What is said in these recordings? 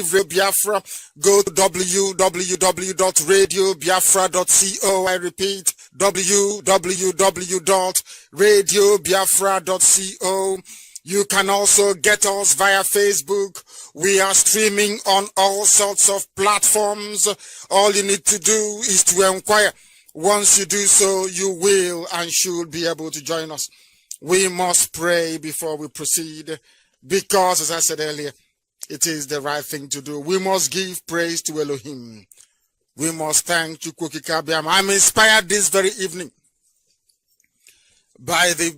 Biafra, go to www.radiobiafra.co. I repeat, www.radiobiafra.co. You can also get us via Facebook. We are streaming on all sorts of platforms. All you need to do is to inquire. Once you do so, you will and should be able to join us. We must pray before we proceed because, as I said earlier, it is the right thing to do. We must give praise to Elohim. We must thank Chukwukikabiam. I'm inspired this very evening by the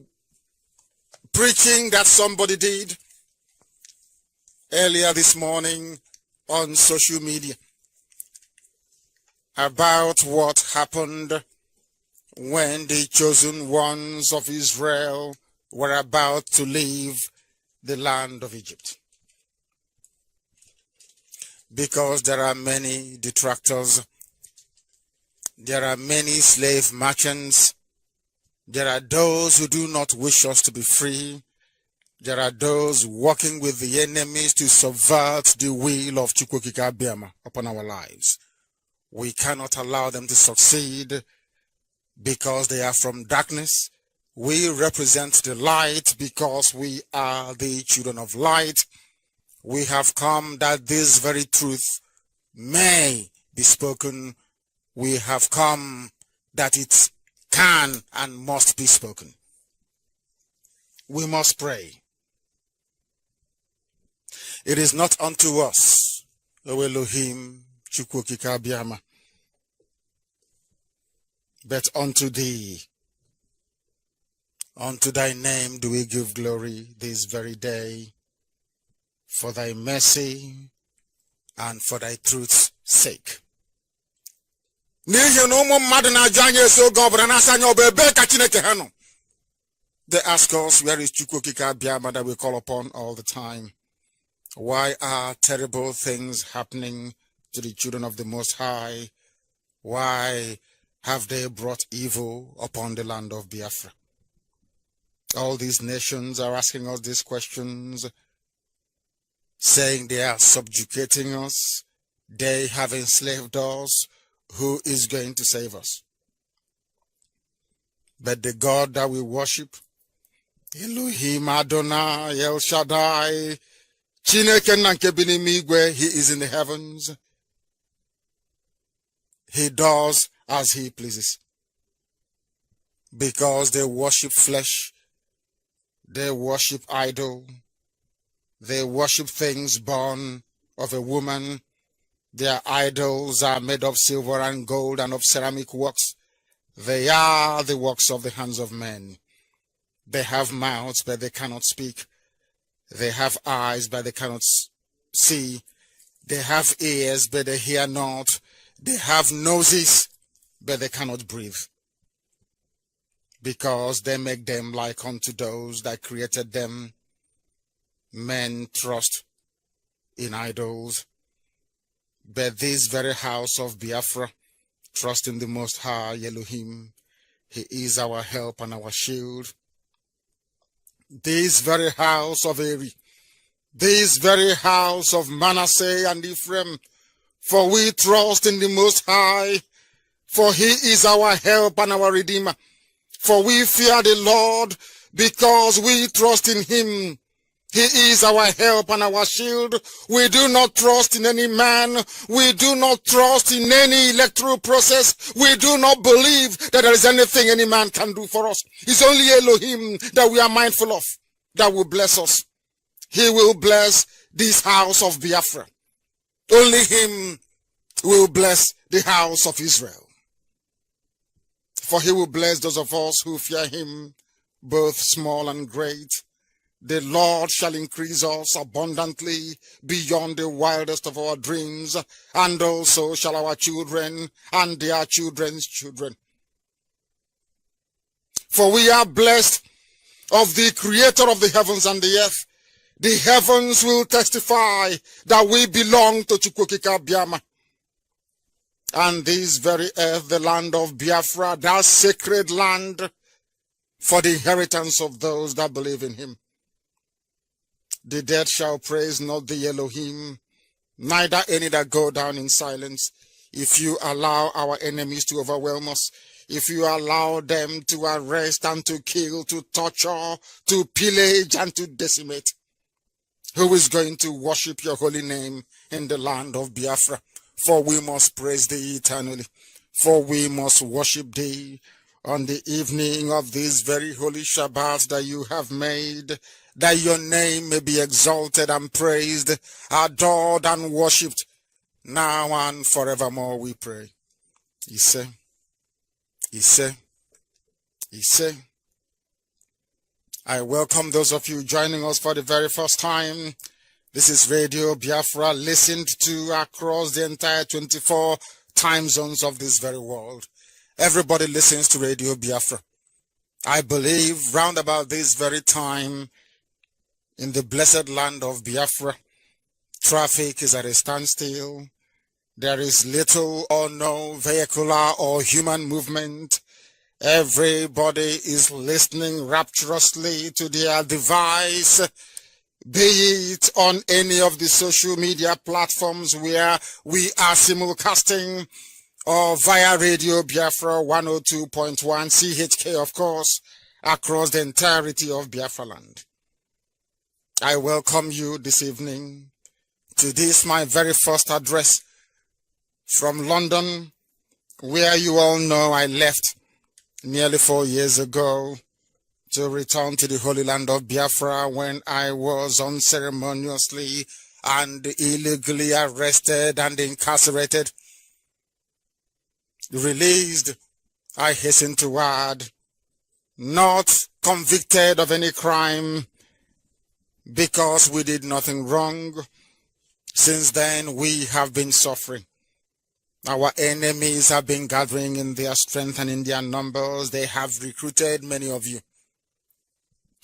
preaching that somebody did earlier this morning on social media about what happened when the chosen ones of Israel were about to leave the land of Egypt. Because there are many detractors, there are many slave merchants, there are those who do not wish us to be free, there are those working with the enemies to subvert the will of Chukwukikabiama upon our lives. We cannot allow them to succeed because they are from darkness. We represent the light because we are the children of light. We have come that this very truth may be spoken. We have come that it can and must be spoken. We must pray. It is not unto us, O Elohim, Chukwukikabiama, but unto thee. Unto thy name do we give glory this very day, for thy mercy and for thy truth's sake. They ask us, where is Chukwukikabiama that we call upon all the time? Why are terrible things happening to the children of the Most High? Why have they brought evil upon the land of Biafra? All these nations are asking us these questions, saying they are subjugating us, they have enslaved us. Who is going to save us? But the God that we worship, Elohim Adonai, El Shaddai, Chineke nanke binimigwe, he is in the heavens. He does as he pleases. Because they worship flesh, they worship idol, they worship things born of a woman. Their idols are made of silver and gold and of ceramic works. They are the works of the hands of men. They have mouths, but they cannot speak. They have eyes, but they cannot see. They have ears, but they hear not. They have noses, but they cannot breathe. Because they make them like unto those that created them. Men trust in idols. But this very house of Biafra trust in the Most High Elohim. He is our help and our shield. This very house of Eri, this very house of Manasseh and Ephraim, for we trust in the Most High, for he is our help and our Redeemer. For we fear the Lord because we trust in him. He is our help and our shield. We do not trust in any man. We do not trust in any electoral process. We do not believe that there is anything any man can do for us. It's only Elohim that we are mindful of, that will bless us. He will bless this house of Biafra. Only him will bless the house of Israel. For he will bless those of us who fear him, both small and great. The Lord shall increase us abundantly beyond the wildest of our dreams, and also shall our children and their children's children. For we are blessed of the Creator of the heavens and the earth. The heavens will testify that we belong to Chukwukikabiama. And this very earth, the land of Biafra, that sacred land, for the inheritance of those that believe in him. The dead shall praise not the Elohim, neither any that go down in silence. If you allow our enemies to overwhelm us, if you allow them to arrest and to kill, to torture, to pillage and to decimate, who is going to worship your holy name in the land of Biafra? For we must praise thee eternally, for we must worship thee on the evening of this very holy Shabbat that you have made, that your name may be exalted and praised, adored and worshipped, now and forevermore, we pray. Ise, Ise, Ise. I welcome those of you joining us for the very first time. This is Radio Biafra, listened to across the entire 24 time zones of this very world. Everybody listens to Radio Biafra. I believe round about this very time, in the blessed land of Biafra, traffic is at a standstill. There is little or no vehicular or human movement. Everybody is listening rapturously to their device, be it on any of the social media platforms where we are simulcasting, or via Radio Biafra 102.1 CHK, of course, across the entirety of Biafra land. I welcome you this evening to this, my very first address from London, where you all know I left nearly 4 years ago to return to the Holy Land of Biafra when I was unceremoniously and illegally arrested and incarcerated. Released, I hasten to add, not convicted of any crime, because we did nothing wrong. Since then, we have been suffering. Our enemies have been gathering in their strength and in their numbers. They have recruited many of you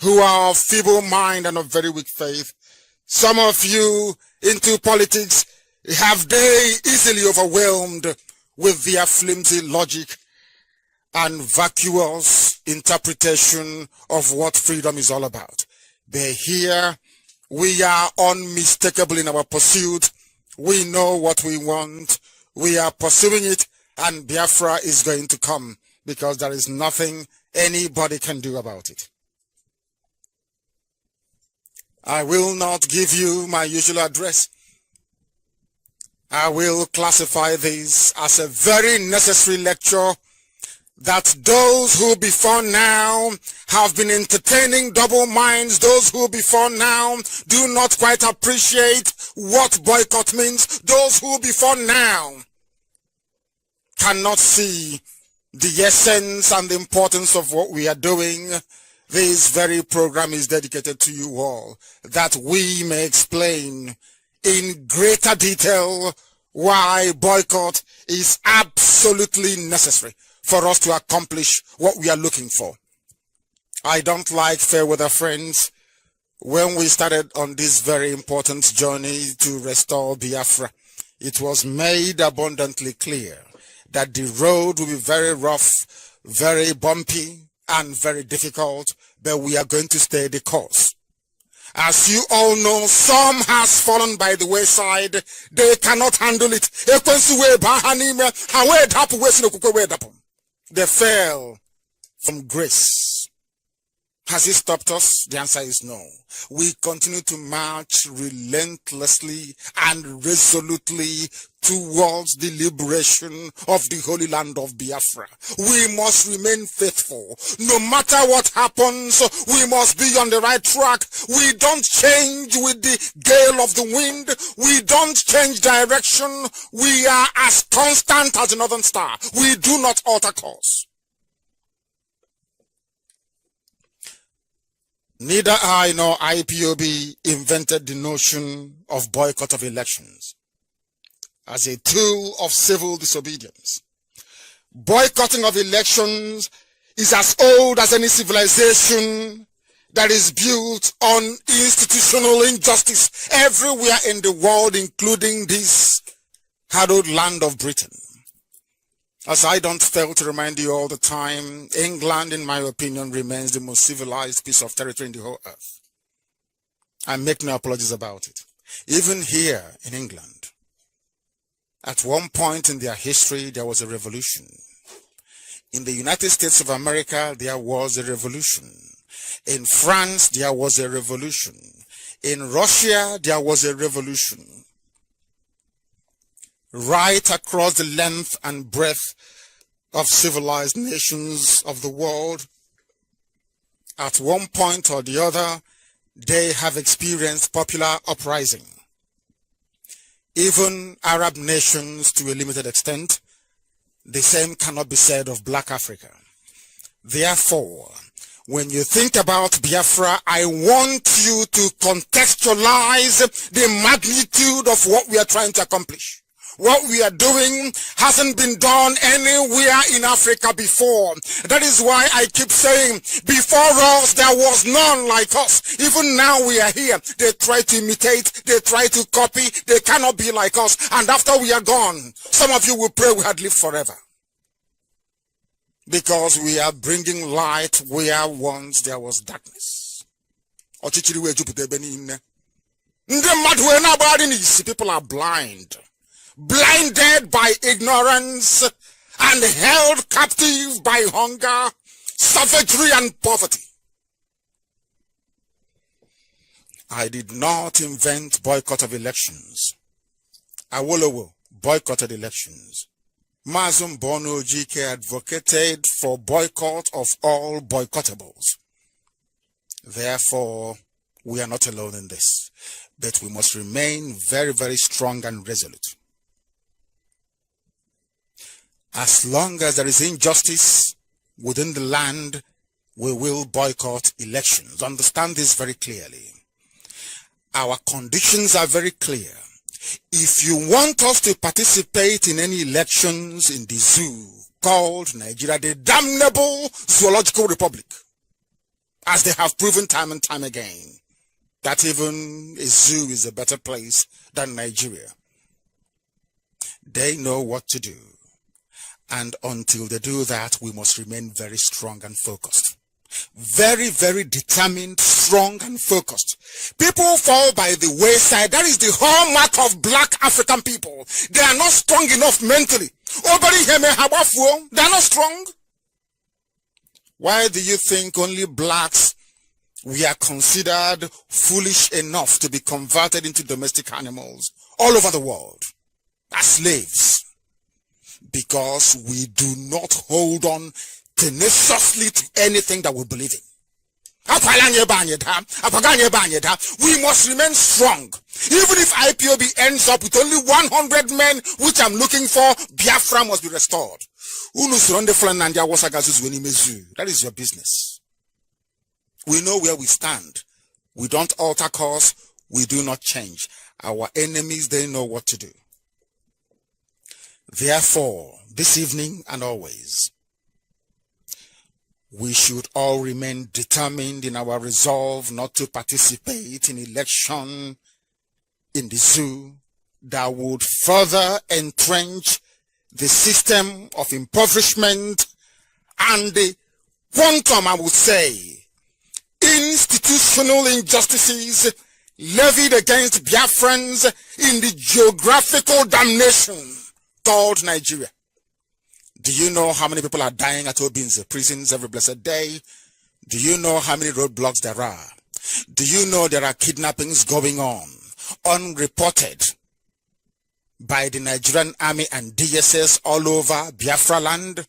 who are of feeble mind and of very weak faith. Some of you into politics have they easily overwhelmed with their flimsy logic and vacuous interpretation of what freedom is all about. But here, we are unmistakable in our pursuit. We know what we want. We are pursuing it, and Biafra is going to come, because there is nothing anybody can do about it. I will not give you my usual address. I will classify this as a very necessary lecture that those who before now have been entertaining double minds, those who before now do not quite appreciate what boycott means, those who before now cannot see the essence and the importance of what we are doing, this very program is dedicated to you all, that we may explain in greater detail why boycott is absolutely necessary for us to accomplish what we are looking for. I don't like fair weather friends. When we started on this very important journey to restore Biafra, it was made abundantly clear that the road will be very rough, very bumpy, and very difficult, but we are going to stay the course. As you all know, some has fallen by the wayside. They cannot handle it. They fell from grace. Has it stopped us? The answer is no. We continue to march relentlessly and resolutely towards the liberation of the Holy Land of Biafra. We must remain faithful. No matter what happens, we must be on the right track. We don't change with the gale of the wind. We don't change direction. We are as constant as a northern star. We do not alter course. Neither I nor IPOB invented the notion of boycott of elections as a tool of civil disobedience. Boycotting of elections is as old as any civilization that is built on institutional injustice everywhere in the world, including this hallowed land of Britain. As I don't fail to remind you all the time, England, in my opinion, remains the most civilized piece of territory in the whole earth. I make no apologies about it. Even here in England, At one point in their history, there was a revolution. In the United States of America, there was a revolution. In France, there was a revolution. In Russia, there was a revolution. Right across the length and breadth of civilized nations of the world, at one point or the other, they have experienced popular uprising. Even Arab nations to a limited extent. The same cannot be said of Black Africa. Therefore, when you think about Biafra, I want you to contextualize the magnitude of what we are trying to accomplish. What we are doing hasn't been done anywhere in Africa before. That is why I keep saying, before us there was none like us. Even now we are here. They try to imitate, they try to copy, they cannot be like us. And after we are gone, some of you will pray we had lived forever. Because we are bringing light where once there was darkness. People are blind. Blinded by ignorance and held captive by hunger, savagery, and poverty. I did not invent boycott of elections. Awolowo boycotted elections. Mazi Nnamdi Kanu advocated for boycott of all boycottables. Therefore, we are not alone in this, but we must remain very, very strong and resolute. As long as there is injustice within the land, we will boycott elections. Understand this very clearly. Our conditions are very clear. If you want us to participate in any elections in the zoo called Nigeria, the damnable zoological republic, as they have proven time and time again, that even a zoo is a better place than Nigeria, they know what to do. And until they do that, we must remain very strong and focused. Very, very determined, strong and focused. People fall by the wayside. That is the hallmark of Black African people. They are not strong enough mentally. They are not strong. Why do you think only blacks we are considered foolish enough to be converted into domestic animals all over the world as slaves? Because we do not hold on tenaciously to anything that we believe in. We must remain strong. Even if IPOB ends up with only 100 men, which I'm looking for, Biafra must be restored. That is your business. We know where we stand. We don't alter course. We do not change. Our enemies, they know what to do. Therefore, this evening and always, we should all remain determined in our resolve not to participate in election in the zoo that would further entrench the system of impoverishment and the quantum, I would say, institutional injustices levied against Biafrans in the geographical damnation called Nigeria. Do you know how many people are dying at Obinze prisons every blessed day? Do you know how many roadblocks there are? Do you know there are kidnappings going on, unreported, by the Nigerian army and DSS all over Biafra land?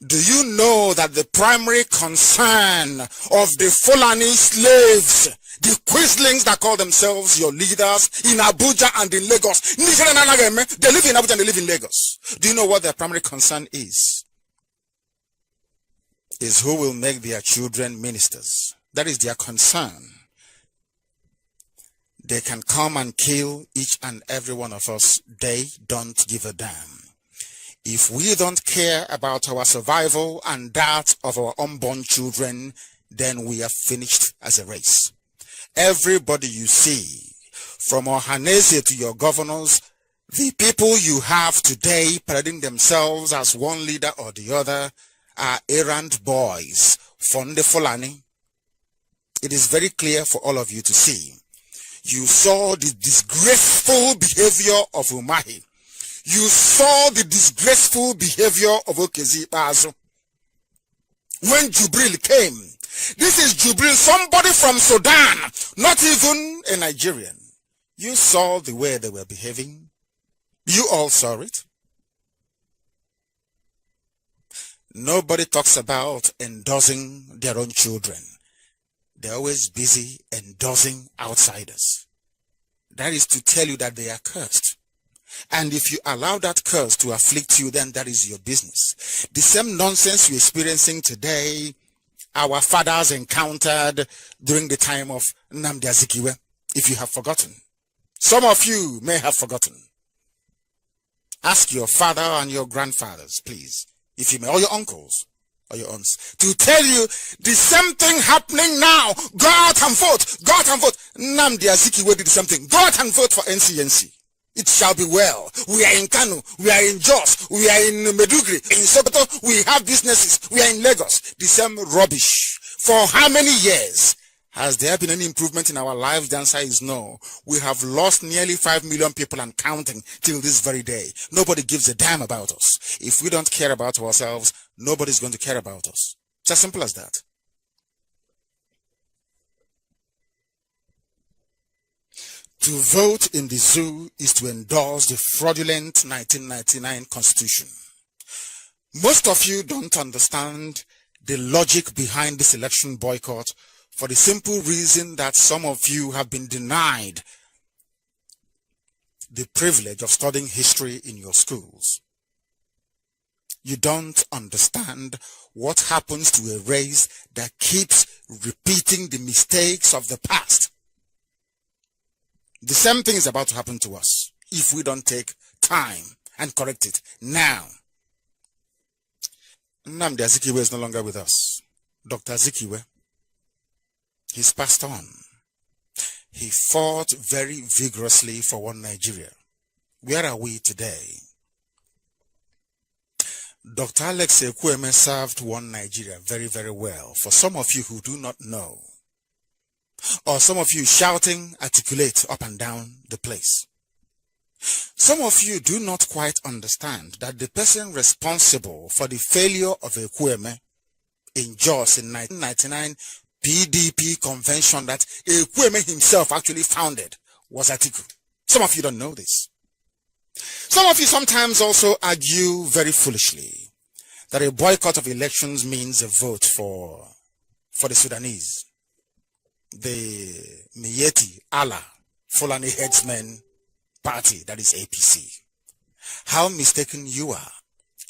Do you know that the primary concern of the Fulani slaves, the Quislings that call themselves your leaders in Abuja and in Lagos, they live in Abuja and they live in Lagos. Do you know what their primary concern is? Is who will make their children ministers. That is their concern. They can come and kill each and every one of us. They don't give a damn. If we don't care about our survival and that of our unborn children, then we are finished as a race. Everybody you see, from Ohanese to your governors, the people you have today parading themselves as one leader or the other are errand boys, Fonde Fulani. It is very clear for all of you to see. You saw the disgraceful behavior of Umahi. You saw the disgraceful behavior of Okezi Bazo. When Jubril came, this is Jubril, somebody from Sudan, not even a Nigerian. You saw the way they were behaving. You all saw it. Nobody talks about endorsing their own children. They're always busy endorsing outsiders. That is to tell you that they are cursed. And if you allow that curse to afflict you, then that is your business. The same nonsense you're experiencing today, our fathers encountered during the time of Nnamdi Azikiwe, if you have forgotten. Some of you may have forgotten. Ask your father and your grandfathers, please, if you may, or your uncles, or your aunts, to tell you the same thing happening now. Go out and vote. Go out and vote. Nnamdi Azikiwe did the same thing. Go out and vote for NCNC. It shall be well. We are in Kanu. We are in Jos. We are in Medugri. In Sokoto, we have businesses. We are in Lagos. The same rubbish. For how many years? Has there been any improvement in our lives? The answer is no. We have lost nearly 5 million people and counting till this very day. Nobody gives a damn about us. If we don't care about ourselves, nobody's going to care about us. It's as simple as that. To vote in the zoo is to endorse the fraudulent 1999 Constitution. Most of you don't understand the logic behind this election boycott for the simple reason that some of you have been denied the privilege of studying history in your schools. You don't understand what happens to a race that keeps repeating the mistakes of the past. The same thing is about to happen to us if we don't take time and correct it now. Nnamdi Azikiwe is no longer with us. Dr. Azikiwe, he's passed on. He fought very vigorously for one Nigeria. Where are we today? Dr. Alex Ekwueme served one Nigeria very, very well. For some of you who do not know, or some of you shouting articulate up and down the place, some of you do not quite understand that the person responsible for the failure of Ekwueme in Jos in 1999 PDP convention that Ekwueme himself actually founded was Atiku. Some of you don't know this. Some of you sometimes also argue very foolishly that a boycott of elections means a vote for the Sudanese, the Miyetti Allah Fulani Headsmen Party, that is APC. How mistaken you are.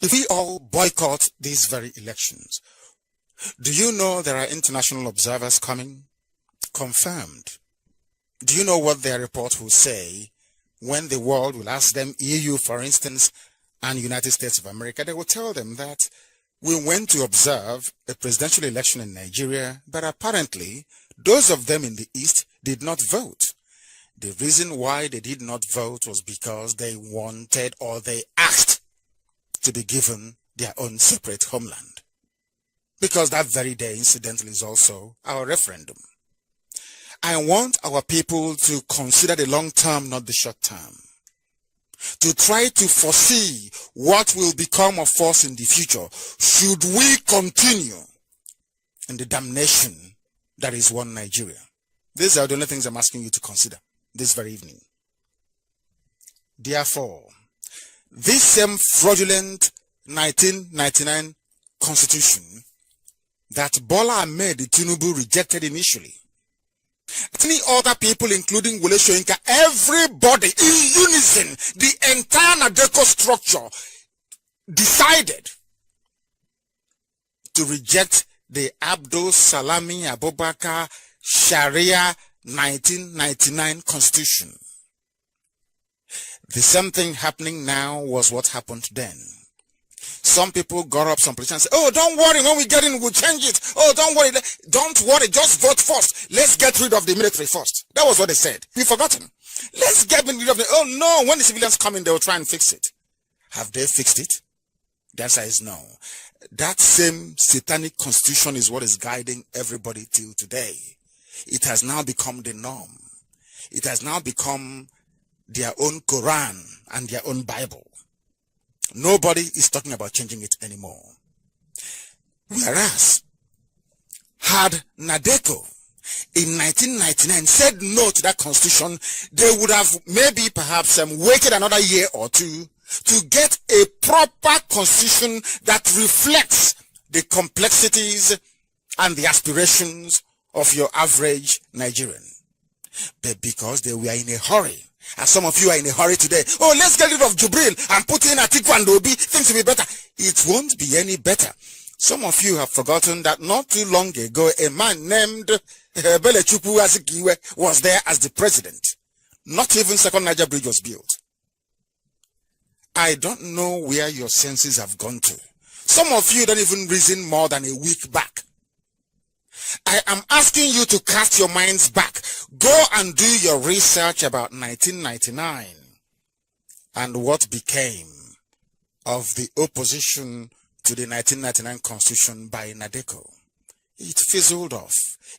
If we all boycott these very elections, do you know there are international observers coming? Confirmed. Do you know what their report will say when the world will ask them, EU for instance, and United States of America? They will tell them that we went to observe a presidential election in Nigeria, but apparently those of them in the East did not vote. The reason why they did not vote was because they wanted or they asked to be given their own separate homeland. Because that very day, incidentally, is also our referendum. I want our people to consider the long term, not the short term. To try to foresee what will become of us in the future should we continue in the damnation that is one Nigeria. These are the only things I'm asking you to consider this very evening. Therefore, this same fraudulent 1999 Constitution that Bola Ahmed Tinubu rejected initially, many other people, including Wole Soyinka, everybody in unison, the entire Nadeco structure decided to reject the Abdul Salami Abubakar Sharia 1999 Constitution. The same thing happening now was what happened then. Some people got up, some politicians said, oh, don't worry, when we get in, we'll change it. Oh, don't worry, just vote first. Let's get rid of the military first. That was what they said. We've forgotten. Let's get rid of the, oh no, when the civilians come in, they will try and fix it. Have they fixed it? The answer is no. That same satanic constitution is what is guiding everybody till today. It has now become the norm. It has now become their own Quran and their own Bible. Nobody is talking about changing it anymore. Whereas, had Nadeko in 1999 said no to that constitution, they would have maybe perhaps waited another year or two to get a proper constitution that reflects the complexities and the aspirations of your average Nigerian. But because they were in a hurry, and some of you are in a hurry today, oh, let's get rid of Jubril and put in Atiku and Obi, things will be better. It won't be any better. Some of you have forgotten that not too long ago, a man named Belechukwu Azikiwe was there as the president. Not even Second Niger Bridge was built. I don't know where your senses have gone to. Some of you don't even reason more than a week back. I am asking you to cast your minds back. Go and do your research about 1999 and what became of the opposition to the 1999 constitution by Nadeko. It fizzled off.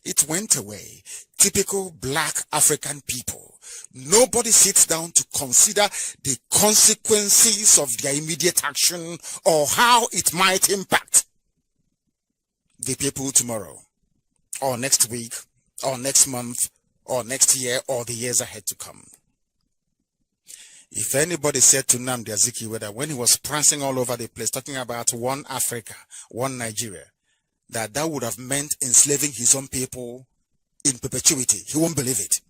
It went away. Typical black African people. Nobody sits down to consider the consequences of their immediate action or how it might impact the people tomorrow, or next week, or next month, or next year, or the years ahead to come. If anybody said to Nnamdi Azikiwe that when he was prancing all over the place, talking about one Africa, one Nigeria, that would have meant enslaving his own people in perpetuity, he won't believe it.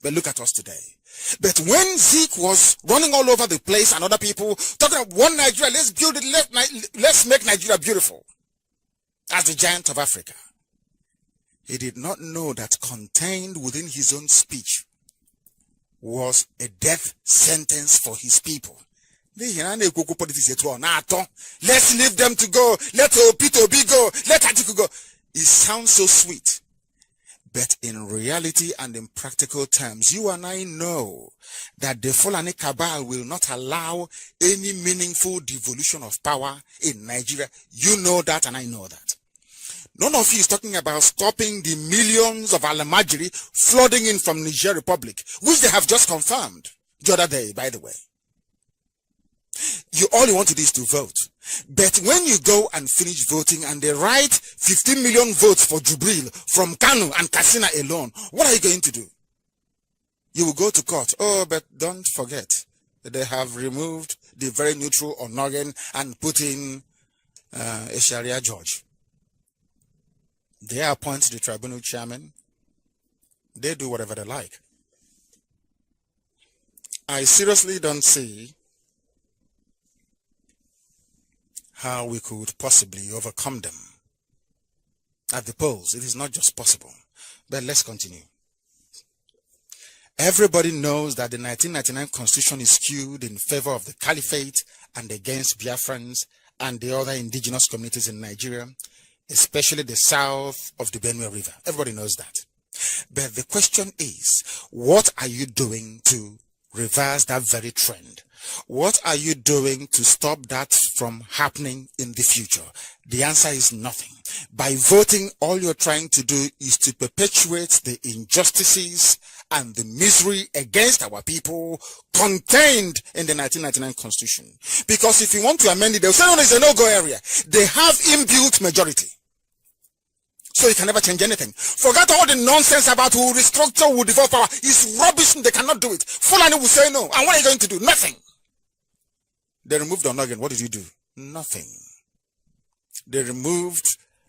But look at us today. But when Zeke was running all over the place and other people talking about one Nigeria, let's build it, let's make Nigeria beautiful, as the giant of Africa, he did not know that contained within his own speech was a death sentence for his people. Let's leave them to go. Let Opito go. Let Atiku go. It sounds so sweet. But in reality and in practical terms, you and I know that the Fulani cabal will not allow any meaningful devolution of power in Nigeria. You know that and I know that. None of you is talking about stopping the millions of Alamajiri flooding in from Niger Republic, which they have just confirmed the other day, by the way. All you want to do is to vote. But when you go and finish voting and they write 15 million votes for Jubril from Kanu and Katsina alone, what are you going to do? You will go to court. Oh, but don't forget, they have removed the very neutral Onogen and put in a Sharia judge. They appoint the tribunal chairman. They do whatever they like. I seriously don't see how we could possibly overcome them at the polls. It is not just possible. But let's continue. Everybody knows that the 1999 constitution is skewed in favor of the caliphate and against Biafrans and the other indigenous communities in Nigeria, especially the south of the Benue River. Everybody knows that. But the question is, what are you doing to reverse that very trend? What are you doing to stop that from happening in the future? The answer is nothing. By voting, all you're trying to do is to perpetuate the injustices and the misery against our people contained in the 1999 constitution. Because if you want to amend it, they'll say, no, it's a no-go area. They have inbuilt majority. So you can never change anything. Forget all the nonsense about who will restructure, who will devolve power. It's rubbish and they cannot do it. Fulani will say no. And what are you going to do? Nothing. They removed Onogen. What did you do? Nothing. They removed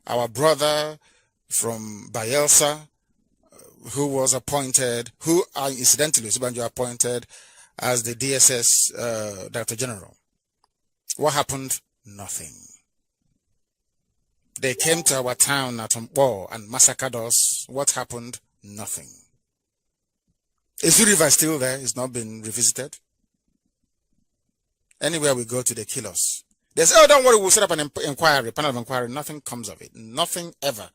our brother from Bayelsa, who was appointed, who incidentally Subanjo appointed as the DSS Director General. What happened? Nothing. They came to our town at Mpo and massacred us. What happened? Nothing. Is the river still there? It's not been revisited. Anywhere we go to, they kill us. They say, oh, don't worry, we'll set up an inquiry, panel of inquiry. Nothing comes of it. Nothing ever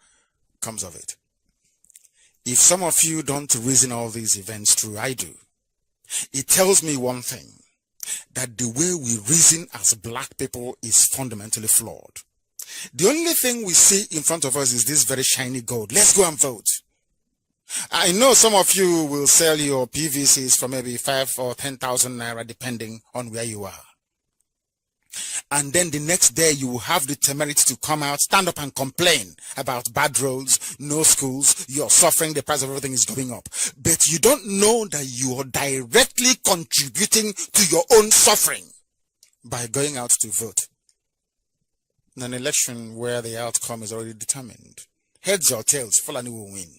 comes of it. If some of you don't reason all these events through, I do. It tells me one thing, that the way we reason as black people is fundamentally flawed. The only thing we see in front of us is this very shiny gold. Let's go and vote. I know some of you will sell your PVCs for maybe 5 or 10,000 naira, depending on where you are. and then the next day you will have the temerity to come out, stand up and complain about bad roads, no schools, you're suffering, the price of everything is going up. But you don't know that you are directly contributing to your own suffering by going out to vote. In an election where the outcome is already determined, heads or tails, Fulani will win.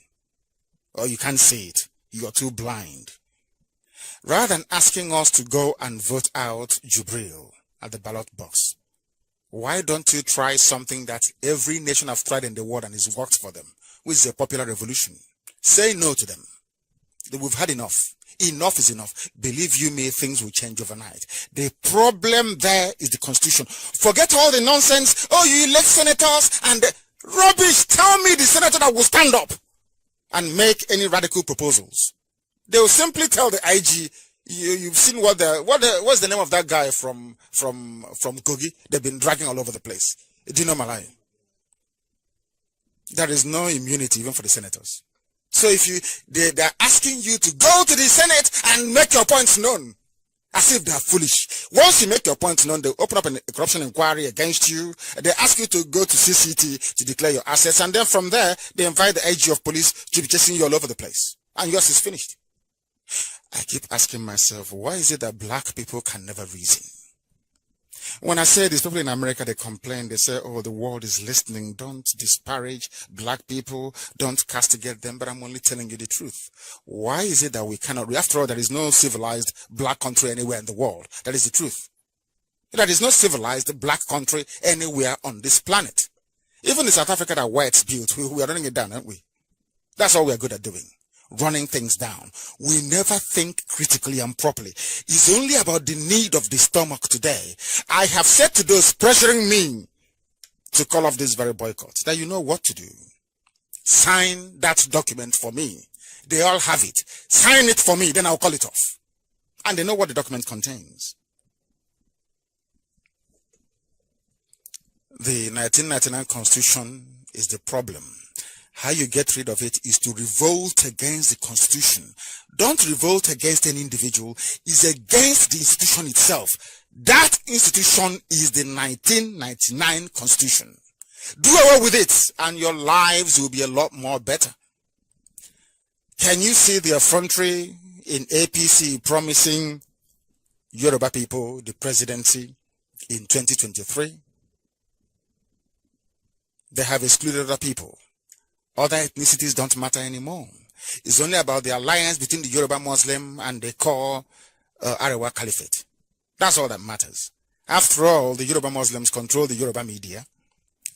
Or you can't see it, you're too blind. Rather than asking us to go and vote out Jubril at the ballot box, why don't you try something that every nation has tried in the world and it's worked for them, which is a popular revolution? Say no to them. We've had enough. Enough is enough. Believe you me, things will change overnight. The problem there is the constitution. Forget all the nonsense. Oh, you elect senators and rubbish. Tell me the senator that will stand up and make any radical proposals. They will simply tell the IG, you've seen what's the name of that guy from Kogi? They've been dragging all over the place. Dino Malai. There is no immunity even for the senators. So if they're asking you to go to the Senate and make your points known, as if they're foolish. Once you make your points known, they open up a corruption inquiry against you. They ask you to go to CCT to declare your assets, and then from there, they invite the IG of police to be chasing you all over the place. And yours is finished. I keep asking myself, why is it that black people can never reason? When I say these people in America, they complain, they say, oh, the world is listening, don't disparage black people, don't castigate them, but I'm only telling you the truth. Why is it that we cannot, after all, there is no civilized black country anywhere in the world. That is the truth. There is no civilized black country anywhere on this planet. Even in South Africa that whites built, we are running it down, aren't we? That's all we are good at doing. Running things down. We never think critically and properly. It's only about the need of the stomach today. I have said to those pressuring me to call off this very boycott that you know what to do. Sign that document for me. They all have it. Sign it for me, then I'll call it off. And they know what the document contains. The 1999 Constitution is the problem. How you get rid of it is to revolt against the Constitution. Don't revolt against any individual. It's against the institution itself. That institution is the 1999 Constitution. Do away with it and your lives will be a lot more better. Can you see the effrontery in APC promising Yoruba people the presidency in 2023? They have excluded other people. Other ethnicities don't matter anymore. It's only about the alliance between the Yoruba Muslim and the core Arewa Caliphate. That's all that matters. After all, the Yoruba Muslims control the Yoruba media.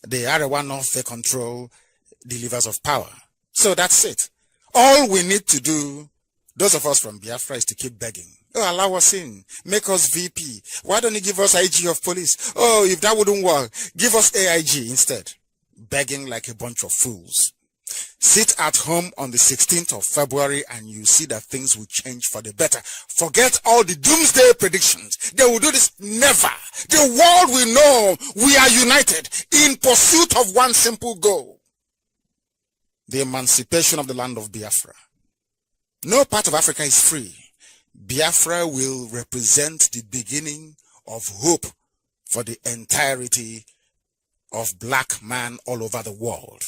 The Arewa North, they control the levers of power. So that's it. All we need to do, those of us from Biafra, is to keep begging. Oh, allow us in. Make us VP. Why don't you give us IG of police? Oh, if that wouldn't work, give us AIG instead. Begging like a bunch of fools. Sit at home on the 16th of February and you see that things will change for the better. Forget all the doomsday predictions. They will do this. Never. The world will know we are united in pursuit of one simple goal. The emancipation of the land of Biafra. No part of Africa is free. Biafra will represent the beginning of hope for the entirety of black man all over the world.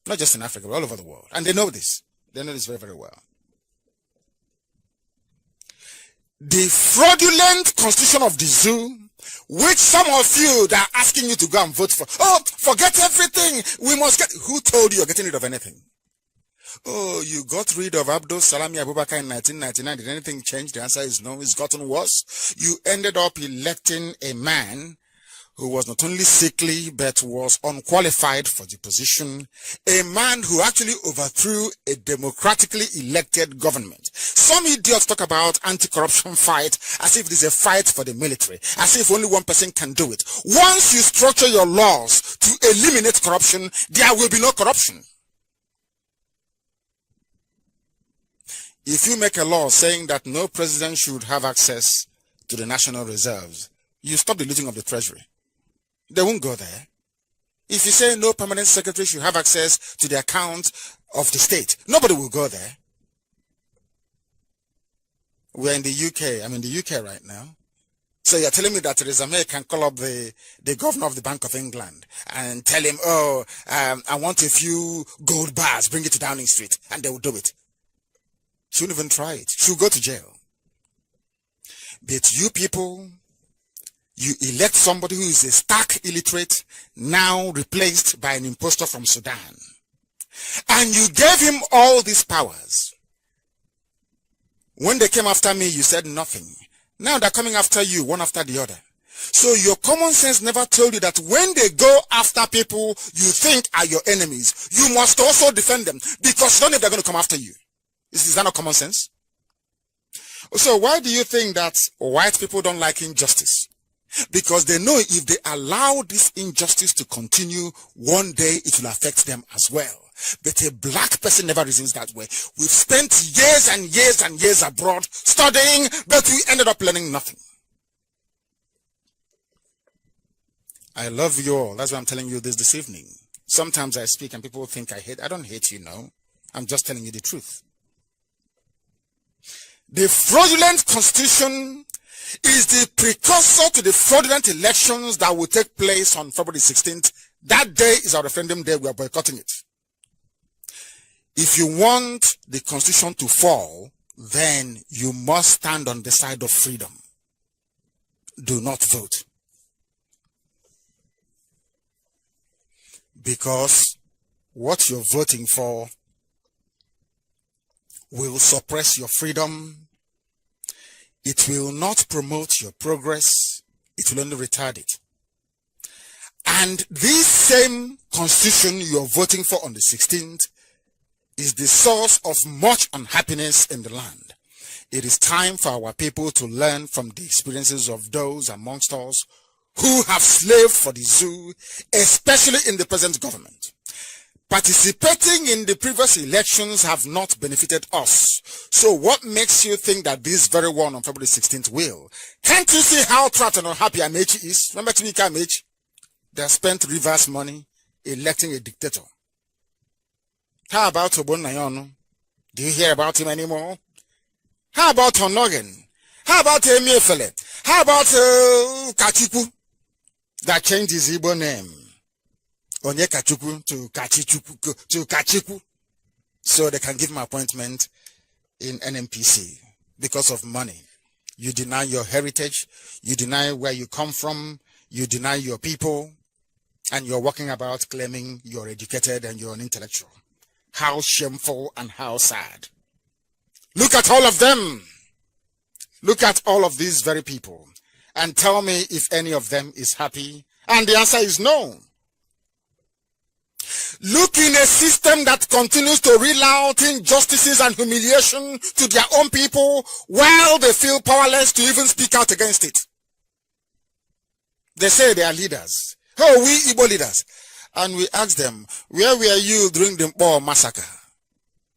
Not just in Africa, but all over the world. And they know this. They know this very, very well. The fraudulent constitution of the zoo, which some of you that are asking you to go and vote for, oh, forget everything. We must get, who told you you're getting rid of anything? Oh, you got rid of Abdul Salami Abubakar in 1999. Did anything change? The answer is no. It's gotten worse. You ended up electing a man who was not only sickly, but was unqualified for the position, a man who actually overthrew a democratically elected government. Some idiots talk about anti-corruption fight as if it is a fight for the military, as if only one person can do it. Once you structure your laws to eliminate corruption, there will be no corruption. If you make a law saying that no president should have access to the national reserves, you stop the looting of the treasury. They won't go there. If you say no permanent secretary should have access to the account of the state, nobody will go there. We're in the UK. I'm in the UK right now. So you're telling me that Theresa May can call up the governor of the Bank of England and tell him, oh, I want a few gold bars, bring it to Downing Street, and they will do it. She won't even try it. She'll go to jail. But you people, you elect somebody who is a stark illiterate, now replaced by an impostor from Sudan. And you gave him all these powers. When they came after me, you said nothing. Now they're coming after you, one after the other. So your common sense never told you that when they go after people you think are your enemies, you must also defend them, because you don't know if they're going to come after you. Is that not common sense? So why do you think that white people don't like injustice? Because they know if they allow this injustice to continue, one day it will affect them as well. But a black person never reasons that way. We've spent years and years and years abroad studying, but we ended up learning nothing. I love you all. That's why I'm telling you this evening. Sometimes I speak and people think I hate. I don't hate you, no. I'm just telling you the truth. The fraudulent constitution is the precursor to the fraudulent elections that will take place on February 16th. That day is our referendum day. We are boycotting it. If you want the constitution to fall, then you must stand on the side of freedom. Do not vote. Because what you're voting for will suppress your freedom. It will not promote your progress. It will only retard it. And this same constitution you're voting for on the 16th is the source of much unhappiness in the land. It is time for our people to learn from the experiences of those amongst us who have slaved for the zoo, especially in the present government. Participating in the previous elections have not benefited us. So what makes you think that this very one on February 16th will? Can't you see how trapped and unhappy Amechi is? Remember Timika Amechi? They spent reverse money electing a dictator. How about Obon Nayono? Do you hear about him anymore? How about Onogen? How about Emiefele? How about Kachiku? That changed his Igbo name. Onye Kachuku to Kachiku. So they can give him an appointment in NMPC because of money. You deny your heritage. You deny where you come from. You deny your people. And you're walking about claiming you're educated and you're an intellectual. How shameful and how sad. Look at all of them. Look at all of these very people and tell me if any of them is happy. And the answer is no. Look in a system that continues to reel out injustices and humiliation to their own people while they feel powerless to even speak out against it. They say they are leaders. Oh, we Igbo leaders. And we ask them, where were you during the Mpo massacre?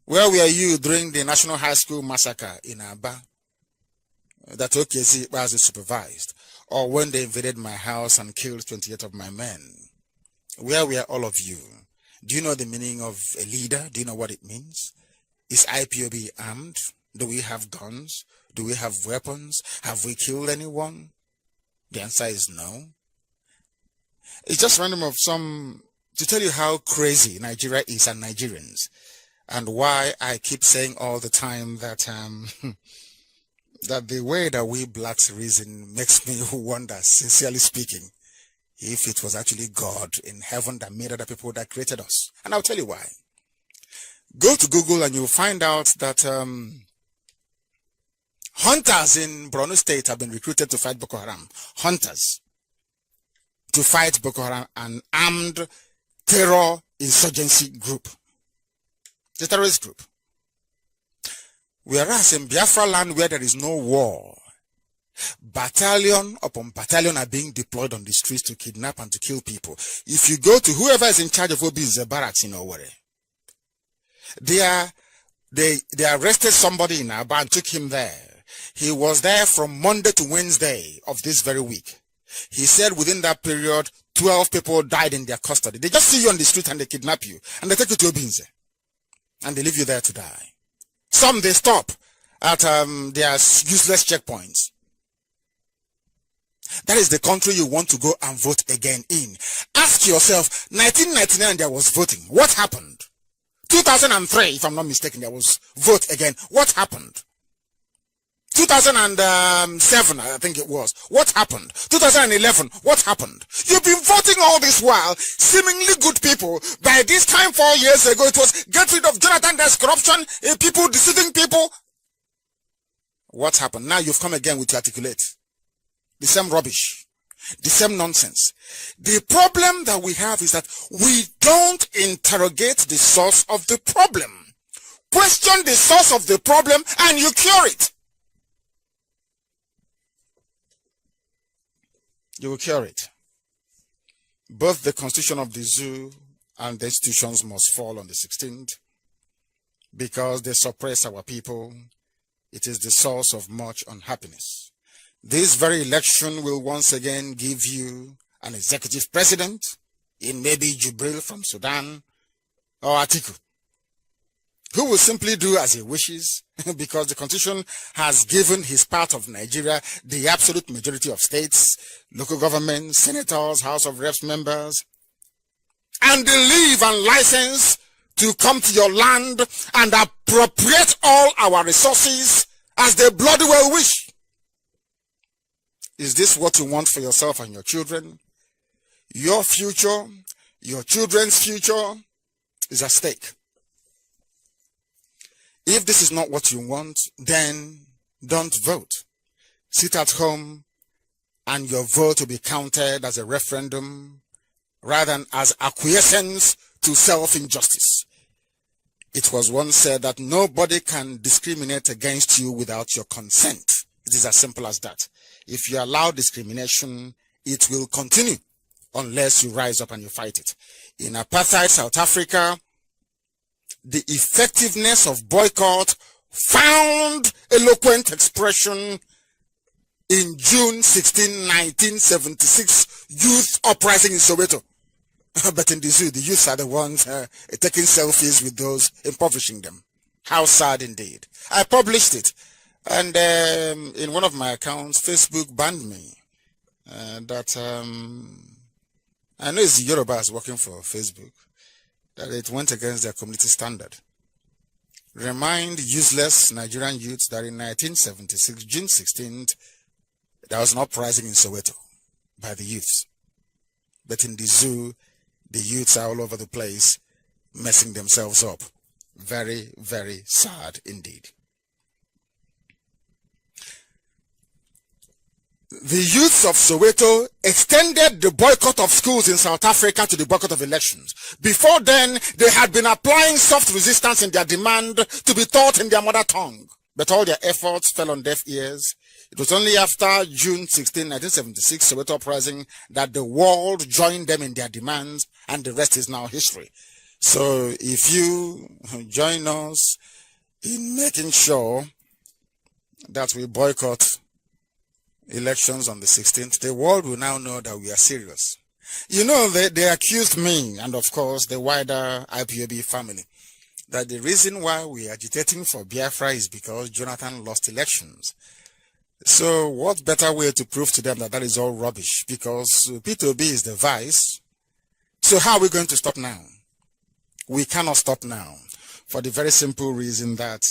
Where were you during the National High School massacre in Aba? That OKC was supervised. Or when they invaded my house and killed 28 of my men. Where were all of you? Do you know the meaning of a leader? Do you know what it means? Is IPOB armed? Do we have guns? Do we have weapons? Have we killed anyone? The answer is no. It's just random of some, to tell you how crazy Nigeria is and Nigerians, and why I keep saying all the time that that the way that we blacks reason makes me wonder, sincerely speaking, if it was actually God in heaven that made other people that created us. And I'll tell you why. Go to Google and you'll find out that hunters in Borno State have been recruited to fight Boko Haram. Hunters. To fight Boko Haram, an armed terror insurgency group. The terrorist group. Whereas in Biafra land where there is no war, battalion upon battalion are being deployed on the streets to kidnap and to kill people. If you go to whoever is in charge of Obi's barracks in Owerri, they arrested somebody in Aba and took him there. He was there from Monday to Wednesday of this very week. He said within that period, 12 people died in their custody. They just see you on the street and they kidnap you. And they take you to Obinze. And they leave you there to die. Some they stop at their useless checkpoints. That is the country you want to go and vote again in. Ask yourself, 1999 there was voting. What happened? 2003, if I'm not mistaken, there was vote again. What happened? 2007, I think it was. What happened? 2011, what happened? You've been voting all this while, seemingly good people. By this time 4 years ago, it was get rid of Jonathan, there's corruption, people deceiving people. What happened? Now you've come again with your articulate. The same rubbish. The same nonsense. The problem that we have is that we don't interrogate the source of the problem. Question the source of the problem and you cure it. You will cure it. Both the constitution of the zoo and the institutions must fall on the 16th because they suppress our people. It is the source of much unhappiness. This very election will once again give you an executive president in maybe Jubril from Sudan or Atiku, who will simply do as he wishes because the constitution has given his part of Nigeria the absolute majority of states, local governments, senators, House of Reps members, and the leave and license to come to your land and appropriate all our resources as they bloody well wish. Is this what you want for yourself and your children? Your future, your children's future is at stake. If this is not what you want, then don't vote. Sit at home and your vote will be counted as a referendum rather than as acquiescence to self-injustice. It was once said that nobody can discriminate against you without your consent. It is as simple as that. If you allow discrimination, it will continue unless you rise up and you fight it. In apartheid South Africa, the effectiveness of boycott found eloquent expression in June 16, 1976 youth uprising in Soweto. But in the zoo, the youths are the ones taking selfies with those impoverishing them. How sad indeed. I published it, and in one of my accounts, Facebook banned me. I know it's the Yorubas working for Facebook, that it went against their community standard. Remind useless Nigerian youths that in 1976, June 16th, there was an uprising in Soweto by the youths. But in the zoo, the youths are all over the place, messing themselves up. Very, very sad indeed. The youths of Soweto extended the boycott of schools in South Africa to the boycott of elections. Before then, they had been applying soft resistance in their demand to be taught in their mother tongue. But all their efforts fell on deaf ears. It was only after June 16, 1976, Soweto uprising, that the world joined them in their demands, and the rest is now history. So if you join us in making sure that we boycott elections on the 16th, the world will now know that we are serious. You know, they accused me, and of course the wider IPOB family, that the reason why we are agitating for Biafra is because Jonathan lost elections. So what better way to prove to them that that is all rubbish? Because P2B is the vice. So how are we going to stop now? We cannot stop now, for the very simple reason that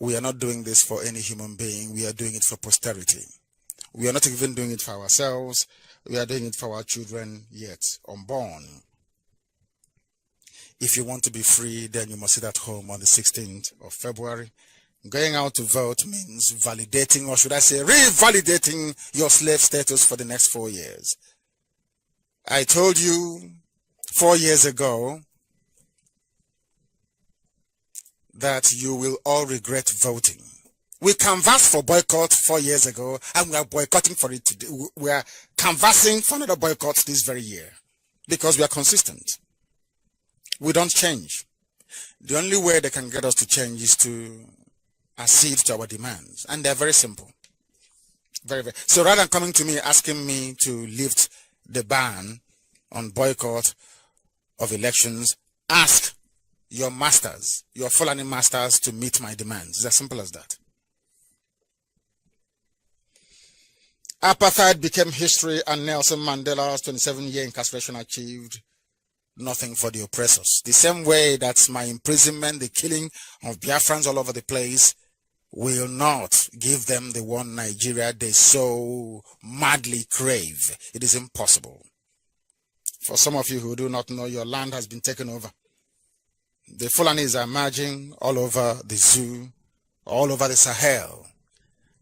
we are not doing this for any human being. We are doing it for posterity. We are not even doing it for ourselves. We are doing it for our children yet unborn. If you want to be free, then you must sit at home on the 16th of February. Going out to vote means validating, or should I say revalidating, your slave status for the next 4 years. I told you 4 years ago that you will all regret voting. We canvassed for boycott 4 years ago, and we are boycotting for it today. We are canvassing for another boycott this very year because we are consistent. We don't change. The only way they can get us to change is to accede to our demands, and they're very simple. Very, very. So rather than coming to me asking me to lift the ban on boycott of elections, ask your masters, your Fulani masters, to meet my demands. It's as simple as that. Apartheid became history, and Nelson Mandela's 27-year incarceration achieved nothing for the oppressors. The same way that my imprisonment, the killing of Biafrans all over the place, will not give them the one Nigeria they so madly crave. It is impossible. For some of you who do not know, your land has been taken over. The Fulanis are emerging all over the zoo, all over the Sahel.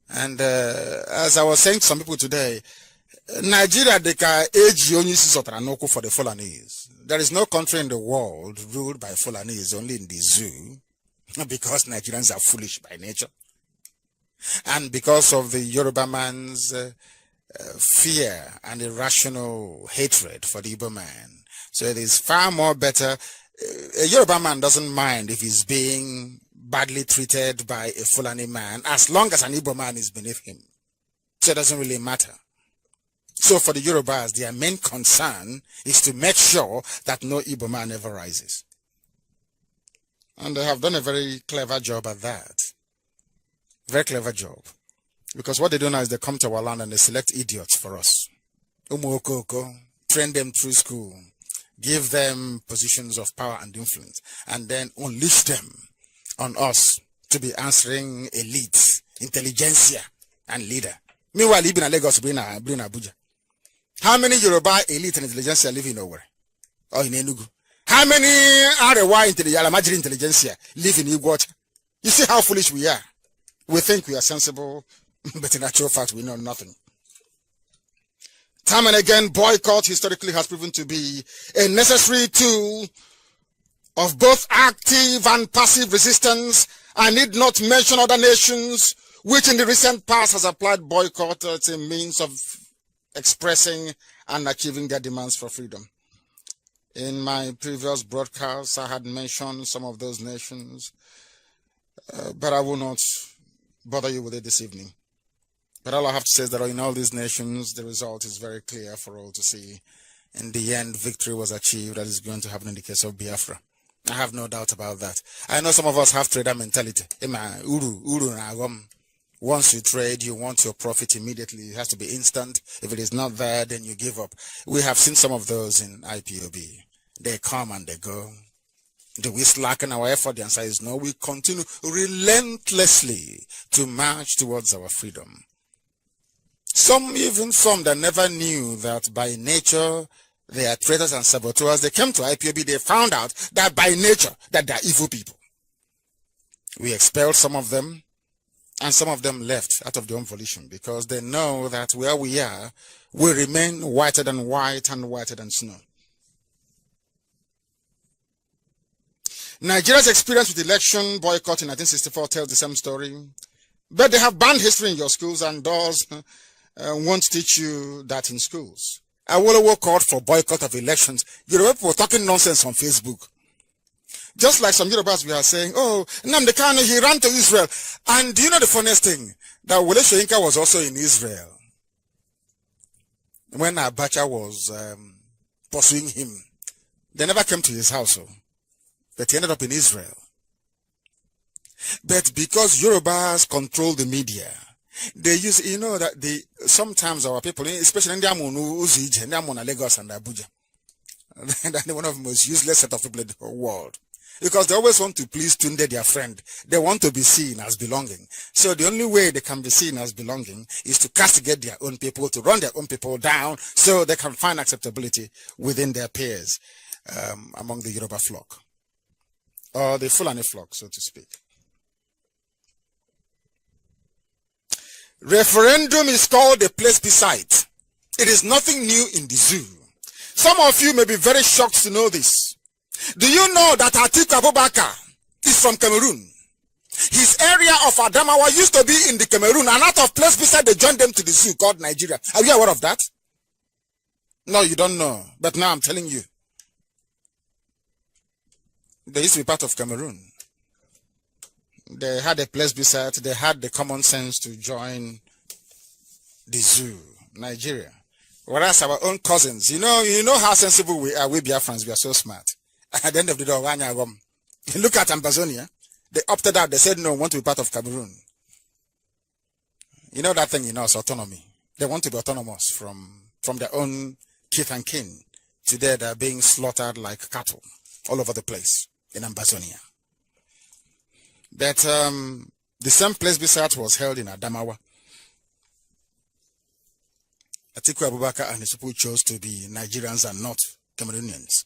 And as I was saying to some people today, Nigeria they can age only for the Fulanis. There is no country in the world ruled by Fulanis, only in the zoo, because Nigerians are foolish by nature, and because of the Yoruba man's fear and irrational hatred for the Igbo man. So it is far more better. A Yoruba man doesn't mind if he's being badly treated by a Fulani man, as long as an Igbo man is beneath him. So it doesn't really matter. So for the Yorubas, their main concern is to make sure that no Igbo man ever rises. And they have done a very clever job at that. Very clever job. Because what they do now is they come to our land and they select idiots for us. Umuokoko, train them through school, give them positions of power and influence, and then unleash them on us to be answering elite, intelligentsia, and leader. Meanwhile, even in Lagos, bring Abuja. How many Yoruba elite and intelligentsia live in Owerri or in Enugu? How many Arewa Alamajiri intelligentsia live in Igwot? You see how foolish we are. We think we are sensible, but in actual fact, we know nothing. Time and again, boycott historically has proven to be a necessary tool of both active and passive resistance. I need not mention other nations which in the recent past has applied boycott as a means of expressing and achieving their demands for freedom. In my previous broadcasts, I had mentioned some of those nations, but I will not bother you with it this evening. But all I have to say is that in all these nations, the result is very clear for all to see. In the end, victory was achieved. That is going to happen in the case of Biafra. I have no doubt about that. I know some of us have trader mentality. Once you trade, you want your profit immediately. It has to be instant. If it is not there, then you give up. We have seen some of those in IPOB. They come and they go. Do we slacken our effort? The answer is no. We continue relentlessly to march towards our freedom. Even some that never knew that by nature they are traitors and saboteurs, they came to IPOB, they found out that by nature that they are evil people. We expelled some of them, and some of them left out of their own volition because they know that where we are, we remain whiter than white and whiter than snow. Nigeria's experience with election boycott in 1964 tells the same story. But they have banned history in your schools and those won't teach you that in schools. Awolowo called for boycott of elections. Yoruba people were talking nonsense on Facebook. Just like some Yorubas we are saying, oh, Nnamdi Kanu, he ran to Israel. And do you know the funniest thing? That Wole Soyinka was also in Israel when Abacha was pursuing him. They never came to his house, but he ended up in Israel. But because Yorubas control the media, they use, you know, that sometimes our people, especially in Lagos and Abuja, they're one of the most useless set of people in the whole world. Because they always want to please Tunde, their friend. They want to be seen as belonging. So the only way they can be seen as belonging is to castigate their own people, to run their own people down, so they can find acceptability within their peers among the Yoruba flock. Or the Fulani flock, so to speak. Referendum is called a plebiscite. It is nothing new in the zoo. Some of you may be very shocked to know this. Do you know that Atiku Abubakar is from Cameroon? His area of Adamawa used to be in the Cameroon, and out of plebiscite they joined them to the zoo called Nigeria. Are you aware of that? No, you don't know, but now I'm telling you. They used to be part of Cameroon. They had a plebiscite, they had the common sense to join the zoo, Nigeria. Whereas our own cousins, you know how sensible we are, we Biafrans, we are so smart. At the end of the day, look at Ambazonia. They opted out, they said no, we want to be part of Cameroon. You know that thing, it's autonomy. They want to be autonomous from their own kith and kin. Today they're being slaughtered like cattle all over the place in Amazonia. That the same place beside was held in Adamawa. Atiku Abubakar and his people chose to be Nigerians and not Cameroonians.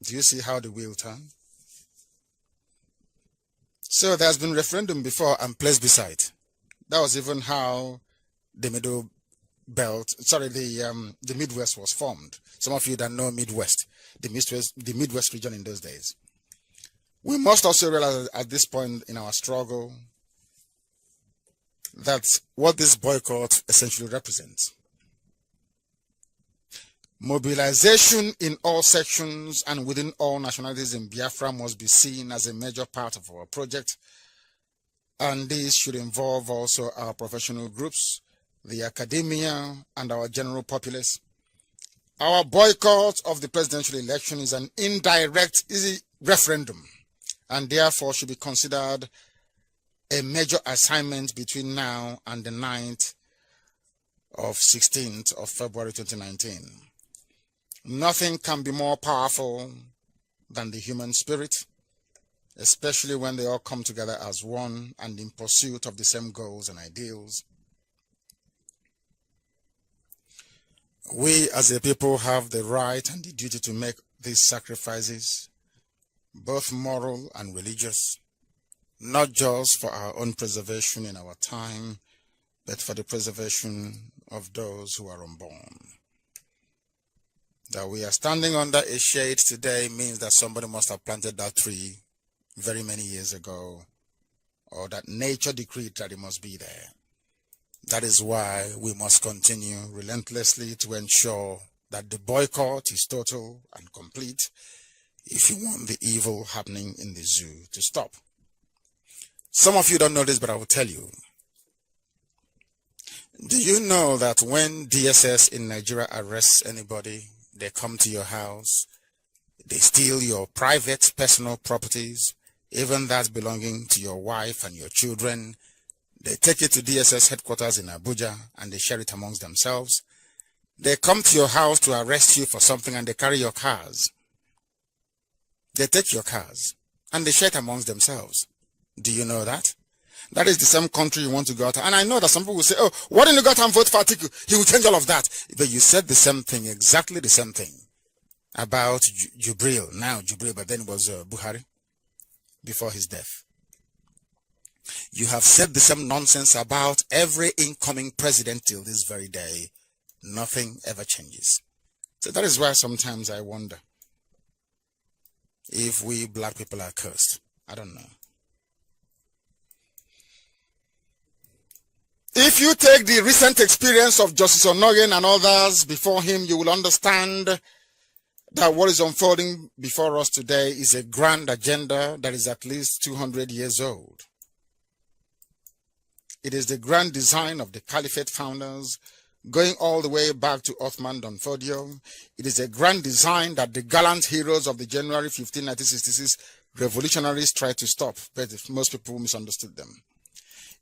Do you see how the wheel turns? So there's been referendum before and place beside. That was even how the Middle Belt, the Midwest was formed. Some of you that know Midwest, the Midwest region in those days. We must also realize at this point in our struggle that what this boycott essentially represents. Mobilization in all sections and within all nationalities in Biafra must be seen as a major part of our project, and this should involve also our professional groups, the academia, and our general populace. Our boycott of the presidential election is an indirect referendum, and therefore should be considered a major assignment between now and the 9th of 16th of February 2019. Nothing can be more powerful than the human spirit, especially when they all come together as one and in pursuit of the same goals and ideals. We as a people have the right and the duty to make these sacrifices, both moral and religious, not just for our own preservation in our time, but for the preservation of those who are unborn. That we are standing under a shade today means that somebody must have planted that tree very many years ago, or that nature decreed that it must be there. That is why we must continue relentlessly to ensure that the boycott is total and complete if you want the evil happening in the zoo to stop. Some of you don't know this, but I will tell you. Do you know that when DSS in Nigeria arrests anybody, they come to your house, they steal your private personal properties, even that belonging to your wife and your children. They take it to DSS headquarters in Abuja and they share it amongst themselves. They come to your house to arrest you for something and they carry your cars. They take your cars and they share it amongst themselves. Do you know that? That is the same country you want to go out. And I know that some people will say, oh, why didn't you go out and vote for Atiku? He will change all of that. But you said the same thing, exactly the same thing about Jubril. Now Jubril, but then it was Buhari before his death. You have said the same nonsense about every incoming president till this very day. Nothing ever changes. So that is why sometimes I wonder if we black people are cursed. I don't know. If you take the recent experience of Justice Onogen and others before him, you will understand that what is unfolding before us today is a grand agenda that is at least 200 years old. It is the grand design of the Caliphate founders, going all the way back to Othman Dan Fodio. It is a grand design that the gallant heroes of the January 15, 1966 revolutionaries tried to stop, but most people misunderstood them.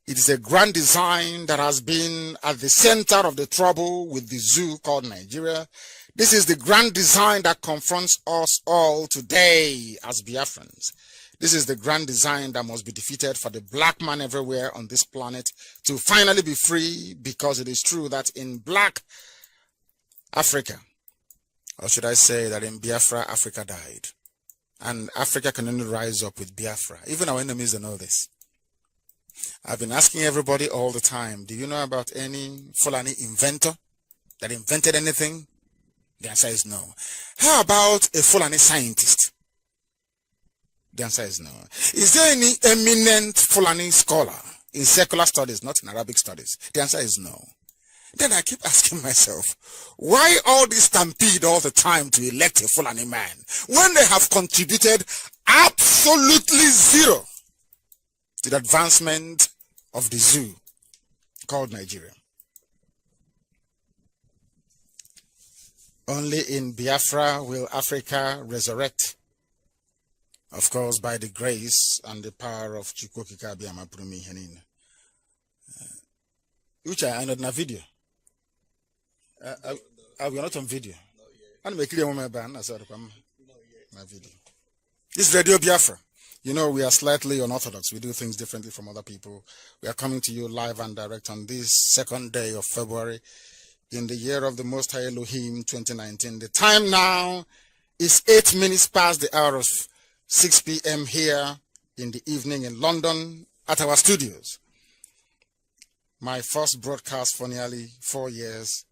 It is a grand design that has been at the center of the trouble with the zoo called Nigeria. This is the grand design that confronts us all today as Biafrans. This is the grand design that must be defeated for the black man everywhere on this planet to finally be free, because it is true that in black Africa, or should I say that in Biafra, Africa died. And Africa can only rise up with Biafra. Even our enemies don't know this. I've been asking everybody all the time, do you know about any Fulani inventor that invented anything? The answer is no. How about a Fulani scientist? The answer is no. Is there any eminent Fulani scholar in secular studies, not in Arabic studies? The answer is no. Then I keep asking myself, why all this stampede all the time to elect a Fulani man when they have contributed absolutely zero to the advancement of the zoo called Nigeria? Only in Biafra will Africa resurrect, of course, by the grace and the power of Chukwokika Abiyama Purumi Henina. Which I ended in a video. We are not on video. I'm a clear woman ban. I said, my video. This is Radio Biafra. You know, we are slightly unorthodox. We do things differently from other people. We are coming to you live and direct on this second day of February in the year of the Most High Elohim 2019. The time now is 8 minutes past the hour of 6 p.m. here in the evening in London at our studios. My first broadcast for nearly 4 years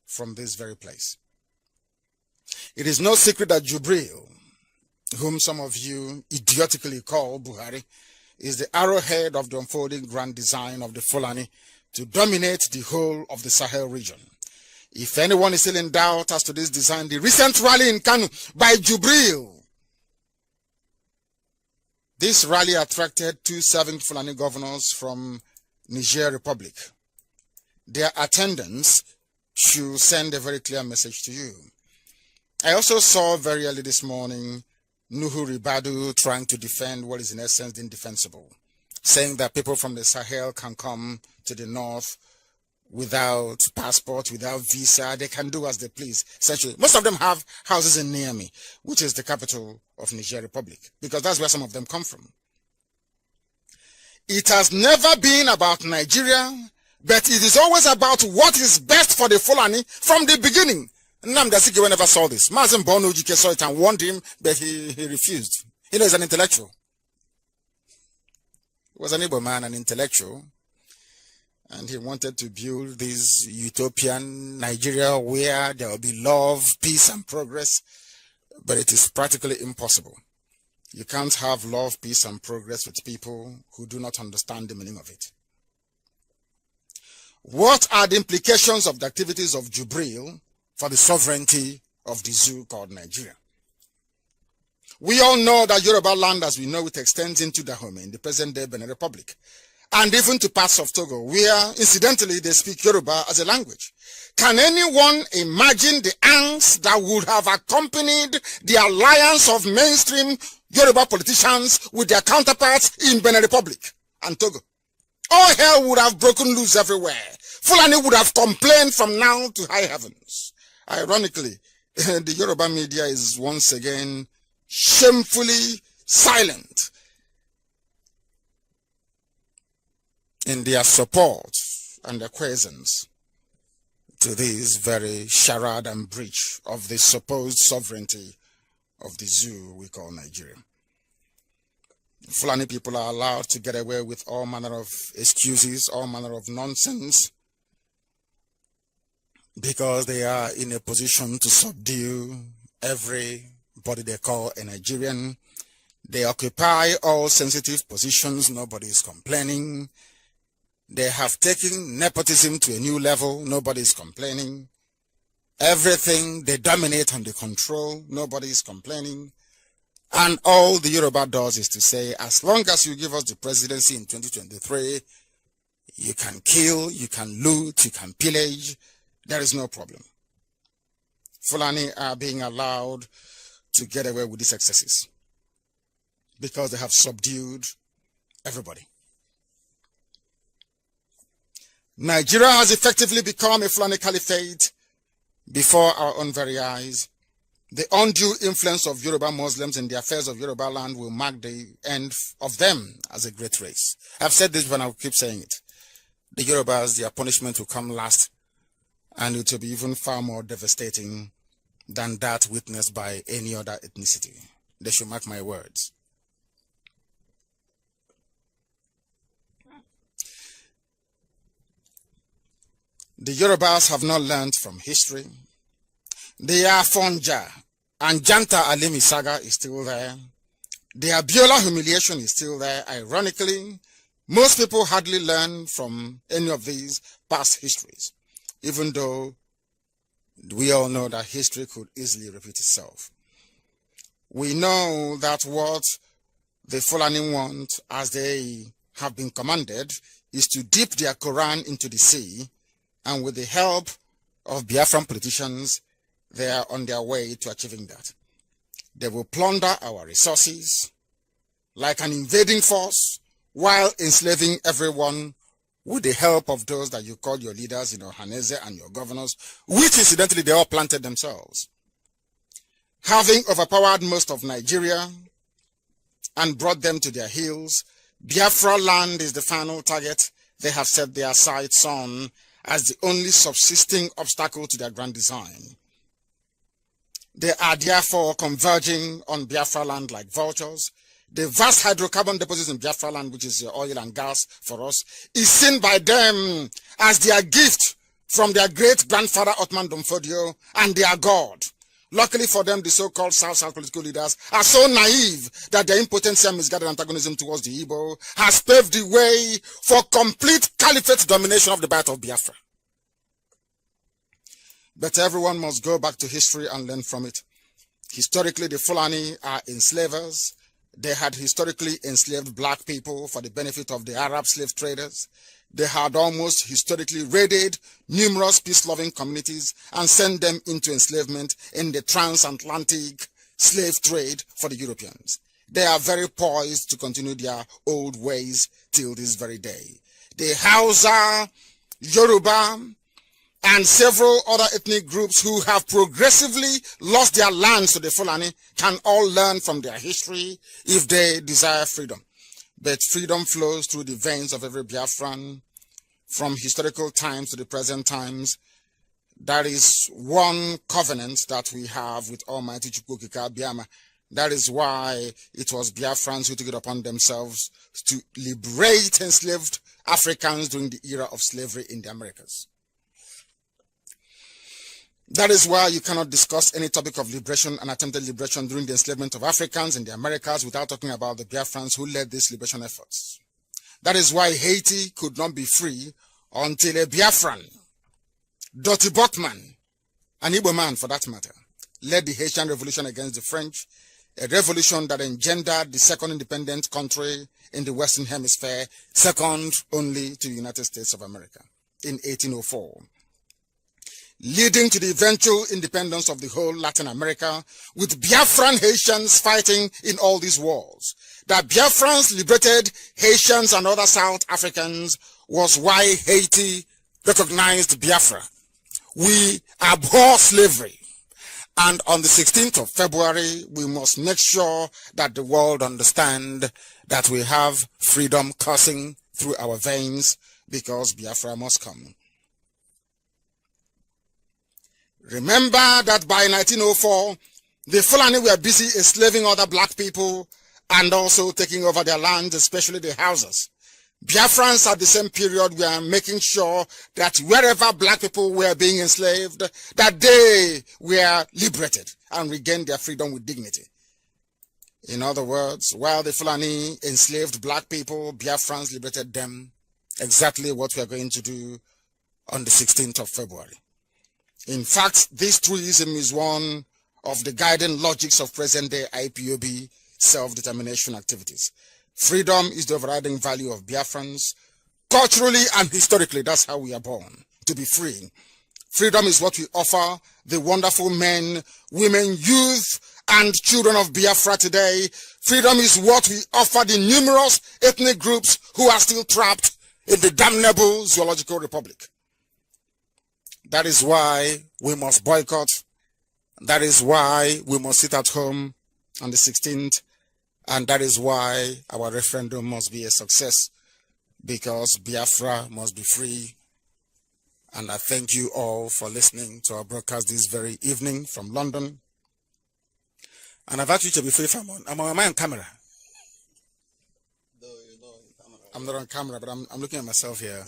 from this very place. It is no secret that Jubril, whom some of you idiotically call Buhari, is the arrowhead of the unfolding grand design of the Fulani to dominate the whole of the Sahel region. If anyone is still in doubt as to this design, the recent rally in Kanu by Jubril. This rally attracted 2 serving Fulani governors from Niger Republic. Their attendance should send a very clear message to you. I also saw very early this morning Nuhu Ribadu trying to defend what is in essence indefensible, saying that people from the Sahel can come to the north without passport, without visa. They can do as they please. Essentially, most of them have houses in Niamey, which is the capital of Niger Republic, because that's where some of them come from. It has never been about Nigeria, but it is always about what is best for the Fulani from the beginning. Nnamdi Kanu never saw this. Mazi Nnamdi Kanu saw it and warned him, but he refused. He is an intellectual. He was an Igbo man, an intellectual. And he wanted to build this utopian Nigeria where there will be love, peace, and progress. But it is practically impossible. You can't have love, peace, and progress with people who do not understand the meaning of it. What are the implications of the activities of Jubril for the sovereignty of the zoo called Nigeria? We all know that Yoruba land, as we know it, extends into Dahomey in the present-day Benin Republic, and even to parts of Togo, where, incidentally, they speak Yoruba as a language. Can anyone imagine the angst that would have accompanied the alliance of mainstream Yoruba politicians with their counterparts in Benin Republic and Togo? All hell would have broken loose everywhere. Fulani would have complained from now to high heavens. Ironically, the Yoruba media is once again shamefully silent in their support and acquiescence to this very charade and breach of the supposed sovereignty of the zoo we call Nigeria. Fulani people are allowed to get away with all manner of excuses, all manner of nonsense, because they are in a position to subdue everybody they call a Nigerian. They occupy all sensitive positions. Nobody is complaining. They have taken nepotism to a new level. Nobody is complaining. Everything they dominate and they control. Nobody is complaining. And all the Yoruba does is to say, as long as you give us the presidency in 2023, you can kill, you can loot, you can pillage. There is no problem. Fulani are being allowed to get away with these excesses because they have subdued everybody. Nigeria has effectively become a Fulani caliphate before our own very eyes. The undue influence of Yoruba Muslims in the affairs of Yoruba land will mark the end of them as a great race. I've said this when I will keep saying it. The Yorubas, their punishment will come last, and it will be even far more devastating than that witnessed by any other ethnicity. They should mark my words. The Yorubas have not learned from history. The Afonja and Janta Alimi saga is still there. The Abiola humiliation is still there. Ironically, most people hardly learn from any of these past histories, even though we all know that history could easily repeat itself. We know that what the Fulani want, as they have been commanded, is to dip their Quran into the sea, and with the help of Biafran politicians, they are on their way to achieving that. They will plunder our resources like an invading force while enslaving everyone with the help of those that you call your leaders, Haneze and your governors, which incidentally they all planted themselves. Having overpowered most of Nigeria and brought them to their heels, Biafra land is the final target they have set their sights on as the only subsisting obstacle to their grand design. They are therefore converging on Biafra land like vultures. The vast hydrocarbon deposits in Biafra land, which is oil and gas for us, is seen by them as their gift from their great-grandfather Ottoman Domfodio and their God. Luckily for them, the so-called South-South political leaders are so naive that their impotency and misguided antagonism towards the Igbo has paved the way for complete caliphate domination of the Bight of Biafra. But everyone must go back to history and learn from it. Historically, the Fulani are enslavers. They had historically enslaved black people for the benefit of the Arab slave traders. They had almost historically raided numerous peace-loving communities and sent them into enslavement in the transatlantic slave trade for the Europeans. They are very poised to continue their old ways till this very day. The Hausa, Yoruba, and several other ethnic groups who have progressively lost their lands to the Fulani can all learn from their history if they desire freedom. But freedom flows through the veins of every Biafran from historical times to the present times. That is one covenant that we have with Almighty Chukwukika Biama. That is why it was Biafrans who took it upon themselves to liberate enslaved Africans during the era of slavery in the Americas. That is why you cannot discuss any topic of liberation and attempted liberation during the enslavement of Africans in the Americas without talking about the Biafrans who led these liberation efforts. That is why Haiti could not be free until a Biafran, Dottie Botman, an Igbo man for that matter, led the Haitian Revolution against the French, a revolution that engendered the second independent country in the Western Hemisphere, second only to the United States of America, in 1804. Leading to the eventual independence of the whole Latin America, with Biafran Haitians fighting in all these wars. That Biafrans liberated Haitians and other South Africans was why Haiti recognized Biafra. We abhor slavery. And on the 16th of February, we must make sure that the world understand that we have freedom coursing through our veins, because Biafra must come. Remember that by 1904, the Fulani were busy enslaving other black people and also taking over their lands, especially the houses. Biafrans at the same period were making sure that wherever black people were being enslaved, that they were liberated and regained their freedom with dignity. In other words, while the Fulani enslaved black people, Biafrans liberated them. Exactly what we are going to do on the 16th of February. In fact, this truism is one of the guiding logics of present-day IPOB self-determination activities. Freedom is the overriding value of Biafrans. Culturally and historically, that's how we are born, to be free. Freedom is what we offer the wonderful men, women, youth, and children of Biafra today. Freedom is what we offer the numerous ethnic groups who are still trapped in the damnable zoological republic. That is why we must boycott. That is why we must sit at home on the 16th. And that is why our referendum must be a success, because Biafra must be free. And I thank you all for listening to our broadcast this very evening from London. And I've asked you to be free from am I on camera? No, you're not on camera. I'm not on camera, but I'm looking at myself here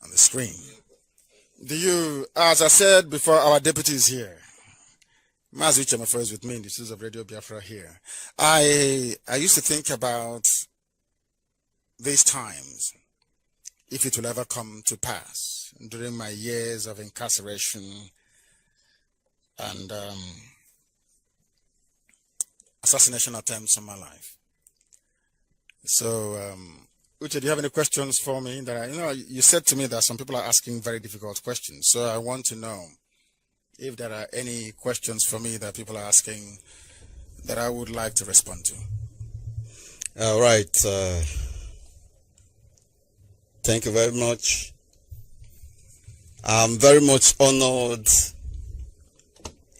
on the screen. As I said before, our deputy is here. Mazi Nnamdi is with me in the studios of Radio Biafra here. I used to think about these times, if it will ever come to pass, during my years of incarceration and assassination attempts on my life. So, Uche, do you have any questions for me? You said to me that some people are asking very difficult questions. So I want to know if there are any questions for me that people are asking that I would like to respond to. All right. Thank you very much. I'm very much honored.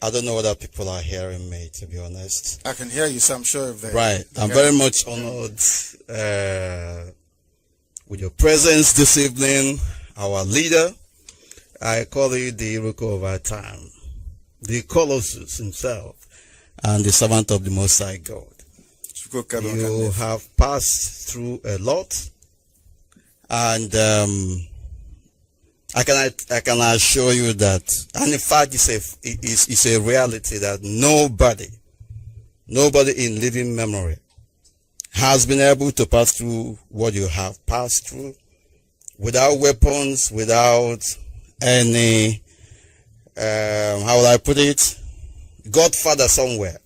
I don't know whether people are hearing me, to be honest. I can hear you, so I'm sure if they... Right. I'm very much honored with your presence this evening, our leader. I call you the Iruko of our time, the Colossus himself, and the servant of the Most High God. You have passed through a lot, and I can assure you that, and in fact, it's a reality that nobody in living memory has been able to pass through what you have passed through without weapons, without any, how will I put it, Godfather somewhere.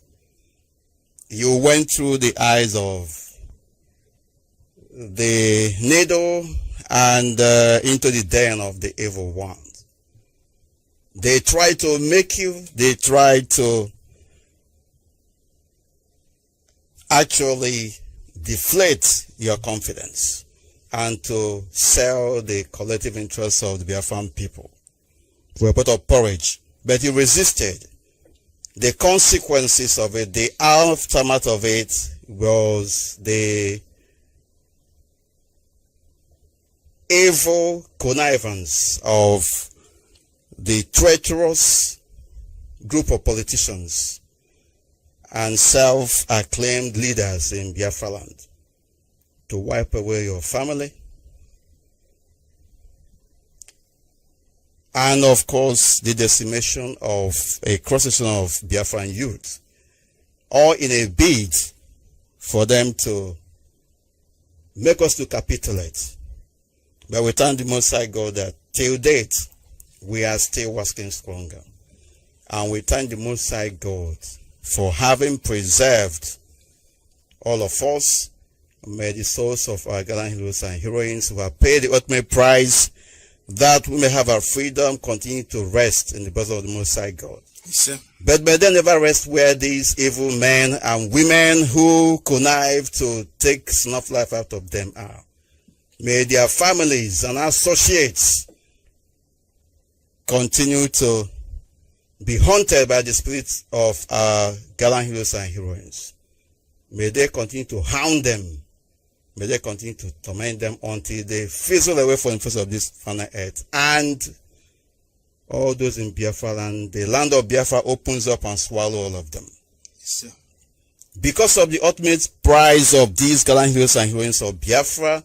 You went through the eyes of the needle and into the den of the evil one. They try to make you, they try to actually deflate your confidence and to sell the collective interests of the Biafran people for a pot of porridge. But you resisted. The consequences of it, the aftermath of it, was the evil connivance of the treacherous group of politicians and self-acclaimed leaders in Biafra land to wipe away your family, and of course the decimation of a cross-section of Biafran youth, all in a bid for them to make us to capitulate. But we thank the Most High God that till date we are still working stronger, and we thank the Most High God for having preserved all of us. May the souls of our gallant heroes and heroines who have paid the ultimate price that we may have our freedom continue to rest in the bosom of the Most High God. Yes, but may they never rest where these evil men and women who connive to take snuff life out of them are. May their families and associates continue to be haunted by the spirits of our gallant heroes and heroines. May they continue to hound them. May they continue to torment them until they fizzle away from the face of this final earth. And all those in Biafra land, the land of Biafra opens up and swallow all of them. Yes, sir. Because of the ultimate prize of these gallant heroes and heroines of Biafra,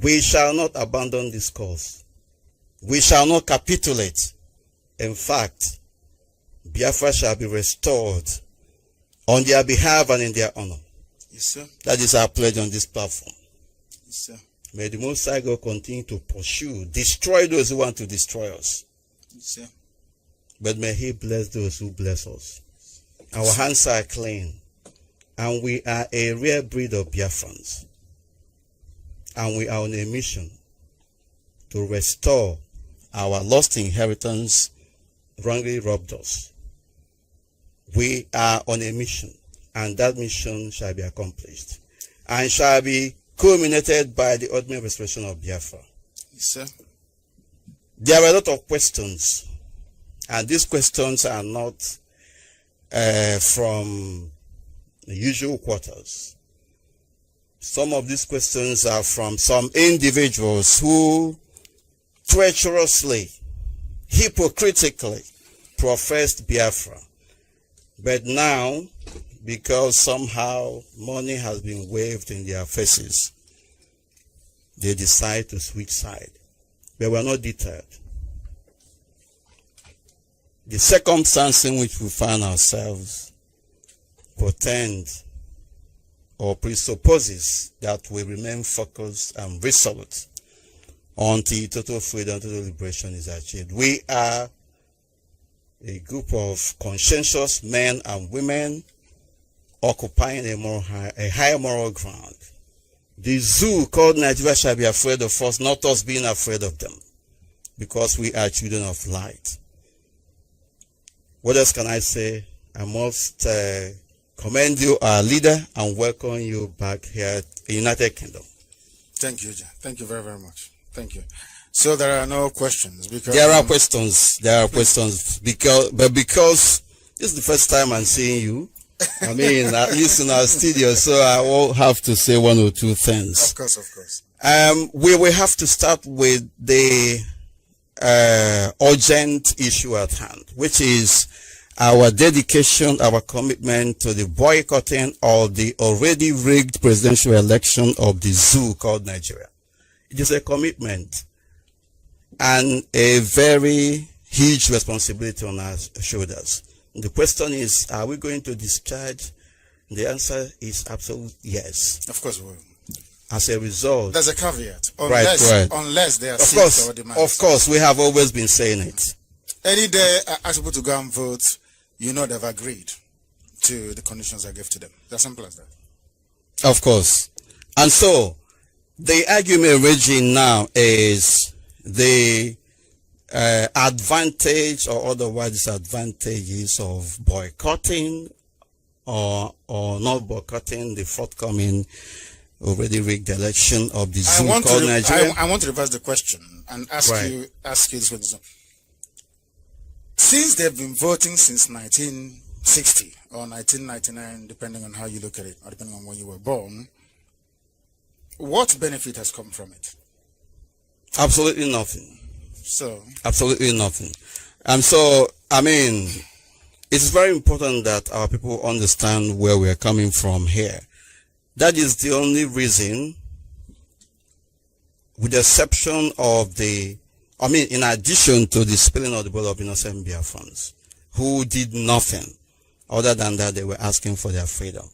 we shall not abandon this cause. We shall not capitulate. In fact, Biafra shall be restored on their behalf and in their honor. Yes, sir. That is our pledge on this platform. Yes, sir. May the Most High God continue to pursue, destroy those who want to destroy us. Yes, sir. But may He bless those who bless us. Our hands are clean, and we are a rare breed of Biafrans. And we are on a mission to restore our lost inheritance wrongly robbed us. We are on a mission, and that mission shall be accomplished and shall be culminated by the ultimate restoration of Biafra. Yes, sir. There are a lot of questions, and these questions are not from the usual quarters. Some of these questions are from some individuals who treacherously, hypocritically professed Biafra. But now, because somehow money has been waved in their faces, they decide to switch side. But we are not deterred. The circumstance in which we find ourselves portend or presupposes that we remain focused and resolute until total freedom, total liberation is achieved. We are a group of conscientious men and women occupying a high moral ground. The zoo called Nigeria shall be afraid of us, not us being afraid of them, because we are children of light. What else can I say? I must commend you, our leader, and welcome you back here in the United Kingdom. Thank you, John. Thank you very, very much. Thank you. So there are no questions because there are questions. There are questions because this is the first time I'm seeing you. I mean, at least in our studio, so I will have to say one or two things. Of course. We will have to start with the urgent issue at hand, which is our dedication, our commitment to the boycotting of the already rigged presidential election of the zoo called Nigeria. It is a commitment and a very huge responsibility on our shoulders. The question is, are we going to discharge? The answer is absolute yes. Of course we will. As a result, there's a caveat. Unless they are seats or demands. Of course, we have always been saying it. Any day I ask people to go and vote, you know they've agreed to the conditions I gave to them. It's as simple as that. Of course. And so, the argument raging now is the advantage or otherwise disadvantages of boycotting or not boycotting the forthcoming already rigged election of the zoo called Nigeria. I want to reverse the question and ask you this question. Since they've been voting since 1960 or 1999, depending on how you look at it, or depending on when you were born, what benefit has come from it? Absolutely nothing. So? Absolutely nothing. And so, I mean, it's very important that our people understand where we are coming from here. That is the only reason, with the exception of in addition to the spilling of the blood of innocent Biafrans, who did nothing other than that they were asking for their freedom.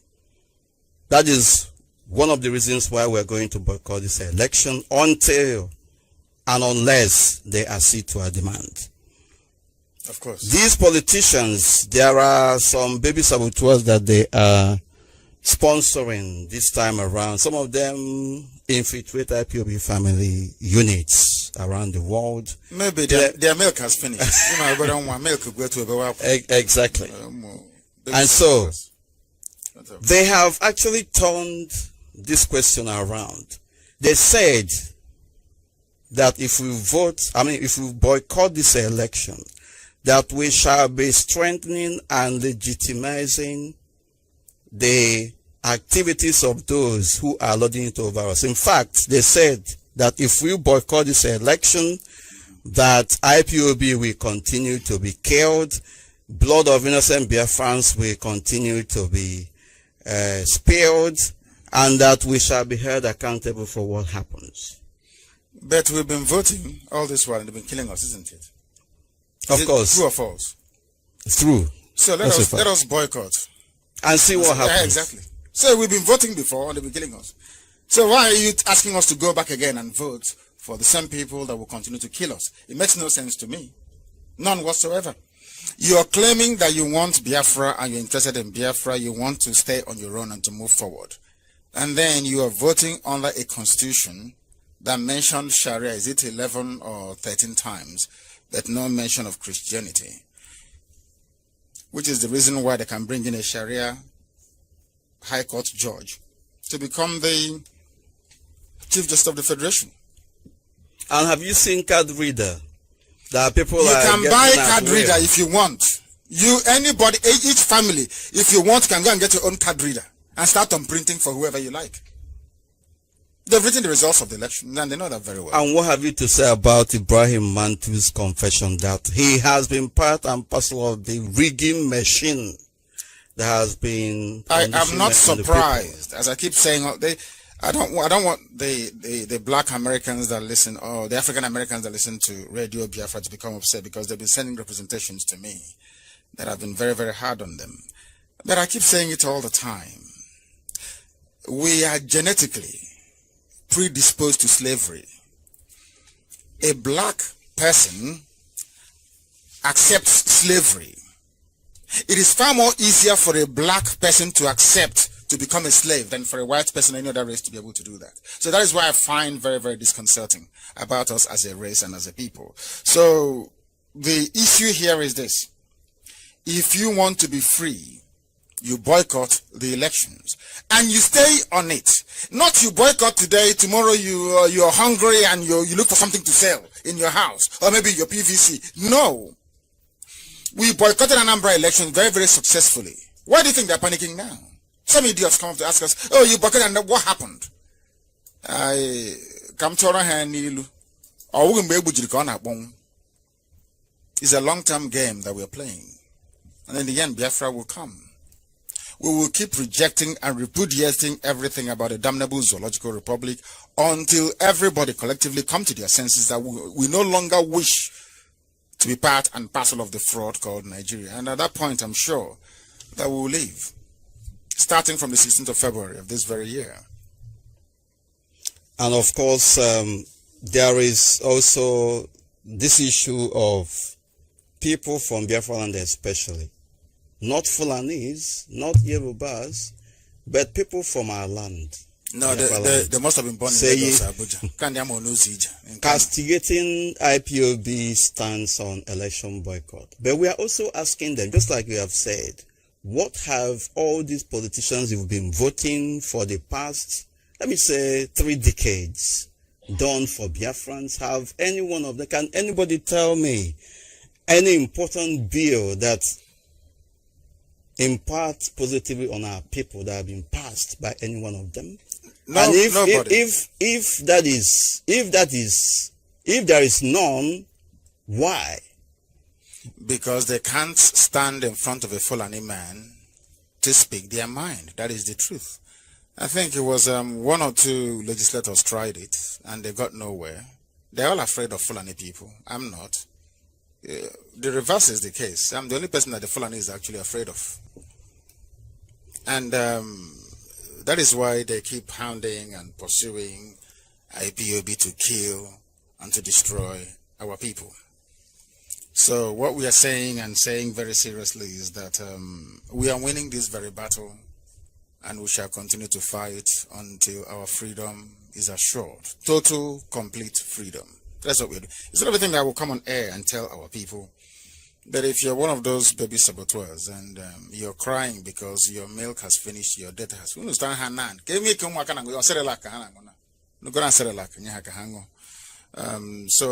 That is one of the reasons why we're going to boycott this election until and unless they accede to our demand. Of course. These politicians, there are some baby saboteurs that they are sponsoring this time around. Some of them infiltrate IPOB family units around the world. Maybe their milk has finished. Exactly. And so, they have actually turned this question around. They said that if we boycott this election, that we shall be strengthening and legitimizing the activities of those who are lording it over us. In fact, they said that if we boycott this election, that IPOB will continue to be killed, blood of innocent Biafrans will continue to be spilled, and that we shall be held accountable for what happens. But we've been voting all this while and they've been killing us, isn't it? Of course. True or false? It's true. So let us boycott. And see what happens. Yeah, exactly. So we've been voting before and they've been killing us. So why are you asking us to go back again and vote for the same people that will continue to kill us? It makes no sense to me. None whatsoever. You are claiming that you want Biafra and you're interested in Biafra. You want to stay on your own and to move forward. And then you are voting under a constitution that mentioned Sharia, is it 11 or 13 times, but no mention of Christianity, which is the reason why they can bring in a Sharia High Court judge to become the Chief Justice of the Federation. And have you seen card reader? That people you can buy card reader if you want. Anybody, each family, if you want, can go and get your own card reader and start on printing for whoever you like. They've written the results of the election, and they know that very well. And what have you to say about Ibrahim Mantu's confession that he has been part and parcel of the rigging machine that has been... I am not surprised, as I keep saying. I don't want the black Americans that listen, or the African Americans that listen to Radio Biafra to become upset, because they've been sending representations to me that have been very, very hard on them. But I keep saying it all the time. We are genetically predisposed to slavery. A black person accepts slavery. It is far more easier for a black person to accept to become a slave than for a white person or any other race to be able to do that. So that is why I find very, very disconcerting about us as a race and as a people. So the issue here is this. If you want to be free, You boycott the elections and you stay on it. Not you boycott today, tomorrow you're hungry and you look for something to sell in your house or maybe your PVC. No. We boycotted Anambra election very, very successfully. Why do you think they're panicking now? Some idiots come up to ask us, oh, you boycotted and what happened? I come to our hand, it's a long-term game that we're playing. And in the end, Biafra will come. We will keep rejecting and repudiating everything about a damnable zoological republic until everybody collectively come to their senses that we no longer wish to be part and parcel of the fraud called Nigeria. And at that point, I'm sure that we will leave, starting from the 16th of February of this very year. And of course, there is also this issue of people from Biafra land especially. Not Fulanese, not Yorubas, but people from our land. No, they must have been born in Lagos, Abuja. Castigating IPOB stance on election boycott. But we are also asking them, just like we have said, what have all these politicians who've been voting for the past, let me say, 3 decades done for Biafrans? Have any one of them, can anybody tell me any important bill that impacts positively on our people that have been passed by any one of them? No, and if there is none, why? Because they can't stand in front of a Fulani man to speak their mind. That is the truth. I think it was 1 or 2 legislators tried it and they got nowhere. They're all afraid of Fulani people. I'm not. The reverse is the case. I'm the only person that the Fulani is actually afraid of. And that is why they keep hounding and pursuing IPOB to kill and to destroy our people. So what we are saying and saying very seriously is that we are winning this very battle and we shall continue to fight until our freedom is assured. Total, complete freedom. That's what we're doing. It's not everything that will come on air and tell our people. But if you're one of those baby saboteurs and you're crying because your milk has finished, your data has finished, so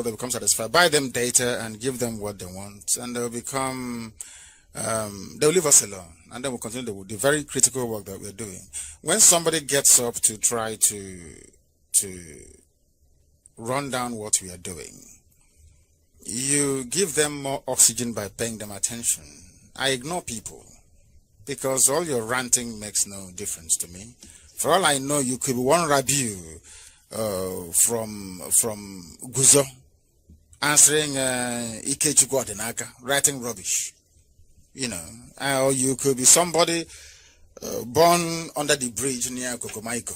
they become satisfied. Buy them data and give them what they want, and they'll become, they'll leave us alone, and then we'll continue the very critical work that we're doing. When somebody gets up to try to run down what we are doing, you give them more oxygen by paying them attention. I ignore people because all your ranting makes no difference to me. For all I know, you could be one Rabiu from Guzo answering Ikechukwu Adenaka, writing rubbish. You know, or you could be somebody born under the bridge near Kokomaiko.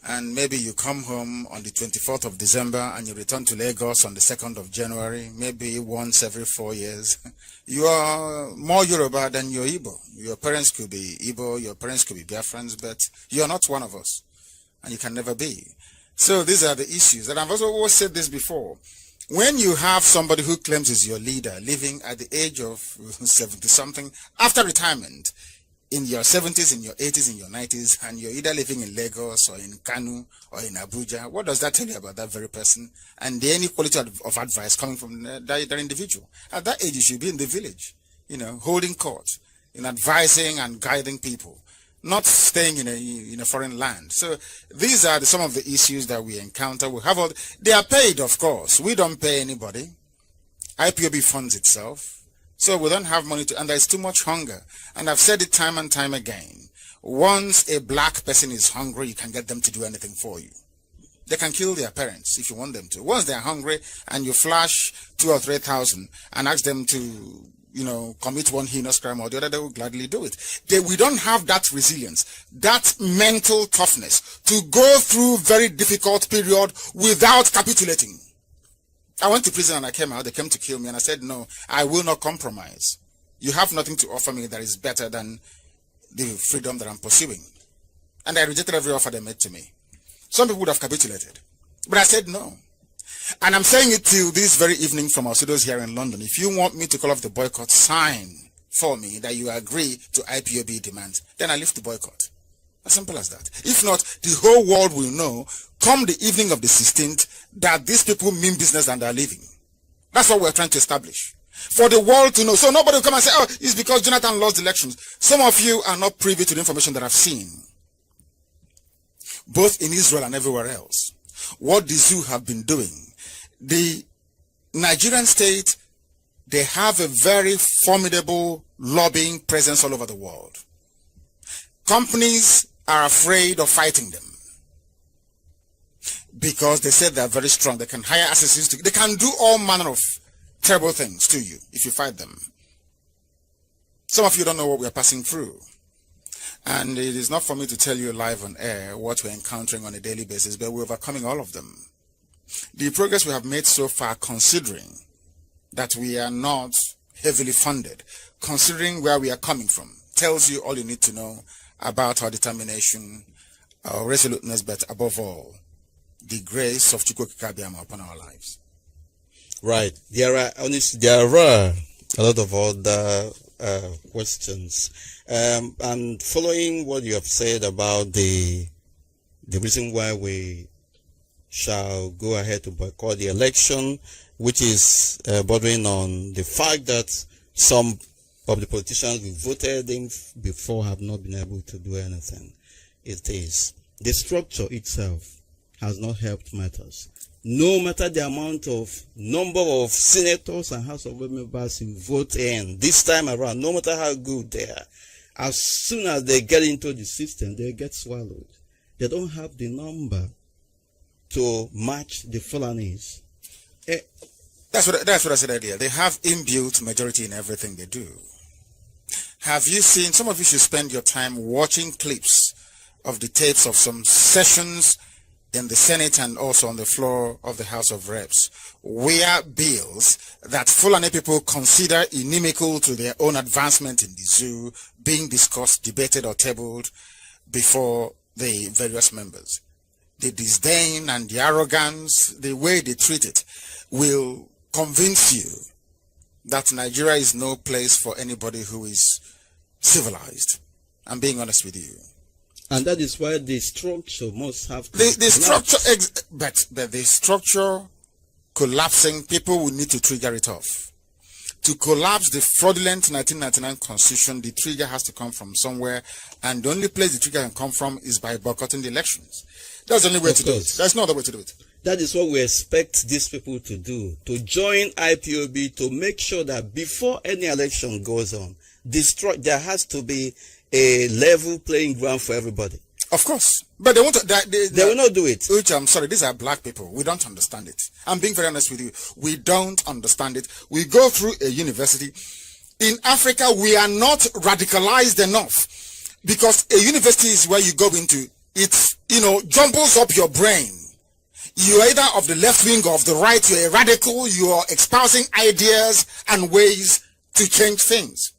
And maybe you come home on the 24th of December and you return to Lagos on the 2nd of January, maybe once every 4 years. You are more Yoruba than your Igbo. Your parents could be Igbo, your parents could be Biafrans, but you are not one of us. And you can never be. So these are the issues. And I've also always said this before. When you have somebody who claims is your leader living at the age of 70-something after retirement, in your 70s, in your 80s, in your 90s, and you're either living in Lagos or in Kanu or in Abuja, what does that tell you about that very person? And the quality of advice coming from that individual? At that age, you should be in the village, you know, holding court, in advising and guiding people, not staying in a foreign land. So these are some of the issues that we encounter. We have they are paid, of course. We don't pay anybody. IPOB funds itself. So we don't have money and there's too much hunger. And I've said it time and time again. Once a black person is hungry, you can get them to do anything for you. They can kill their parents if you want them to. Once they're hungry and you flash 2,000 or 3,000 and ask them to, you know, commit one heinous crime or the other, they will gladly do it. We don't have that resilience, that mental toughness to go through very difficult period without capitulating. I went to prison and I came out. They came to kill me and I said, no, I will not compromise. You have nothing to offer me that is better than the freedom that I'm pursuing. And I rejected every offer they made to me. Some people would have capitulated. But I said no. And I'm saying it till this very evening from our studios here in London. If you want me to call off the boycott, sign for me that you agree to IPOB demands, then I lift the boycott. As simple as that. If not, the whole world will know, come the evening of the 16th, that these people mean business and they're leaving. That's what we're trying to establish. For the world to know. So nobody will come and say, oh, it's because Jonathan lost the elections. Some of you are not privy to the information that I've seen, both in Israel and everywhere else. What the zoo have been doing. The Nigerian state, they have a very formidable lobbying presence all over the world. Companies are afraid of fighting them because they said they're very strong. They can hire assassins. They can do all manner of terrible things to you if you fight them. Some of you don't know what we are passing through. And it is not for me to tell you live on air what we're encountering on a daily basis, but we're overcoming all of them. The progress we have made so far, considering that we are not heavily funded, considering where we are coming from, tells you all you need to know about our determination, our resoluteness, but above all, the grace of Chukwu Okike Abiama upon our lives. Right. There are a lot of other questions. And following what you have said about the reason why we shall go ahead to boycott the election, which is bordering on the fact that some of the politicians we voted in before have not been able to do anything. It is the structure itself has not helped matters. No matter the amount of number of senators and House of members you vote in this time around, no matter how good they are, as soon as they get into the system, they get swallowed. They don't have the number to match the Fulanis. That's what I said earlier. They have inbuilt majority in everything they do. Have you seen, some of you should spend your time watching clips of the tapes of some sessions in the Senate and also on the floor of the House of Reps, where bills that Fulani people consider inimical to their own advancement in the zoo being discussed, debated, or tabled before the various members. The disdain and the arrogance, the way they treat it, will convince you that Nigeria is no place for anybody who is civilized. I'm being honest with you. And that is why the structure must have to the structure, but the structure collapsing, people will need to trigger it off. To collapse the fraudulent 1999 constitution, the trigger has to come from somewhere, and the only place the trigger can come from is by boycotting the elections. That's the only way to do it. There's no other way to do it. That is what we expect these people to do, to join IPOB, to make sure that before any election goes on, there has to be a level playing ground for everybody. Of course. But they won't. They will not do it. Uche, I'm sorry, these are black people. We don't understand it. I'm being very honest with you. We don't understand it. We go through a university. In Africa, we are not radicalized enough, because a university is where you go into. It, jumbles up your brain. You're either of the left wing or of the right. You're a radical. You are espousing ideas and ways to change things.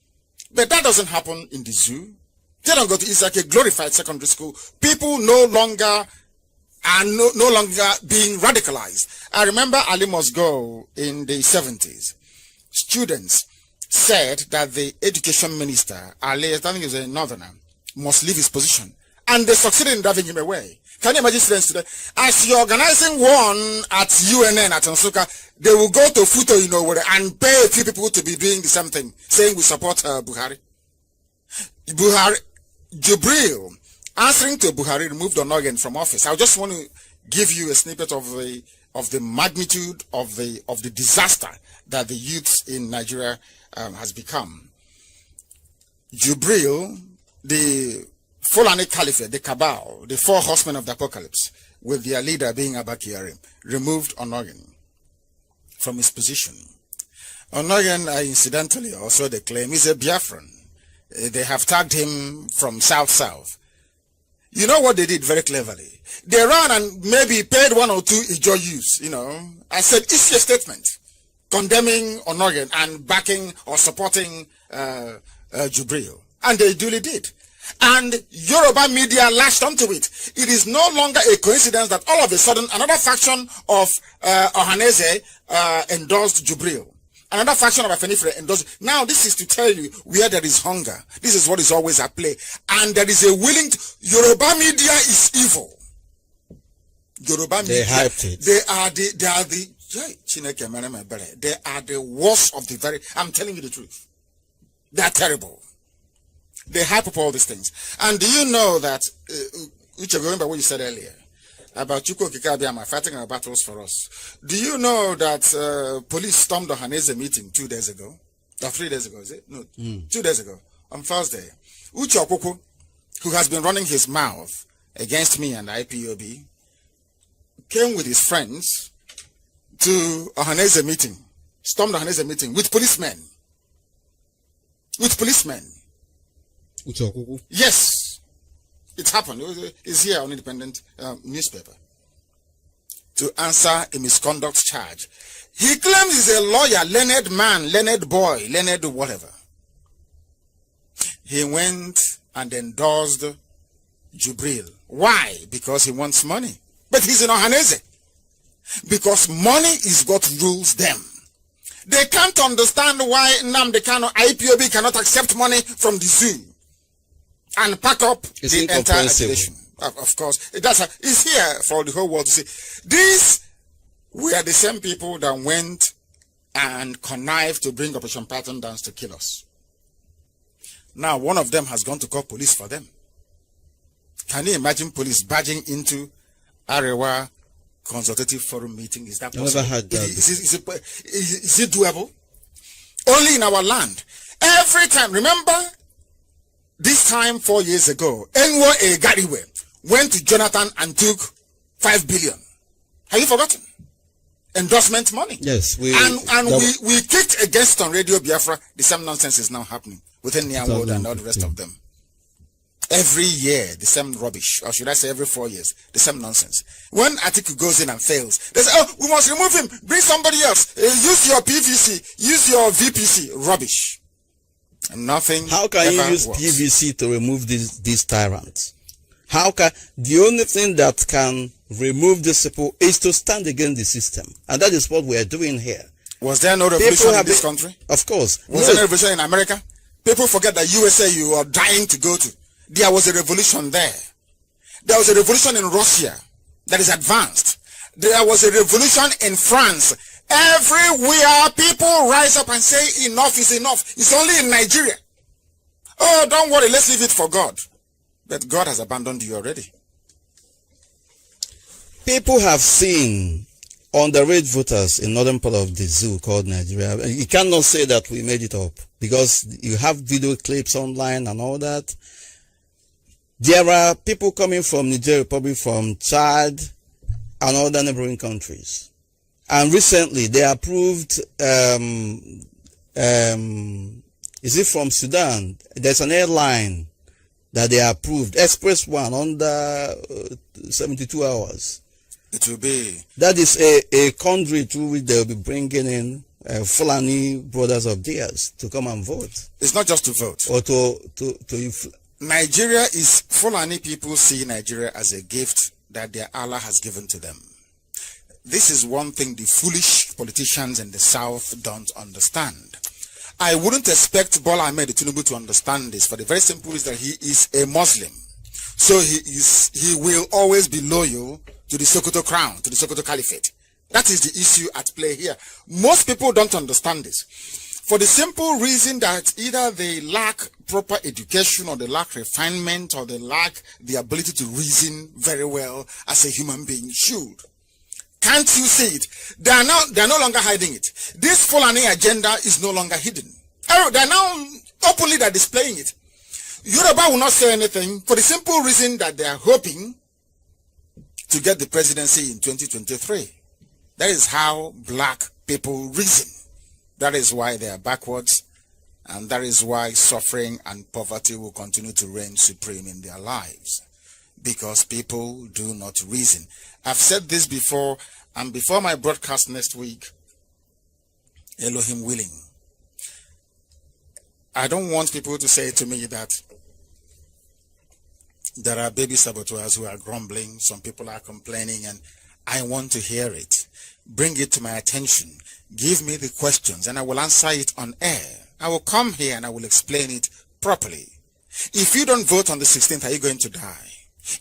But that doesn't happen in the zoo. They don't go to, it's like a glorified secondary school. People no longer are no longer being radicalized. I remember Ali Must Go in the 70s. Students said that the education minister, Ali, I think he was a northerner, must leave his position. And they succeeded in driving him away. Can you imagine students today? As you're organizing one at UNN at Nsukka, they will go to Futo, and pay a few people to be doing the same thing, saying we support Buhari. Jibril, answering to Buhari, removed Onogen from office. I just want to give you a snippet of the magnitude of the disaster that the youths in Nigeria has become. Jibril, the Fulani Caliphate, the cabal, the four horsemen of the apocalypse, with their leader being Abba Kyari, removed Onogen from his position. Onogen, incidentally, also they claim, is a Biafran. They have tagged him from South. You know what they did very cleverly? They ran and maybe paid one or two Ijo youths, I said, issue a statement condemning Onogen and backing or supporting Jibril. And they duly did. And Yoruba media latched onto it. It is no longer a coincidence that all of a sudden another faction of Ohaneze endorsed Jibril. Another faction of Afenifere endorses. Now, this is to tell you where there is hunger. This is what is always at play. And there is a willing... Yoruba media is evil. Yoruba media... They hyped it. They are the worst of the very... I'm telling you the truth. They are terrible. They hype up all these things. And do you know that... which I remember what you said earlier about Chukwu Kikabiyama fighting our battles for us. Do you know that police stormed the Ohaneze meeting 2 days ago? Or 3 days ago, is it? No, 2 days ago, on Thursday. Uche Okoko, who has been running his mouth against me and IPOB, came with his friends to Ohaneze meeting, stormed the Ohaneze meeting with policemen. With policemen. Uche Okoko? Yes. It happened. It's here on Independent newspaper to answer a misconduct charge. He claims he's a lawyer, learned man, learned boy, learned whatever. He went and endorsed Jubril. Why? Because he wants money. But he's in Ohaneze. Because money is what rules them. They can't understand why Nnamdi Kanu, IPOB cannot accept money from the zoo and pack up the entire accusation. Of course, it's here for the whole world to see. These were the same people that went and connived to bring Operation Pattern Dance to kill us. Now, one of them has gone to call police for them. Can you imagine police barging into Arewa Consultative Forum meeting? Is that possible? Never had that. Is it doable? Only in our land. Every time, remember, this time 4 years ago, Enwo Egariwe went to Jonathan and took 5 billion. Have you forgotten? Endorsement money. Yes. We kicked against on Radio Biafra. The same nonsense is now happening within Nyanwood and all the rest of them. Every year, the same rubbish. Or should I say every 4 years, the same nonsense. When Atiku goes in and fails, they say, oh, we must remove him. Bring somebody else. Use your PVC. Use your VPC. Rubbish. Nothing. How can you use works. PVC to remove these tyrants? How can the only thing that can remove these people is to stand against the system, and that is what we are doing here. Was there no revolution in this country? Of course. Was there no revolution in America? People forget that USA you are dying to go to. There was a revolution there. There was a revolution in Russia that is advanced. There was a revolution in France. Everywhere people rise up and say enough is enough. It's only in Nigeria. Oh, don't worry, let's leave it for God. But God has abandoned you already. People have seen underage voters in northern part of the zoo called Nigeria. You cannot say that we made it up because you have video clips online and all that. There are people coming from Niger Republic, from Chad and other neighboring countries. And recently they approved, is it from Sudan? There's an airline that they approved, Express One, under 72 hours. It will be. That is a country through which they'll be bringing in Fulani brothers of theirs to come and vote. It's not just to vote. Or to Nigeria is, Fulani people see Nigeria as a gift that their Allah has given to them. This is one thing the foolish politicians in the South don't understand. I wouldn't expect Bola Ahmed Tinubu to understand this for the very simple reason that he is a Muslim. So he will always be loyal to the Sokoto crown, to the Sokoto Caliphate. That is the issue at play here. Most people don't understand this. For the simple reason that either they lack proper education, or they lack refinement, or they lack the ability to reason very well as a human being should. Can't you see it? They are no longer hiding it. This Fulani agenda is no longer hidden. They are now openly displaying it. Yoruba will not say anything for the simple reason that they are hoping to get the presidency in 2023. That is how black people reason. That is why they are backwards, and that is why suffering and poverty will continue to reign supreme in their lives. Because people do not reason. I've said this before, and before my broadcast next week, Elohim willing, I don't want people to say to me that there are baby saboteurs who are grumbling, some people are complaining, and I want to hear it. bring it to my attention. Give me the questions and I will answer it on air. I will come here and I will explain it properly. If you don't vote on the 16th, are you going to die?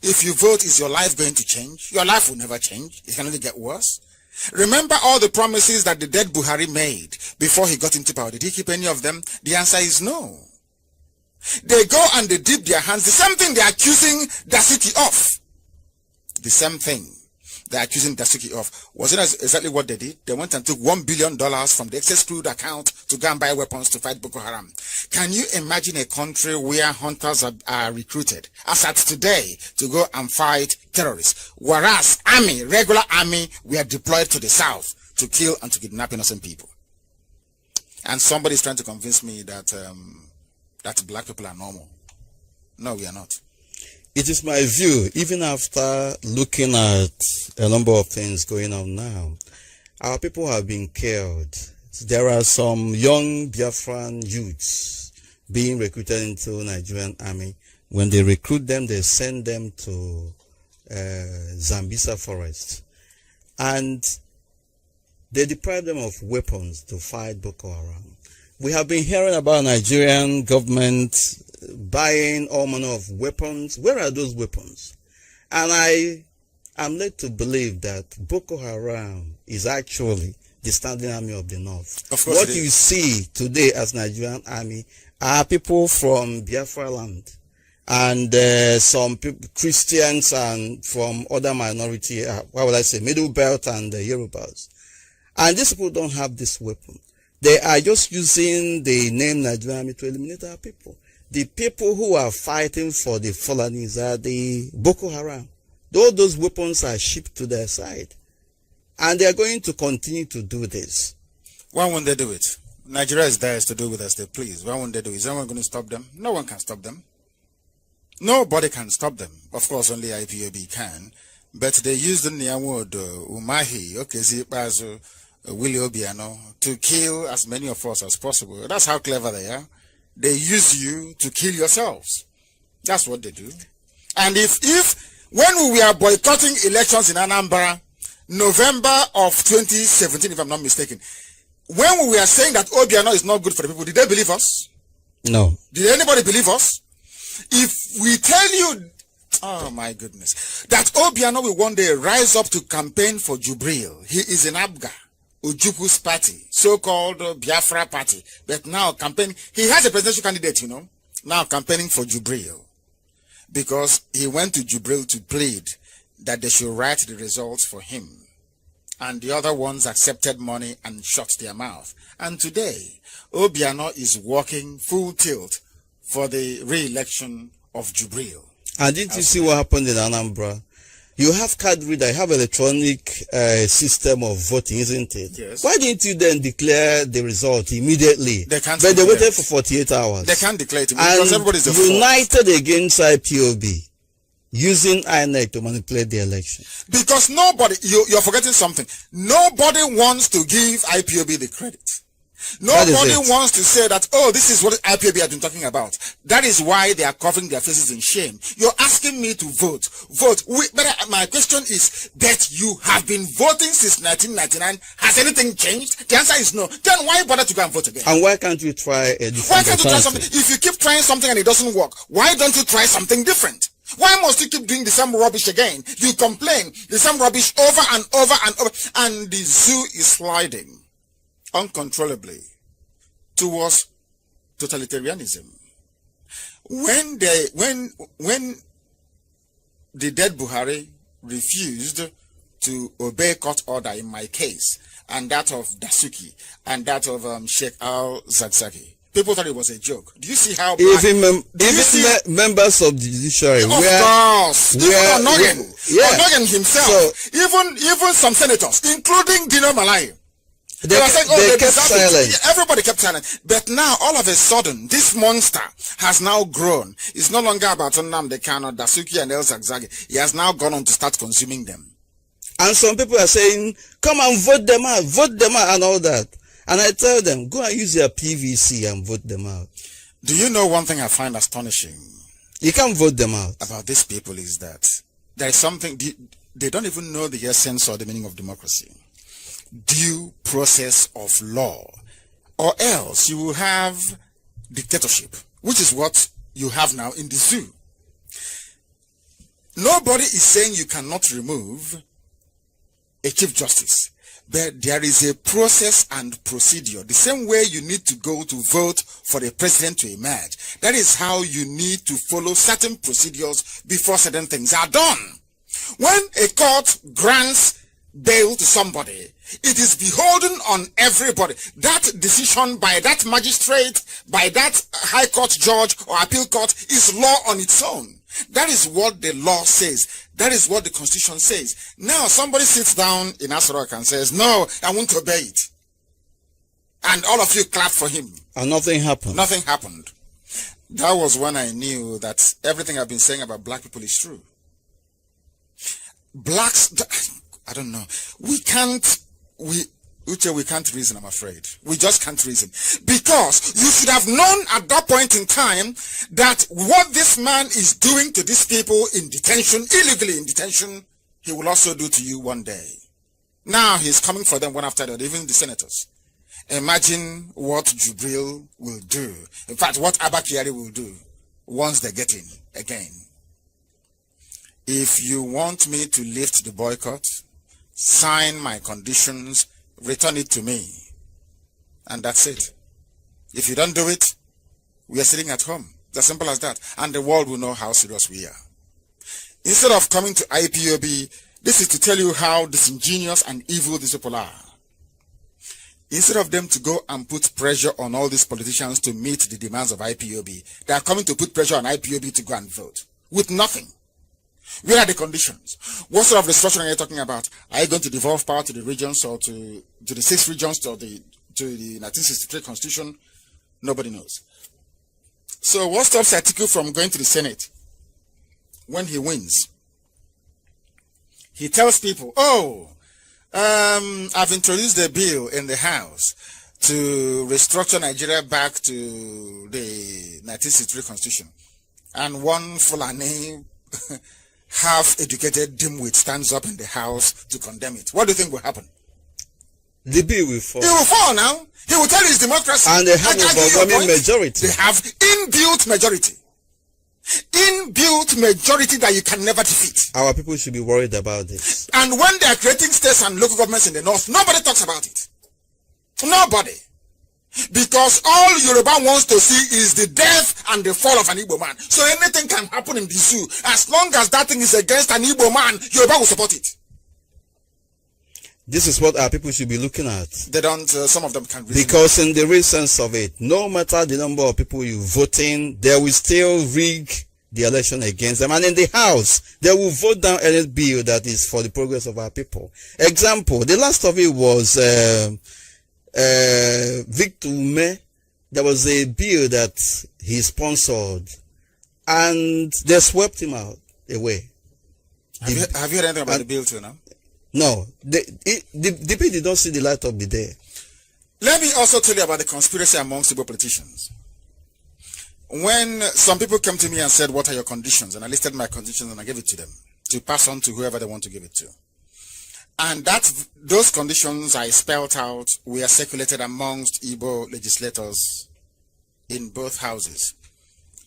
If you vote, is your life going to change? Your life will never change. It can only get worse. Remember all the promises that the dead Buhari made before he got into power. Did he keep any of them? The answer is no. They go and they dip their hands. The same thing they're accusing Dasuki of. The same thing they're accusing Dasuki of. Wasn't exactly what they did? They went and took $1 billion from the excess crude account to go and buy weapons to fight Boko Haram. Can you imagine a country where hunters are recruited, as at today, to go and fight terrorists? Whereas army, regular army, were deployed to the south to kill and to kidnap innocent people. And somebody is trying to convince me that that black people are normal. No, we are not. It is my view, even after looking at a number of things going on now, our people have been killed. There are some young Biafran youths being recruited into Nigerian army. When they recruit them, they send them to Zambisa forest. And they deprive them of weapons to fight Boko Haram. We have been hearing about Nigerian government buying all manner of weapons. Where are those weapons? And I am led to believe that Boko Haram is actually the standing army of the north. Of course, what you see today as Nigerian army are people from Biafra land and some Christians and from other minority, what would I say, Middle Belt and Yorubas. And these people don't have this weapon. They are just using the name Nigerian army to eliminate our people. The people who are fighting for the Fulanis are the Boko Haram. All those weapons are shipped to their side. And they are going to continue to do this. Why won't they do it? Nigeria is theirs to do with as they please. Why won't they do it? Is anyone going to stop them? No one can stop them. Nobody can stop them. Of course, only IPOB can. But they used the Nyamwod, Umahi, Okezipazo, Willie Obiano to kill as many of us as possible. That's how clever they are. They use you to kill yourselves. That's what they do. And if when we were boycotting elections in Anambra, November of 2017, if I'm not mistaken, when we were saying that Obiano is not good for the people, did they believe us? No. Did anybody believe us? If we tell you, oh my goodness, that Obiano will one day rise up to campaign for Jubril. He is in Abga, Ujuku's party, so-called Biafra party, but now campaigning, he has a presidential candidate, you know, now campaigning for Jubril, because he went to Jubril to plead that they should write the results for him. And the other ones accepted money and shut their mouth. And today, Obiano is working full tilt for the re-election of Jubril. And didn't you see what happened in Anambra? You have card reader, you have electronic system of voting, isn't it? Yes. Why didn't you then declare the result immediately? They can't. But they waited for 48 hours. They can't declare it because everybody's a united against IPOB, using INEC to manipulate the election. Because nobody, you're forgetting something. Nobody wants to give IPOB the credit. Nobody wants to say that, oh, this is what IPOB has been talking about. That is why they are covering their faces in shame. You're asking me to vote. Vote. But my question is that you have been voting since 1999. Has anything changed? The answer is no. Then why bother to go and vote again? And why can't you try a different Why can't you try something? If you keep trying something and it doesn't work, why don't you try something different? Why must you keep doing the same rubbish again? You complain, the same rubbish over and over and over, and the zoo is sliding uncontrollably towards totalitarianism. When the dead Buhari refused to obey court order in my case, and that of Dasuki, and that of Sheikh Al-Zakzaki, people thought it was a joke. Do you see how members of the judiciary? Of course. Even Onogen himself. So, even some senators, including Dino Malai. They kept silent. Everybody kept silent. But now, all of a sudden, this monster has now grown. It's no longer about Nnamdi Kanu, Dasuki, and El Zakzaki. He has now gone on to start consuming them. And some people are saying, come and vote them out, and all that. And I tell them, go and use your PVC and vote them out. Do you know one thing I find astonishing? You can't vote them out. About these people is that there is something, they don't even know the essence or the meaning of democracy. due process of law, or else you will have dictatorship, which is what you have now in the zoo. Nobody is saying you cannot remove a chief justice, but there is a process and procedure. The same way you need to go to vote for the president to emerge, that is how you need to follow certain procedures before certain things are done. When a court grants bail to somebody, it is beholden on everybody. That decision by that magistrate, by that high court judge or appeal court is law on its own. That is what the law says. That is what the Constitution says. Now somebody sits down in Asarok and says, no, I won't obey it. And all of you clap for him. And nothing happened. Nothing happened. That was when I knew that everything I've been saying about black people is true. Blacks, I don't know. We can't reason, I'm afraid. We just can't reason. Because you should have known at that point in time that what this man is doing to these people in detention, illegally in detention, he will also do to you one day. Now he's coming for them one after the other, even the senators. Imagine what Jubril will do. In fact, what Abba Kyari will do once they get in again. If you want me to lift the boycott, sign my conditions, return it to me, and that's it. If you don't do it, we are sitting at home. It's as simple as that. And the world will know how serious we are. Instead of coming to IPOB, this is to tell you how disingenuous and evil these people are. Instead of them to go and put pressure on all these politicians to meet the demands of IPOB, they are coming to put pressure on IPOB to go and vote with nothing. Where are the conditions? What sort of restructuring are you talking about? Are you going to devolve power to the regions or to the 6 regions or to the 1963 Constitution? Nobody knows. So what stops Atiku from going to the Senate when he wins? He tells people, I've introduced a bill in the House to restructure Nigeria back to the 1963 Constitution. And one Fulani half-educated dimwit stands up in the House to condemn it. What do you think will happen? The bill will fall. He will fall now. He will tell you it's democracy. And they have overwhelming majority. They have inbuilt majority. Inbuilt majority that you can never defeat. Our people should be worried about this. And when they are creating states and local governments in the north, nobody talks about it. Nobody. Because all Yoruba wants to see is the death and the fall of an Igbo man. So anything can happen in the zoo. As long as that thing is against an Igbo man, Yoruba will support it. This is what our people should be looking at. They don't, some of them can't reason. Because in the real sense of it, no matter the number of people you voting, they will still rig the election against them. And in the House, they will vote down any bill that is for the progress of our people. Example, the last of it was Victor Ume. There was a bill that he sponsored, and they swept him out away. Have you heard anything about the bill too now? No, the bill did not see the light of the day. Let me also tell you about the conspiracy amongst Igbo politicians. When some people came to me and said, what are your conditions? And I listed my conditions and I gave it to them to pass on to whoever they want to give it to. And those conditions I spelled out were circulated amongst Igbo legislators in both houses.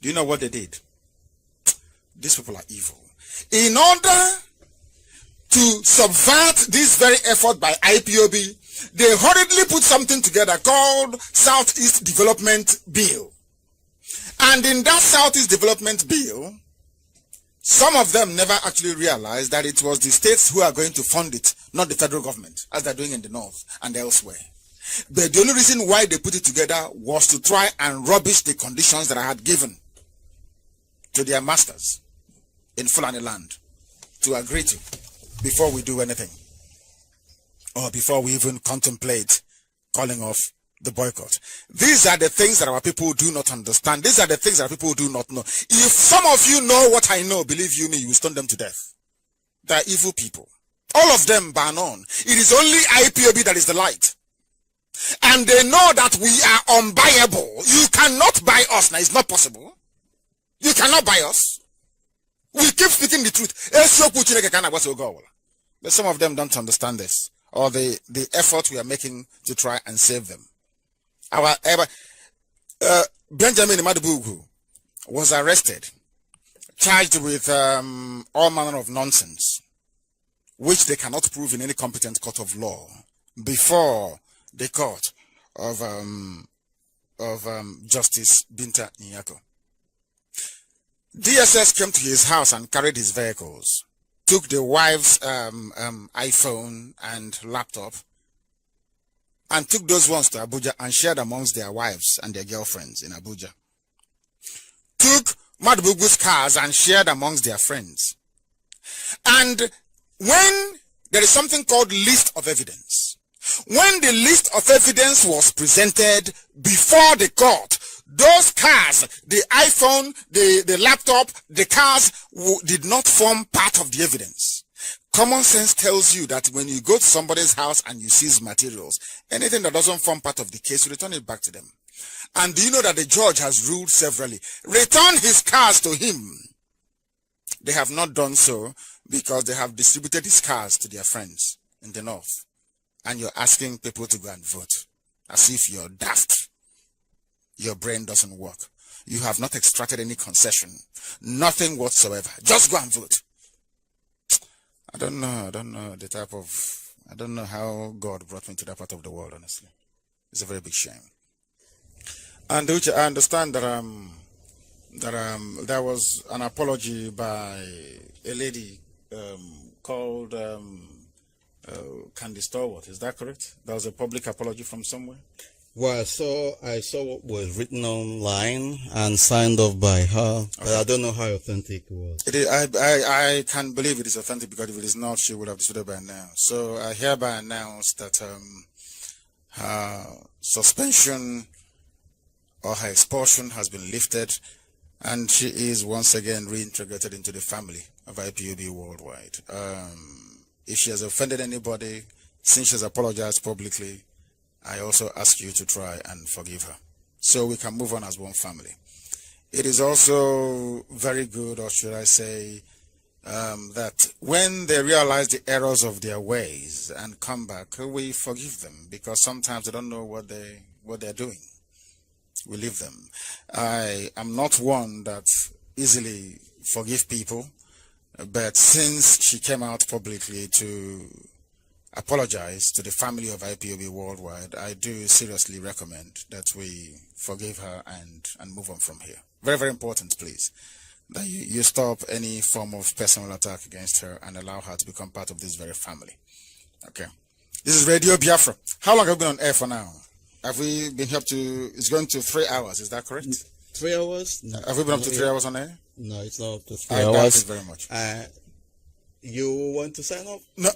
Do you know what they did? These people are evil. In order to subvert this very effort by IPOB, they hurriedly put something together called Southeast Development Bill. And in that Southeast Development Bill, some of them never actually realized that it was the states who are going to fund it, not the federal government, as they're doing in the north and elsewhere. But the only reason why they put it together was to try and rubbish the conditions that I had given to their masters in Fulani land to agree to before we do anything, or before we even contemplate calling off the boycott. These are the things that our people do not understand. These are the things that our people do not know. If some of you know what I know, believe you me, you will stone them to death. They are evil people. All of them bar none. It is only IPOB that is the light. And they know that we are unbuyable. You cannot buy us. Now, it's not possible. You cannot buy us. We keep speaking the truth. But some of them don't understand this. or the effort we are making to try and save them. Benjamin Madubugu was arrested, charged with all manner of nonsense, which they cannot prove in any competent court of law before the court of Justice Binta Nyako. DSS came to his house and carried his vehicles, took the wife's iPhone and laptop, and took those ones to Abuja and shared amongst their wives and their girlfriends in Abuja. Took Madubugu's cars and shared amongst their friends. And when there is something called list of evidence, when the list of evidence was presented before the court, those cars, the iPhone, the laptop, the cars did not form part of the evidence. Common sense tells you that when you go to somebody's house and you seize materials, anything that doesn't form part of the case, you return it back to them. And do you know that the judge has ruled severally? Return his cars to him. They have not done so because they have distributed his cars to their friends in the north. And you're asking people to go and vote as if you're daft. Your brain doesn't work. You have not extracted any concession. Nothing whatsoever. Just go and vote. I don't know how God brought me to that part of the world, honestly. It's a very big shame. And which I understand that there was an apology by a lady called Candy Stallworth. Is that correct? There was a public apology from somewhere? Well, I saw what was written online and signed off by her, okay. But I don't know how authentic it was. It is, I can believe it is authentic, because if it is not, she would have decided by now. So I hereby announce that her suspension or her expulsion has been lifted, and she is once again reintegrated into the family of IPOB worldwide. If she has offended anybody, since she has apologized publicly, I also ask you to try and forgive her, so we can move on as one family. It is also very good, or should I say, that when they realize the errors of their ways and come back, we forgive them, because sometimes they don't know what they're doing. We leave them. I am not one that easily forgive people, but since she came out publicly to apologize to the family of IPOB worldwide, I do seriously recommend that we forgive her and move on from here. Very, very important, please, that you stop any form of personal attack against her and allow her to become part of this very family. Okay. This is Radio Biafra. How long have we been on air for now? Have we been up to, it's going to 3 hours, is that correct? 3 hours? No. Have we been up to 3 hours on air? No, it's not up to 3 hours. Thank you very much. You want to sign up? No.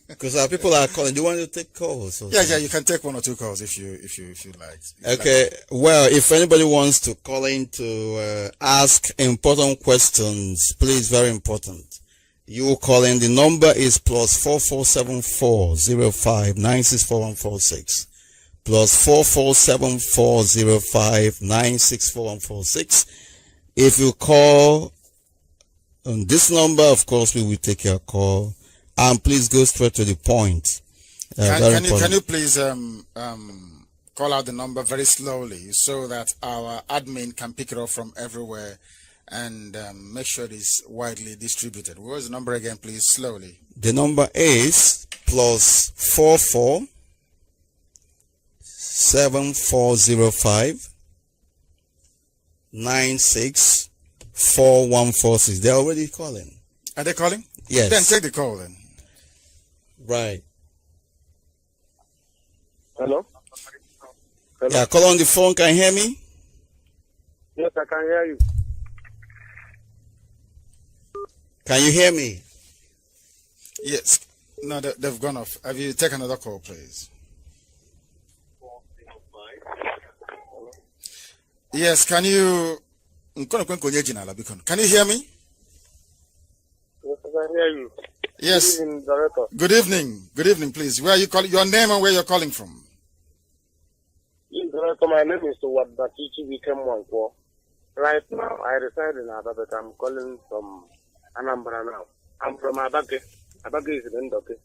Because people are calling. Do you want to take calls? Yeah, you can take 1 or 2 calls if you like. Okay. Well, if anybody wants to call in to ask important questions, please, very important. You call in. The number is +4474 05 964146. +4474 05 964146. If you call on this number, of course, we will take your call. And please go straight to the point. Can you please call out the number very slowly so that our admin can pick it up from everywhere and make sure it is widely distributed? What was the number again, please? Slowly. The number is +44 7405 964146. They're already calling. Are they calling? Yes. Then take the call then. Right. Hello? Hello? Yeah, call on the phone. Can you hear me? Yes, I can hear you. Can you hear me? Yes. No, they've gone off. Have you taken another call, please? Yes, can you hear me? Yes, I can hear you. Yes. Good evening, Director. Good evening. Good evening, please. Where are you calling? Your name and where you're calling from? Yes, Director, my name is Wadbakichi Wikemwanko. Right now, I reside in Aba, but I'm calling from Anambra now. I'm from Abake. Abake is in Ndoke.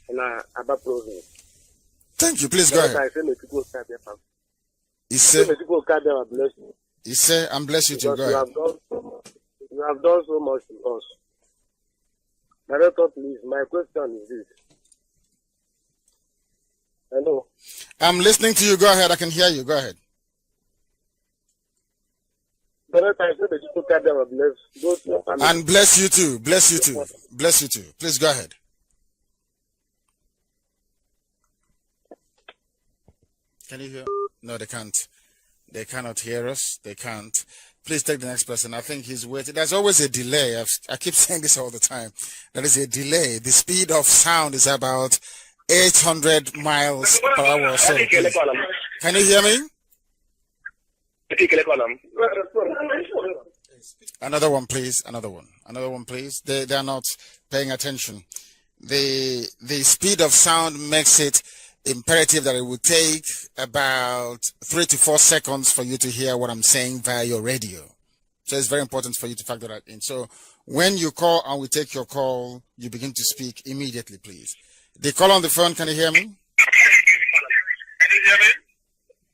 in Aba province. Thank you. Please go ahead. I say, may people start their family. He said, May people start their blessing. he said, I'm blessed you too. Go ahead. You have done so much to us. Director, please, my question is this. Hello? I'm listening to you. Go ahead. I can hear you. Go ahead. Director, I say that people start their blessing. And bless you too. Bless you too. Bless you too. Please go ahead. Can you hear? No, they can't. They cannot hear us. They can't. Please take the next person. I think he's waiting. There's always a delay. I keep saying this all the time. There is a delay. The speed of sound is about 800 miles per hour or so. Please. Can you hear me? Another one, please. Another one. Another one, please. They are not paying attention. The speed of sound makes it imperative that it would take about 3 to 4 seconds for you to hear what I'm saying via your radio. So it's very important for you to factor that in. So when you call and we take your call, you begin to speak immediately, please. The call on the phone, can you hear me? Can you hear me?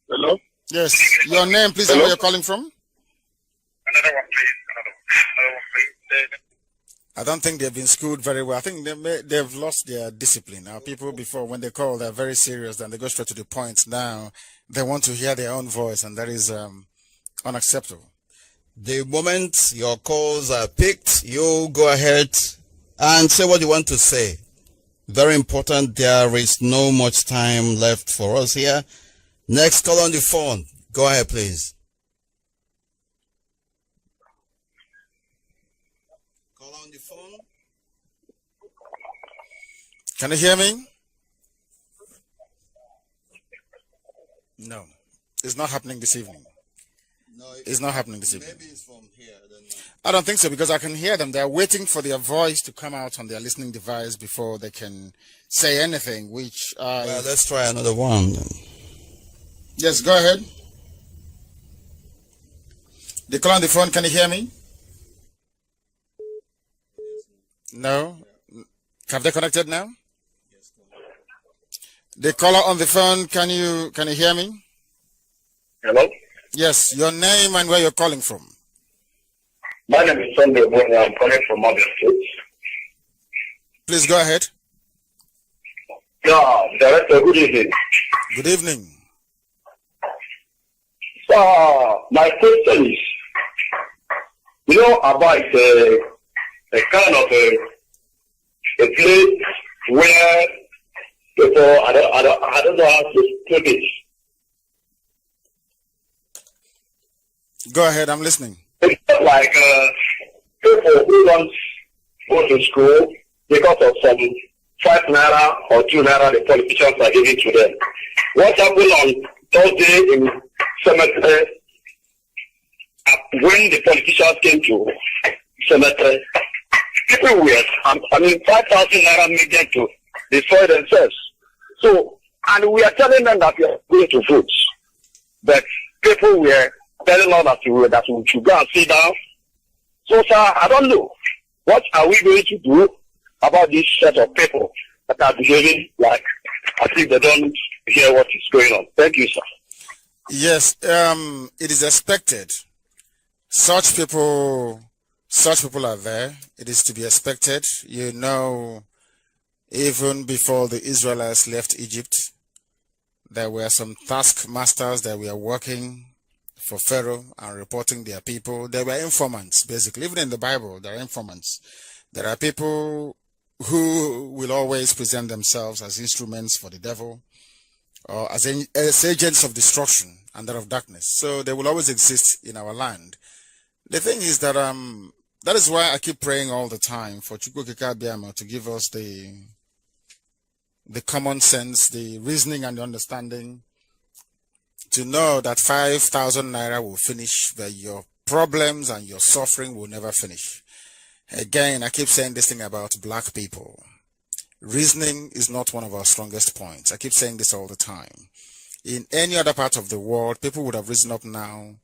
Hello? Yes. Your name, please, and where you're calling from? Another one, please. Another one, please. I don't think they've been schooled very well. I think they've lost their discipline. Our people before, when they call, they're very serious and they go straight to the point. Now, they want to hear their own voice, and that is unacceptable. The moment your calls are picked, you go ahead and say what you want to say. Very important. There is no much time left for us here. Next call on the phone. Go ahead, please. Call on the phone. Can you hear me? No. It's not happening this evening. No, it's not happening this evening. Maybe it's from here. I don't think so, because I can hear them. They're waiting for their voice to come out on their listening device before they can say anything, which well, let's try another one. Yes, go ahead. The call on the phone, can you hear me? No? Have they connected now? The caller on the phone, can you hear me? Hello? Yes, your name and where you're calling from. My name is Sunday Bonnie. I'm calling from Mother State. Please go ahead. Yeah, Director, good evening. Good evening. My question is, you know about a kind of a place where people, I don't know how to put it. Go ahead, I'm listening. It's not like people who don't go to school because of some 5 naira or 2 naira the politicians are giving to them. What happened on Thursday in cemetery, when the politicians came to cemetery, people were, 5,000 naira made them to destroy themselves. So, and we are telling them that we are going to vote, but people were telling us that we should go and sit down. So, sir, I don't know. What are we going to do about this set of people that are behaving like as if they don't hear what is going on? Thank you, sir. Yes, it is expected. Such people are there. It is to be expected. You know, even before the Israelites left Egypt, there were some taskmasters that were working for Pharaoh and reporting their people. They were informants, basically. Even in the Bible, there are informants. There are people who will always present themselves as instruments for the devil, or as agents of destruction and that of darkness. So they will always exist in our land. The thing is that that is why I keep praying all the time for Chukwukika Abiyama to give us the common sense, the reasoning and the understanding to know that 5,000 naira will finish, but your problems and your suffering will never finish. Again, I keep saying this thing about black people. Reasoning is not one of our strongest points. I keep saying this all the time. In any other part of the world, people would have risen up now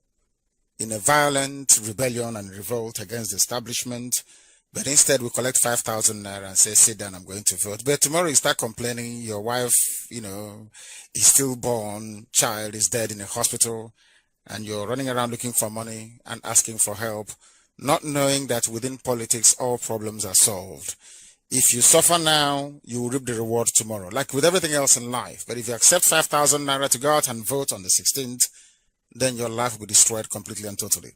in a violent rebellion and revolt against the establishment, But instead, we collect 5,000 naira and say, sit down, I'm going to vote. But tomorrow you start complaining, your wife, is stillborn, child is dead in a hospital, and you're running around looking for money and asking for help, not knowing that within politics, all problems are solved. If you suffer now, you will reap the reward tomorrow, like with everything else in life. But if you accept 5,000 naira to go out and vote on the 16th, then your life will be destroyed completely and totally.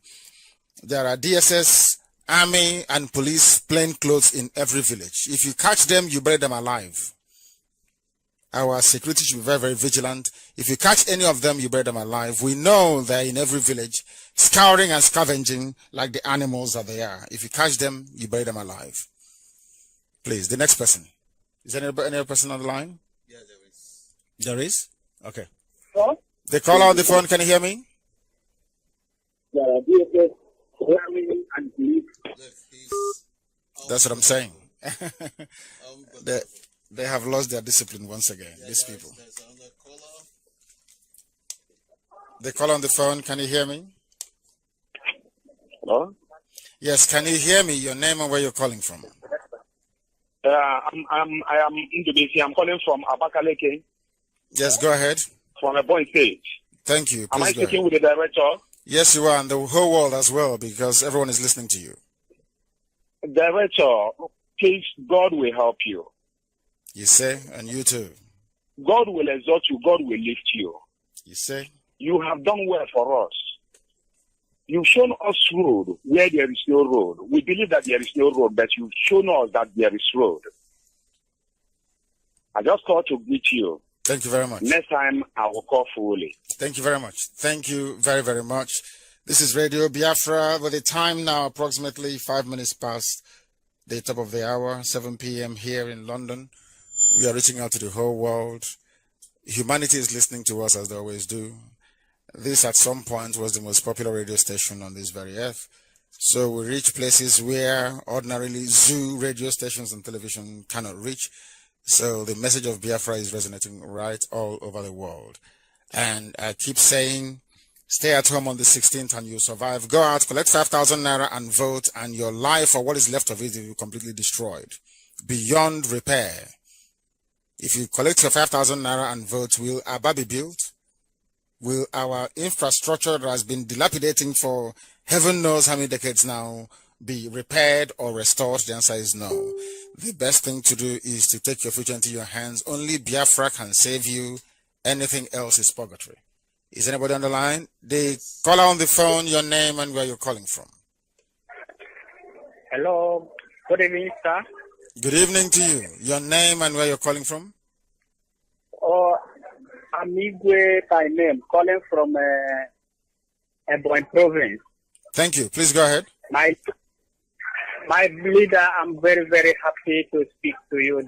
There are DSS, army, and police plain clothes in every village. If you catch them, you bury them alive. Our security should be very, very vigilant. If you catch any of them, you bury them alive. We know they're in every village, scouring and scavenging like the animals that they are. If you catch them, you bury them alive. Please, the next person. Is there any other person on the line? Yeah, there is. There is? Okay. Huh? The caller on the phone, can you hear me? And believe. That's what I'm saying. They have lost their discipline once again, these people. There's another caller. The caller on the phone, can you hear me? Hello? Yes, can you hear me? Your name and where you're calling from? I am Indonesian. I'm calling from Abakaleke, Yes, go ahead. from a point stage. Thank you. Am I Please go speaking ahead. with the director? Yes, you are, and the whole world as well, because everyone is listening to you. Director, please, God will help you. You say, and you too. God will exalt you. God will lift you. You say, You have done well for us. You've shown us road where there is no road. We believe that there is no road, but you've shown us that there is road. I just called to greet you. thank you very much. Next time, I will call fully. Thank you very much. Thank you very, very much. This is Radio Biafra with the time now approximately 5 minutes past the top of the hour, 7 p.m. here in London. We are reaching out to the whole world. Humanity is listening to us as they always do. This at some point was the most popular radio station on this very earth. So we reach places where ordinarily zoo radio stations and television cannot reach. So the message of Biafra is resonating right all over the world. And I keep saying, stay at home on the 16th and you'll survive. Go out, collect 5,000 naira and vote, and your life or what is left of it will be completely destroyed, beyond repair. If you collect your 5,000 naira and vote, will Aba be built? Will our infrastructure that has been dilapidating for heaven knows how many decades now be repaired or restored? The answer is no. The best thing to do is to take your future into your hands. Only Biafra can save you. Anything else is purgatory. Is anybody on the line? The caller on the phone, your name and where you're calling from. Hello. Good evening, sir. Good evening to you. Your name and where you're calling from? I'm Igwe by name, calling from Ebonyi province. Thank you. Please go ahead. My leader, I'm very, very happy to speak to you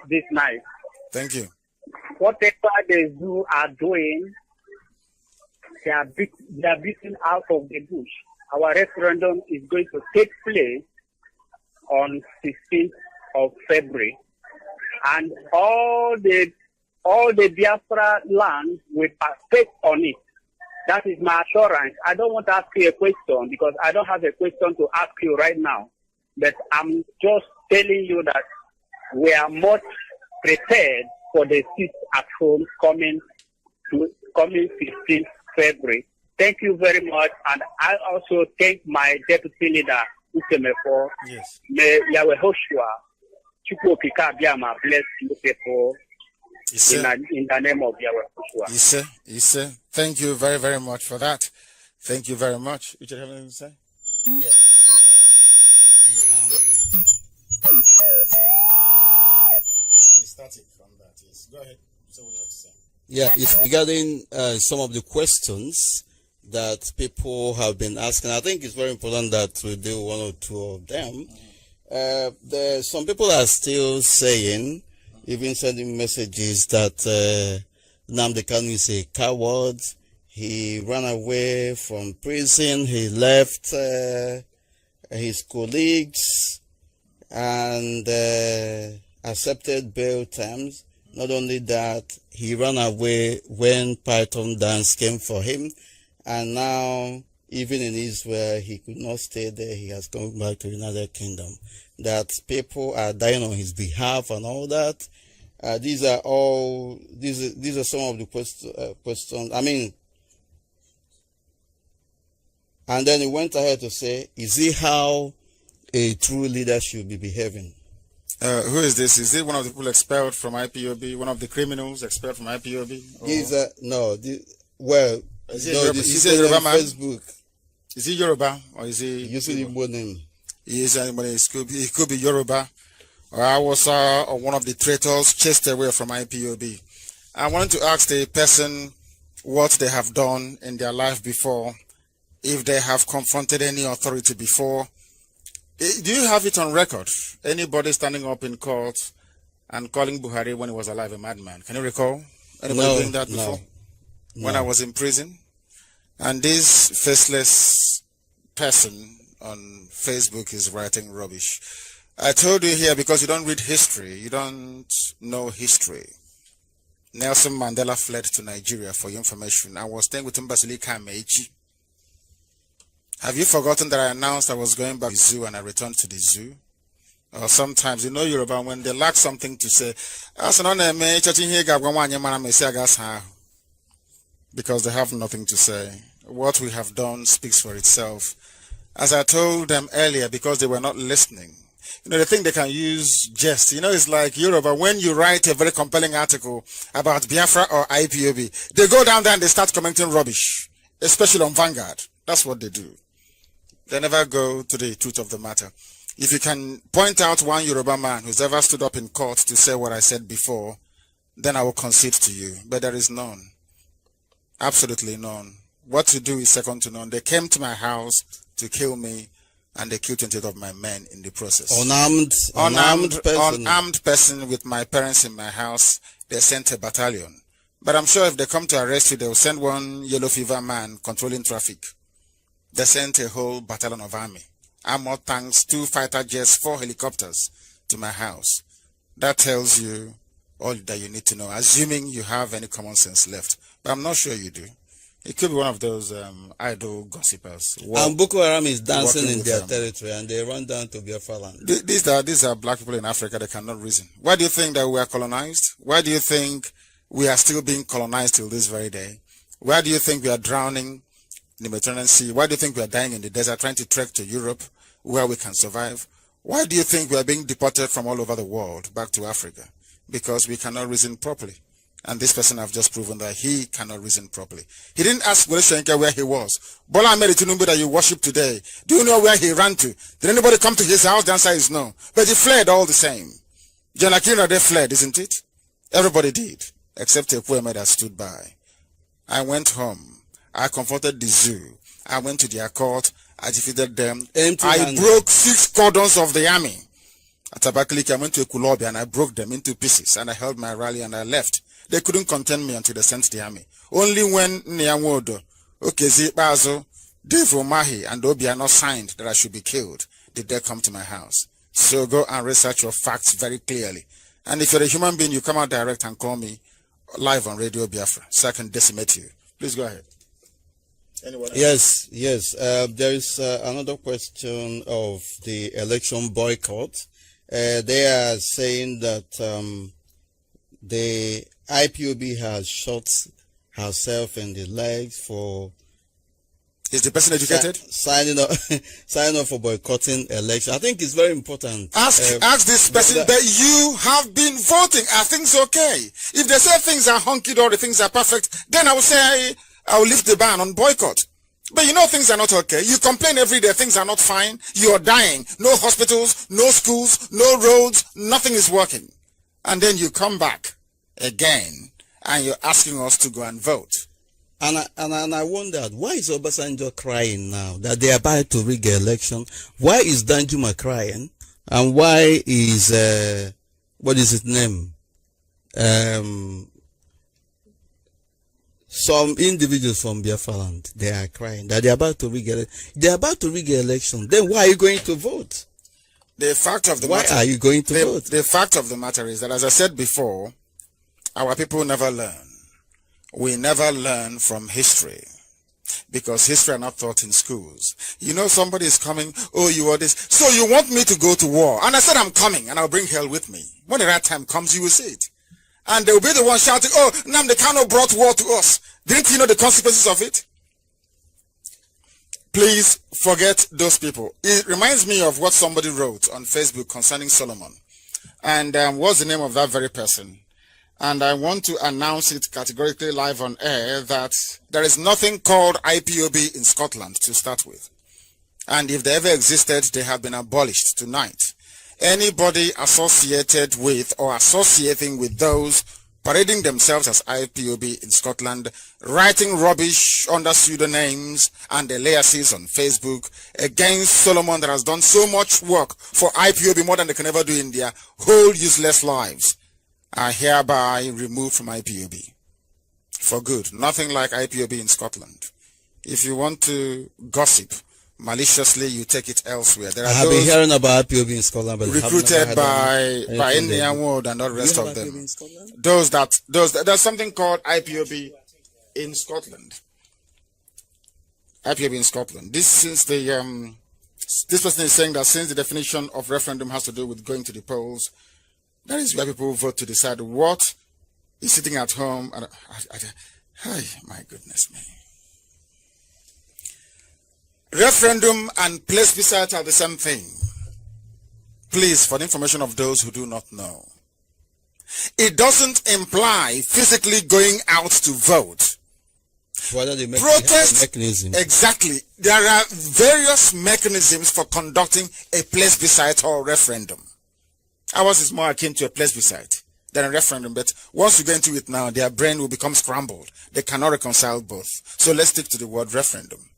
this night. Thank you. Whatever they are doing, they are beating out of the bush. Our referendum is going to take place on 16th of February, and all the Biafra land will partake on it. That is my assurance. I don't want to ask you a question because I don't have a question to ask you right now. But I'm just telling you that we are much prepared for the seat at home coming 15th February. Thank you very much. And I also thank my deputy leader, Usemefo. Yes. May Yahweh Hoshua, Chukwokika Biama bless you people. In the name of Yahweh Joshua. Issa, thank you very, very much for that. Thank you very much. Richard, have anything to say? Yeah. Static from that, yes. Go ahead. So what you have to say. Yeah, it's regarding some of the questions that people have been asking. I think it's very important that we do one or two of them. Some people are still saying, even sending messages that Nnamdi Kanu is a coward. He ran away from prison. He left his colleagues and accepted bail terms. Not only that, he ran away when Python Dance came for him, and now even in Israel, he could not stay there. He has come back to the United Kingdom. That people are dying on his behalf and all that. These are some of the questions. I mean, and then he went ahead to say, is it how a true leader should be behaving? Who is this? Is it one of the people expelled from IPOB? One of the criminals expelled from IPOB? Or... He's no. Well, is he no. Yoruba, This is is he Yoruba on man? Facebook. Is he Yoruba or is he? Usually Igbo name. He is anybody. He could be Yoruba, or Hausa, or one of the traitors chased away from IPOB. I wanted to ask the person what they have done in their life before, if they have confronted any authority before. Do you have it on record? Anybody standing up in court and calling Buhari when he was alive a madman? Can you recall anybody doing that before? No. When I was in prison? And this faceless person on Facebook is writing rubbish. I told you here because you don't read history. You don't know history. Nelson Mandela fled to Nigeria, for your information. I was staying with him Basilika Meiji. Have you forgotten that I announced I was going back to the zoo and I returned to the zoo? Or sometimes, you know Yoruba, when they lack something to say, because they have nothing to say. What we have done speaks for itself. As I told them earlier, because they were not listening, you know, they think they can use jest. You know, it's like Yoruba, when you write a very compelling article about Biafra or IPOB, they go down there and they start commenting rubbish, especially on Vanguard. That's what they do. They never go to the truth of the matter. If you can point out one Yoruba man who's ever stood up in court to say what I said before, then I will concede to you. But there is none. Absolutely none. What to do is second to none. They came to my house to kill me, and they killed 28 of my men in the process. Unarmed person with my parents in my house. They sent a battalion. But I'm sure if they come to arrest you, they will send one yellow fever man controlling traffic. They sent a whole battalion of army, armored tanks, 2 fighter jets, 4 helicopters to my house. That tells you all that you need to know, assuming you have any common sense left. But I'm not sure you do. It could be one of those idle gossipers. And Boko Haram is dancing in their territory, and they run down to Biafra land. These are black people in Africa. They cannot reason. Why do you think that we are colonized? Why do you think we are still being colonized till this very day? Why do you think we are drowning in the Mediterranean Sea? Why do you think we are dying in the desert trying to trek to Europe where we can survive? Why do you think we are being deported from all over the world back to Africa? Because we cannot reason properly. And this person have just proven that he cannot reason properly. He didn't ask Wole Soyinka where he was. Bola Ahmed Tinubu that you worship today, do you know where he ran to? Did anybody come to his house? The answer is no. But he fled all the same. John Akina, they fled, isn't it? Everybody did, except Ekwueme that stood by. I went home. I confronted the zoo. I went to their court. I defeated them. I broke 6 cordons of the army. At Abakaliki, I went to Ekulobi and I broke them into pieces. And I held my rally and I left. They couldn't contain me until they sent the army. Only when Nyanwodo, Okezi Bazo, Dave Omahi, and Obiano signed that I should be killed did they come to my house. So go and research your facts very clearly. And if you're a human being, you come out direct and call me live on Radio Biafra so I can decimate you. Please go ahead. Anyone else? Yes. There is another question of the election boycott. They are saying that the IPOB has shot herself in the legs for... Is the person educated? Signing up for boycotting election. I think it's very important. Ask this person that you have been voting. Are things okay? If they say things are hunky-dory, things are perfect, then I will say I will lift the ban on boycott. But you know things are not okay. You complain every day, things are not fine. You are dying. No hospitals, no schools, no roads, nothing is working. And then you come back again and you're asking us to go and vote. And I wondered, why is Obasanjo crying now that they are about to rig the election? Why is Danjuma crying? And why is, what is his name? Some individuals from Biafra land, they are crying that they are about to rig the election. Then why are you going to vote? The fact of the why matter, are you going to vote? The fact of the matter is that, as I said before, our people never learn. We never learn from history. because history are not taught in schools. You know, somebody is coming, oh, you are this. So you want me to go to war. And I said, I'm coming and I'll bring hell with me. When the right time comes, you will see it. And they will be the one shouting, oh, Nnamdi Kanu brought war to us. Didn't you know the consequences of it? Please forget those people. It reminds me of what somebody wrote on Facebook concerning Solomon. And what's the name of that very person? And I want to announce it categorically live on air that there is nothing called IPOB in Scotland to start with. And if they ever existed, they have been abolished tonight. Anybody associated with or associating with those parading themselves as IPOB in Scotland, writing rubbish under pseudonyms and aliases on Facebook against Solomon that has done so much work for IPOB more than they can ever do in their whole useless lives, are hereby removed from IPOB for good. Nothing like IPOB in Scotland. If you want to gossip maliciously, you take it elsewhere. There are I've been hearing about IPOB in Scotland, but recruited by Indian World and all the rest of them. There's something called IPOB in Scotland. IPOB in Scotland. This person is saying that since the definition of referendum has to do with going to the polls, that is where people vote to decide what is sitting at home. And my goodness me. Referendum and plebiscite are the same thing. Please, for the information of those who do not know, it doesn't imply physically going out to vote. Protest, exactly. There are various mechanisms for conducting a plebiscite or referendum. Ours is more akin to a plebiscite than a referendum, but once you get into it now, their brain will become scrambled. They cannot reconcile both. So let's stick to the word referendum.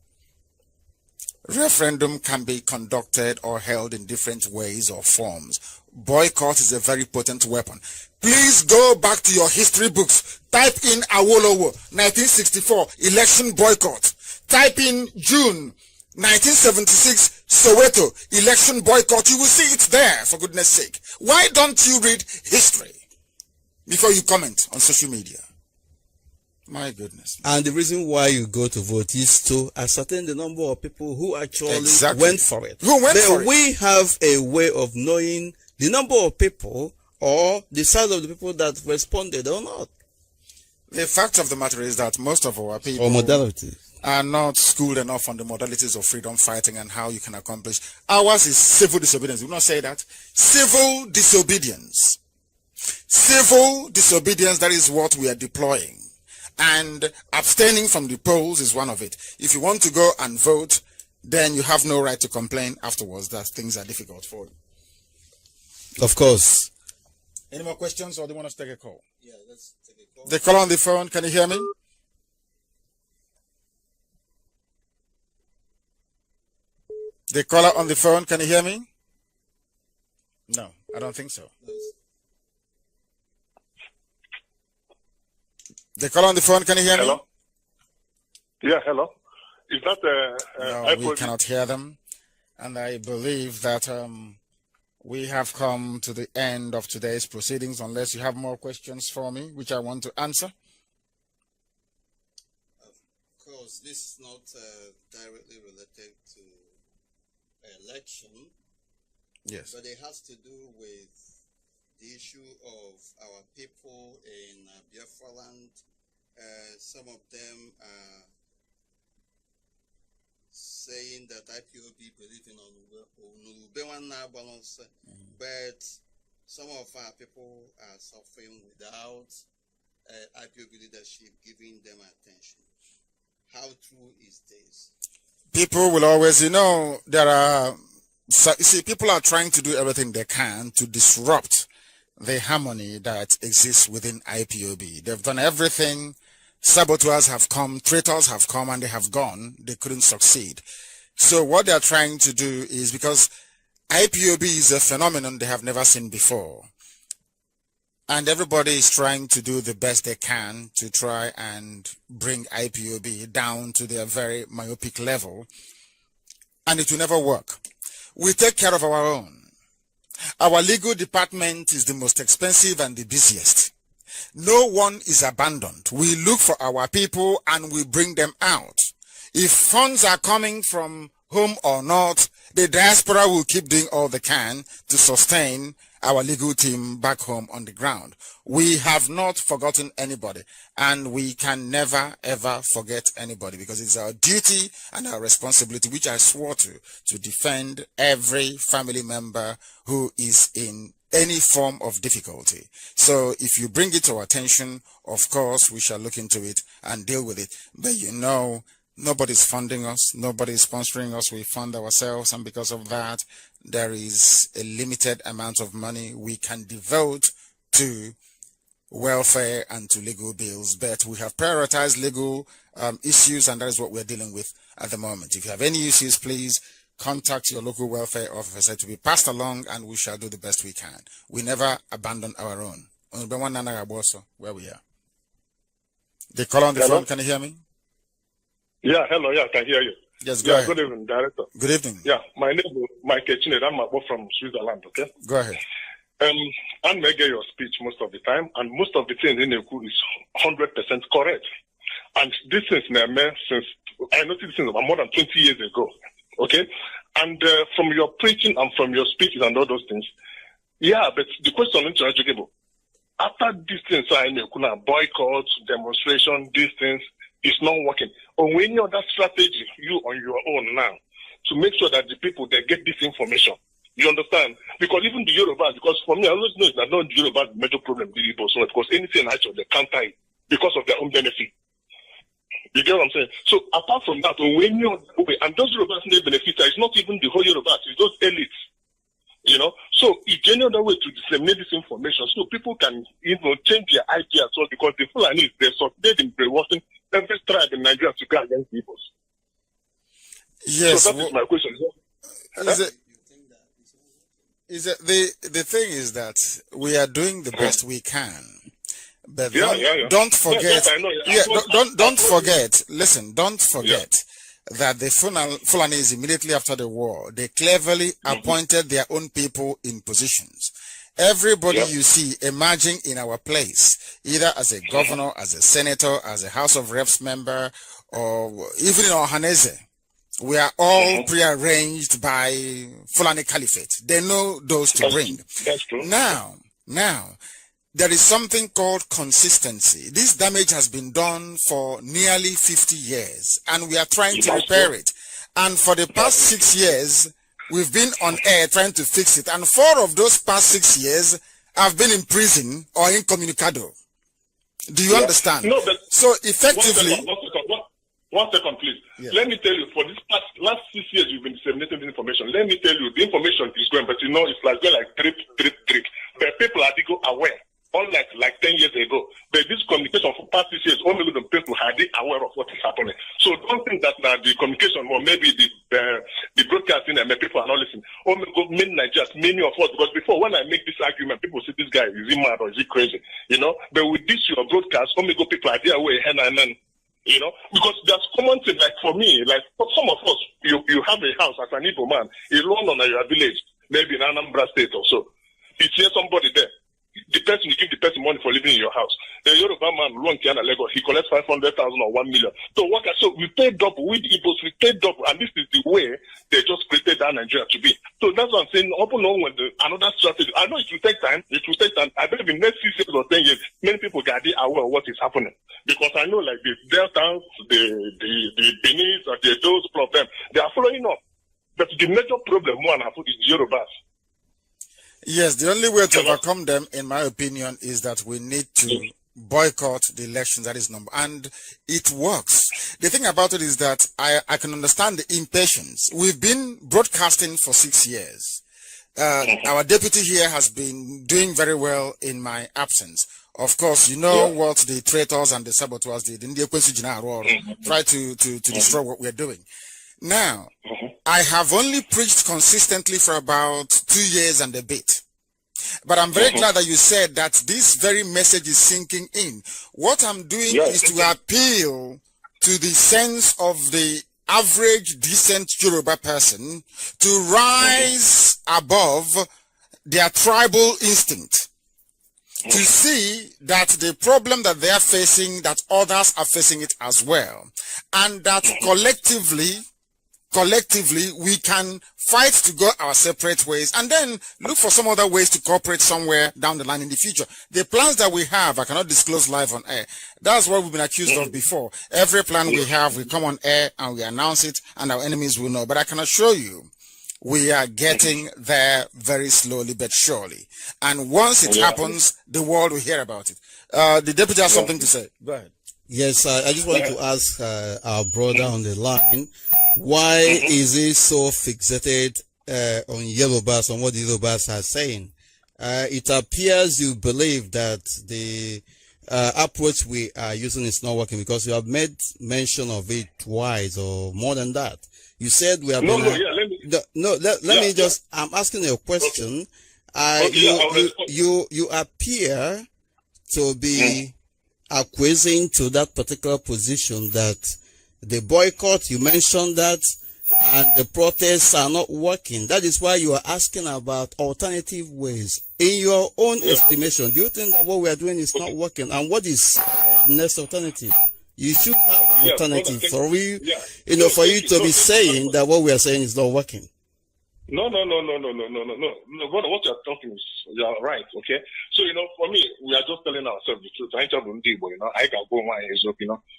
Referendum can be conducted or held in different ways or forms. Boycott is a very potent weapon. Please go back to your history books. Type in Awolowo, 1964, election boycott. Type in June 1976, Soweto, election boycott. You will see it's there, for goodness sake. Why don't you read history before you comment on social media? My goodness. And the reason why you go to vote is to ascertain the number of people who actually went for it. We have a way of knowing the number of people or the size of the people that responded or not. The fact of the matter is that most of our people or modalities are not schooled enough on the modalities of freedom fighting and how you can accomplish. Ours is civil disobedience. We will not say that. Civil disobedience. Civil disobedience, that is what we are deploying. And abstaining from the polls is one of it. If you want to go and vote, then you have no right to complain afterwards that things are difficult for you. Of course. Any more questions, or do you want us to take a call? Yeah, let's take a call. The caller on the phone, can you hear me? The caller on the phone, can you hear me? No, I don't think so. The caller on the phone, can you hear me? Hello? Yeah, hello. Is that no, we cannot hear them. And I believe that we have come to the end of today's proceedings, unless you have more questions for me, which I want to answer. Of course, this is not directly related to election. Yes. But it has to do with the issue of our people in Biafra land. Some of them are saying that IPOB believe in balance, but some of our people are suffering without IPOB leadership giving them attention. How true is this? People will always, there are, people are trying to do everything they can to disrupt the harmony that exists within IPOB. They've done everything. Saboteurs have come, traitors have come, and they have gone. They couldn't succeed. So what they're trying to do is, because IPOB is a phenomenon they have never seen before, and everybody is trying to do the best they can to try and bring IPOB down to their very myopic level, and it will never work. We take care of our own. Our legal department is the most expensive and the busiest. No one is abandoned. We look for our people and we bring them out. If funds are coming from home or not, the diaspora will keep doing all they can to sustain our legal team back home on the ground. We have not forgotten anybody, and we can never ever forget anybody, because it's our duty and our responsibility, which I swore to defend every family member who is in any form of difficulty. So if you bring it to our attention, of course, we shall look into it and deal with it. But you know, nobody's funding us, nobody's sponsoring us, we fund ourselves, and because of that, there is a limited amount of money we can devote to welfare and to legal bills. But we have prioritized legal issues, and that is what we're dealing with at the moment. If you have any issues, please contact your local welfare officer to be passed along, and we shall do the best we can. We never abandon our own. Where we are. The caller on the phone, can you hear me? Yeah, hello, yeah, I can hear you. Yes, go ahead. Good evening, Director. Good evening. Yeah, my name is Michael Chined. I'm from Switzerland, okay? Go ahead. I may get your speech most of the time, and most of the things in the coup is 100% correct. And this is since I noticed this since more than 20 years ago, okay? And from your preaching and from your speeches and all those things, yeah, but the question is arguable. After these things, I know boycott, demonstration, these things, it's not working. Or any other strategy you on your own now to make sure that the people they get this information. You understand? Because even the Yorubas, because for me, I always know that not the Yorubas the major problem the Igbo, so because anything actually they counter it because of their own benefit. You get what I'm saying? So apart from that, when you and those Yorubas they benefit, it's not even the whole Yorubas, it's those elites. You know, so it's any other way to disseminate this information so people can, you know, change their ideas. So because the Fulani they succeed in brainwashing every tribe in Nigeria to go against people. Yes. So that is my question. The thing is that we are doing the best we can, but Yeah. don't forget. Don't forget. Listen, don't forget that the Fulanis immediately after the war, they cleverly appointed their own people in positions. Everybody you see emerging in our place, either as a governor, as a senator, as a House of Reps member, or even in Ohaneze, we are all prearranged by Fulani Caliphate. They know those to bring. That's true. Now, there is something called consistency. This damage has been done for nearly 50 years, and we are trying to repair it. And for the past 6 years, we've been on air trying to fix it. And 4 of those past 6 years have been in prison or incommunicado. Do you understand? No, but so effectively... One second, please. Yeah. Let me tell you, for this last 6 years, you've been disseminating this information. Let me tell you, the information is going, but you know, it's like drip. But people are aware, unlike like 10 years ago. But this communication for past 6 years, only the people are aware of what is happening. So don't think that the communication, or maybe the broadcasting, and people are not listening. Only many of us, because before when I make this argument, people say this guy is he mad or is he crazy, you know? But with this your broadcast, only people are there away and then. You know, because there's common thing, like for me, like for some of us, you have a house as an Igbo man, alone on your village, maybe in Anambra State or so. You see somebody there, you give the person money for living in your house. The Yoruba man, Lagos, he collects 500,000 or 1 million. So we pay double, with Igbos, we pay double, and this is the way they just created that Nigeria to be. So that's what I'm saying, open on when another strategy, I know it will take time, I believe in the next 6 years or 10 years, many people get aware of what is happening. Because I know like the Deltans, the Benis, or those of them, they are following up. But the major problem one is Yorubas. Yes, the only way to overcome them, in my opinion, is that we need to boycott the elections. That is number, and it works. The thing about it is that I can understand the impatience. We've been broadcasting for 6 years. Our deputy here has been doing very well in my absence. Of course, you know what the traitors and the saboteurs did. Try to destroy what we're doing. Now, I have only preached consistently for about 2 years and a bit. But I'm very glad that you said that this very message is sinking in. What I'm doing is to appeal to the sense of the average decent Yoruba person to rise above their tribal instinct. to see that the problem that they are facing, that others are facing it as well, and that collectively we can fight to go our separate ways and then look for some other ways to cooperate somewhere down the line in the future. The plans that we have, I cannot disclose live on air. That's what we've been accused of before. Every plan we have, we come on air and we announce it and our enemies will know. But I can assure you, we are getting there very slowly but surely. And once it happens, the world will hear about it. The deputy has something to say. Go ahead. Yes, I just want to ask our brother on the line, why is he so fixated on Yorubas, on what the Yorubas are saying? It appears you believe that the approach we are using is not working because you have made mention of it twice or more than that. You said we have let me just, I'm asking you a question. You appear to be acquiescing to that particular position that the boycott, you mentioned that, and the protests are not working. That is why you are asking about alternative ways. In your own estimation, do you think that what we are doing is not working? And what is the next alternative? You should have an alternative for you, for you to be saying that what we are saying is not working. No. Brother, what you're talking is, you're right, okay? So, for me, we are just telling ourselves the truth. I can go my hands up,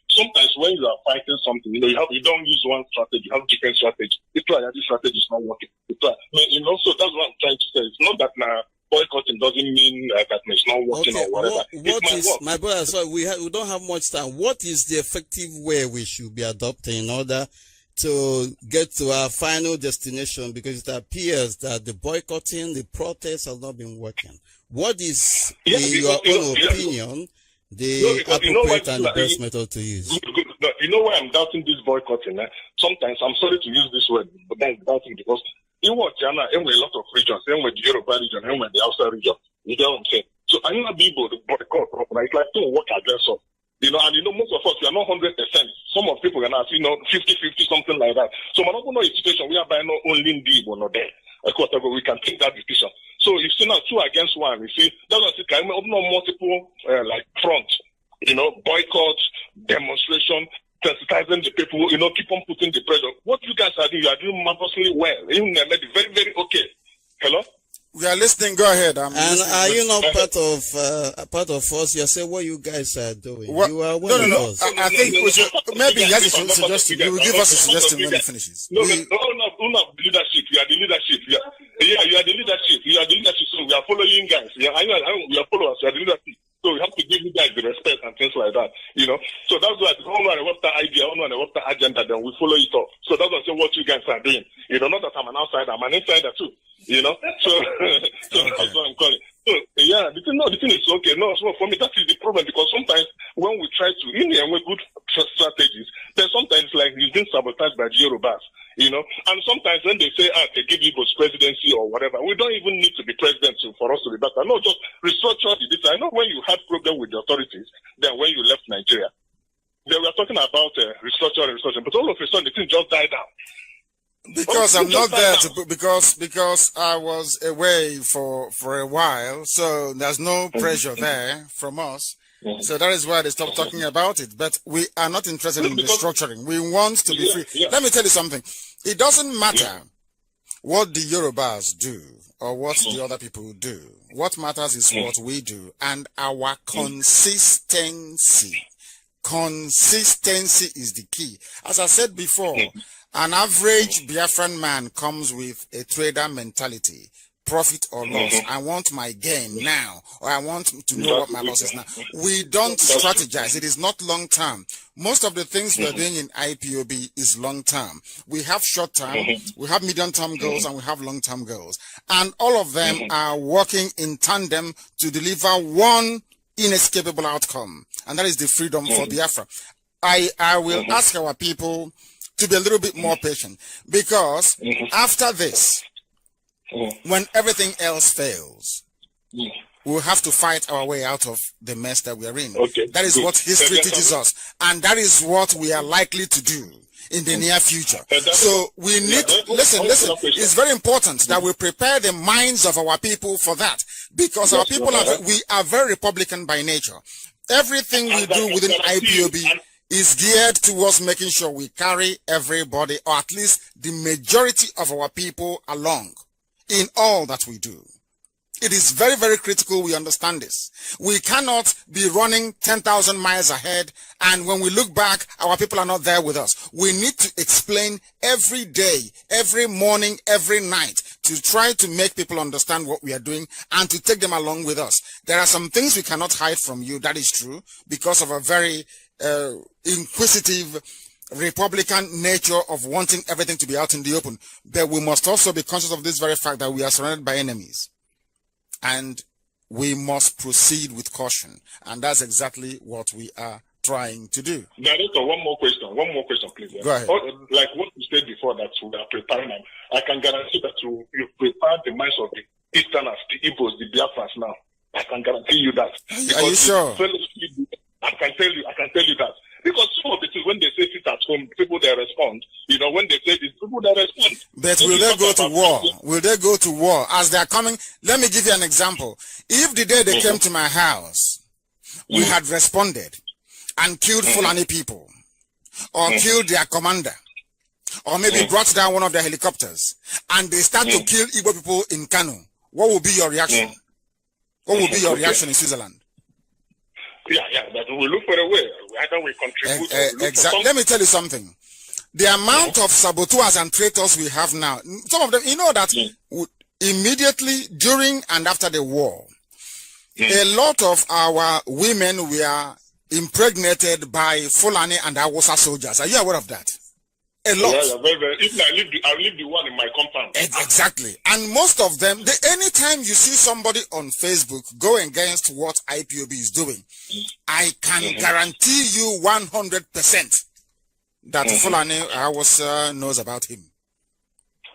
Sometimes when you are fighting something, you don't use one strategy, you have different strategy. It's like this strategy is not working. So that's what I'm trying to say. It's not that boycotting doesn't mean that it's not working or whatever. My brother, sorry, we don't have much time. What is the effective way we should be adopting in order to get to our final destination? Because it appears that the boycotting, the protests have not been working. What is, in your own opinion, the appropriate and the best method to use? You know why I'm doubting this boycotting? Sometimes, I'm sorry to use this word, but I'm doubting because in what China, and with a lot of regions, and with the Yoruba region, and with the outside region, you get what I'm saying? So I'm not able to boycott properly. It's like to work against us. Most of us, we are not 100%. Some of people are not, 50-50, something like that. So we're not going to know a situation whereby not only indeed or not there. We can take that decision. So you see now 2 against 1, you see, that's what I say, open up multiple, fronts, boycott, demonstration, sensitizing the people, keep on putting the pressure. What you guys are doing, you are doing marvelously well. Even very, very okay. Hello? We are listening. Go ahead. And are you not part of us? You say what you guys are doing. What? You are No. I think we should, maybe he has a suggestion. He will give us a suggestion when he finishes. No, leadership. You are the leadership. You are the leadership. You are the leadership. So we are following guys. We are followers. You are the leadership. So we have to give you guys the respect and things like that. So that's why what's the idea, what's the agenda, then we follow it up. So that's what you guys are doing. Not that I'm an outsider, I'm an insider too. So that's what I'm calling. So the thing is okay. No, so for me that is the problem because sometimes when we try to with good strategies, then sometimes it's been sabotaged by the Yorubas. And sometimes when they say they give you presidency or whatever, we don't even need to be president for us to be better. No, just restructure the data. I know when you had problem with the authorities, then when you left Nigeria, they were talking about restructuring, but all of a sudden the thing just died down. Because I'm not there because I was away for a while, so there's no pressure there from us. So that is why they stopped talking about it. But we are not interested in restructuring. We want to be free. Let me tell you something. It doesn't matter what the Yorubas do or what the other people do. What matters is what we do and our consistency. Consistency is the key. As I said before, an average Biafran man comes with a trader mentality. Profit or loss. I want my gain now, or I want to know what my loss is now. We don't strategize. It is not long term. Most of the things we're doing in IPOB is long term. We have short term, we have medium term goals, and we have long term goals. And all of them are working in tandem to deliver one inescapable outcome, and that is the freedom for Biafra. I will ask our people to be a little bit more patient because after this, when everything else fails, we'll have to fight our way out of the mess that we are in. That is what history teaches us. And that is what we are likely to do in the near future. So we need to, listen, it's very important that we prepare the minds of our people for that. Because our people we are very Republican by nature. Everything we do within IPOB is geared towards making sure we carry everybody, or at least the majority of our people, along in all that we do. It is very, very critical we understand this. We cannot be running 10,000 miles ahead, and when we look back, our people are not there with us. We need to explain every day, every morning, every night, to try to make people understand what we are doing and to take them along with us. There are some things we cannot hide from you, that is true, because of a very inquisitive Republican nature of wanting everything to be out in the open. But we must also be conscious of this very fact that we are surrounded by enemies. And we must proceed with caution. And that's exactly what we are trying to do. Director, one more question, please. Go ahead. Like what you said before, that we are preparing, I can guarantee that you prepare the minds of the Easterners, the Igbos, the Biafrans now. I can guarantee you that. Are you sure? I can tell you that. Because some of the things, when they say sit at home, people they respond. You know, when they say this, people they respond. But will they go to war? Will they go to war as they are coming? Let me give you an example. If the day they came to my house, we had responded and killed Fulani people, or killed their commander, or maybe brought down one of their helicopters, and they start to kill Igbo people in Kanu, what will be your reaction? What will be your reaction in Switzerland? Yeah, but we look for a way. Either we contribute. Exactly. Let me tell you something. The amount of saboteurs and traitors we have now, some of them, you know that immediately during and after the war, a lot of our women were impregnated by Fulani and Hausa soldiers. Are you aware of that? A lot. Yeah, very, very. If I leave the one in my compound. Exactly. And most of them, anytime you see somebody on Facebook go against what IPOB is doing, I can guarantee you 100% that Fulani Hausa knows about him.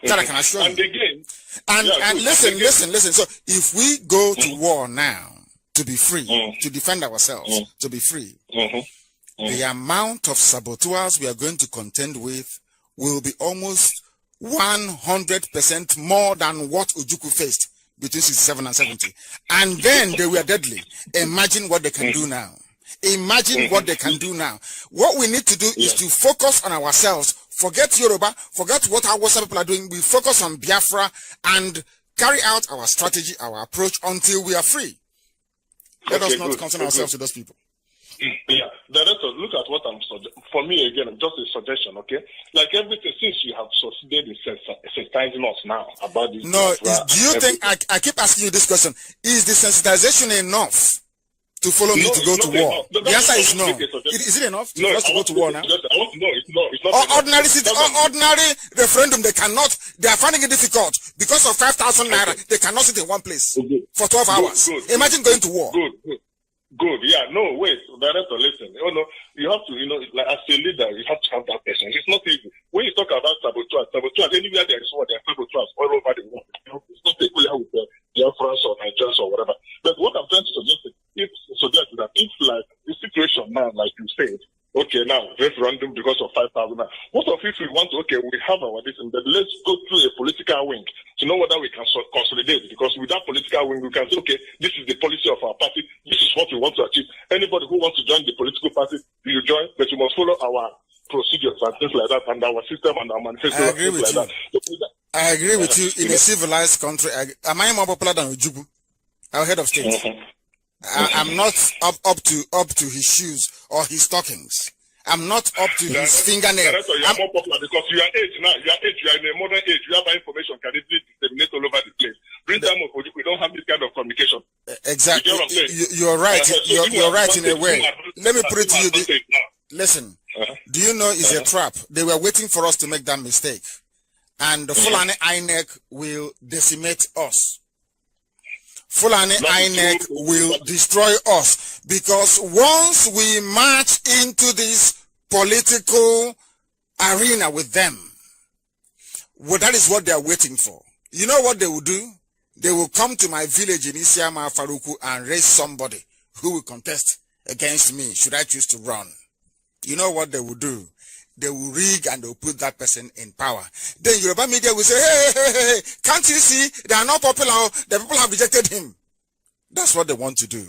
That I can assure you. And again. And listen. So if we go to war now to be free, to defend ourselves, to be free, the amount of saboteurs we are going to contend with will be almost 100% more than what Ojukwu faced between 67 and 70. And then they were deadly. Imagine what they can do now. Imagine what they can do now. What we need to do is to focus on ourselves. Forget Yoruba. Forget what our Hausa people are doing. We focus on Biafra and carry out our strategy, our approach until we are free. Let us not concern ourselves with those people. Yeah, Director, look at what I'm suggesting. For me, again, just a suggestion, okay? Like everything, since you have succeeded in sensitizing us now about this. No, do you think, I keep asking you this question, is the sensitization enough to follow me to go to war? The answer is no. Is it enough for us to go to war now? It's not. Ordinary referendum, they are finding it difficult. Because of 5,000 naira, they cannot sit in one place for 12 hours. Imagine going to war. Good, yeah, no, wait, Director, listen. You have to, like as a leader, you have to have that patience. It's not easy. When you talk about saboteurs, anywhere there is war, there are saboteurs all over the world. It's not peculiar with Biafrans or Nigerians or whatever. But what I'm trying to suggest is that if like the situation now, like you said, okay, now referendum because of 5,000. What if we want to, we have our this, but let's go through a political wing to know whether we can consolidate, because with that political wing, we can say, okay, this is the policy of our party, this is what we want to achieve. Anybody who wants to join the political party, you join, but you must follow our procedures and things like that, and our system and our manifesto and things like that. I agree with you. In a civilized country, am I more popular than Ojukwu, our head of state? I'm not up to his shoes or his stockings. I'm not up to his fingernail. You are more popular because you are age now. You are in a modern age. You have information can easily disseminate all over the place. Bring time of we don't have this kind of communication. Exactly. You're right. You're right in a way. Let me put it to you. Listen. Do you know it's a trap? They were waiting for us to make that mistake, and the Fulani INEC will decimate us. Fulani INEC will destroy us, because once we march into this political arena with them, well, that is what they are waiting for. You know what they will do? They will come to my village in Isiama Faruku and raise somebody who will contest against me should I choose to run. You know what they will do? They will rig and they will put that person in power. Then Yoruba media will say, hey, can't you see? They are not popular. The people have rejected him. That's what they want to do.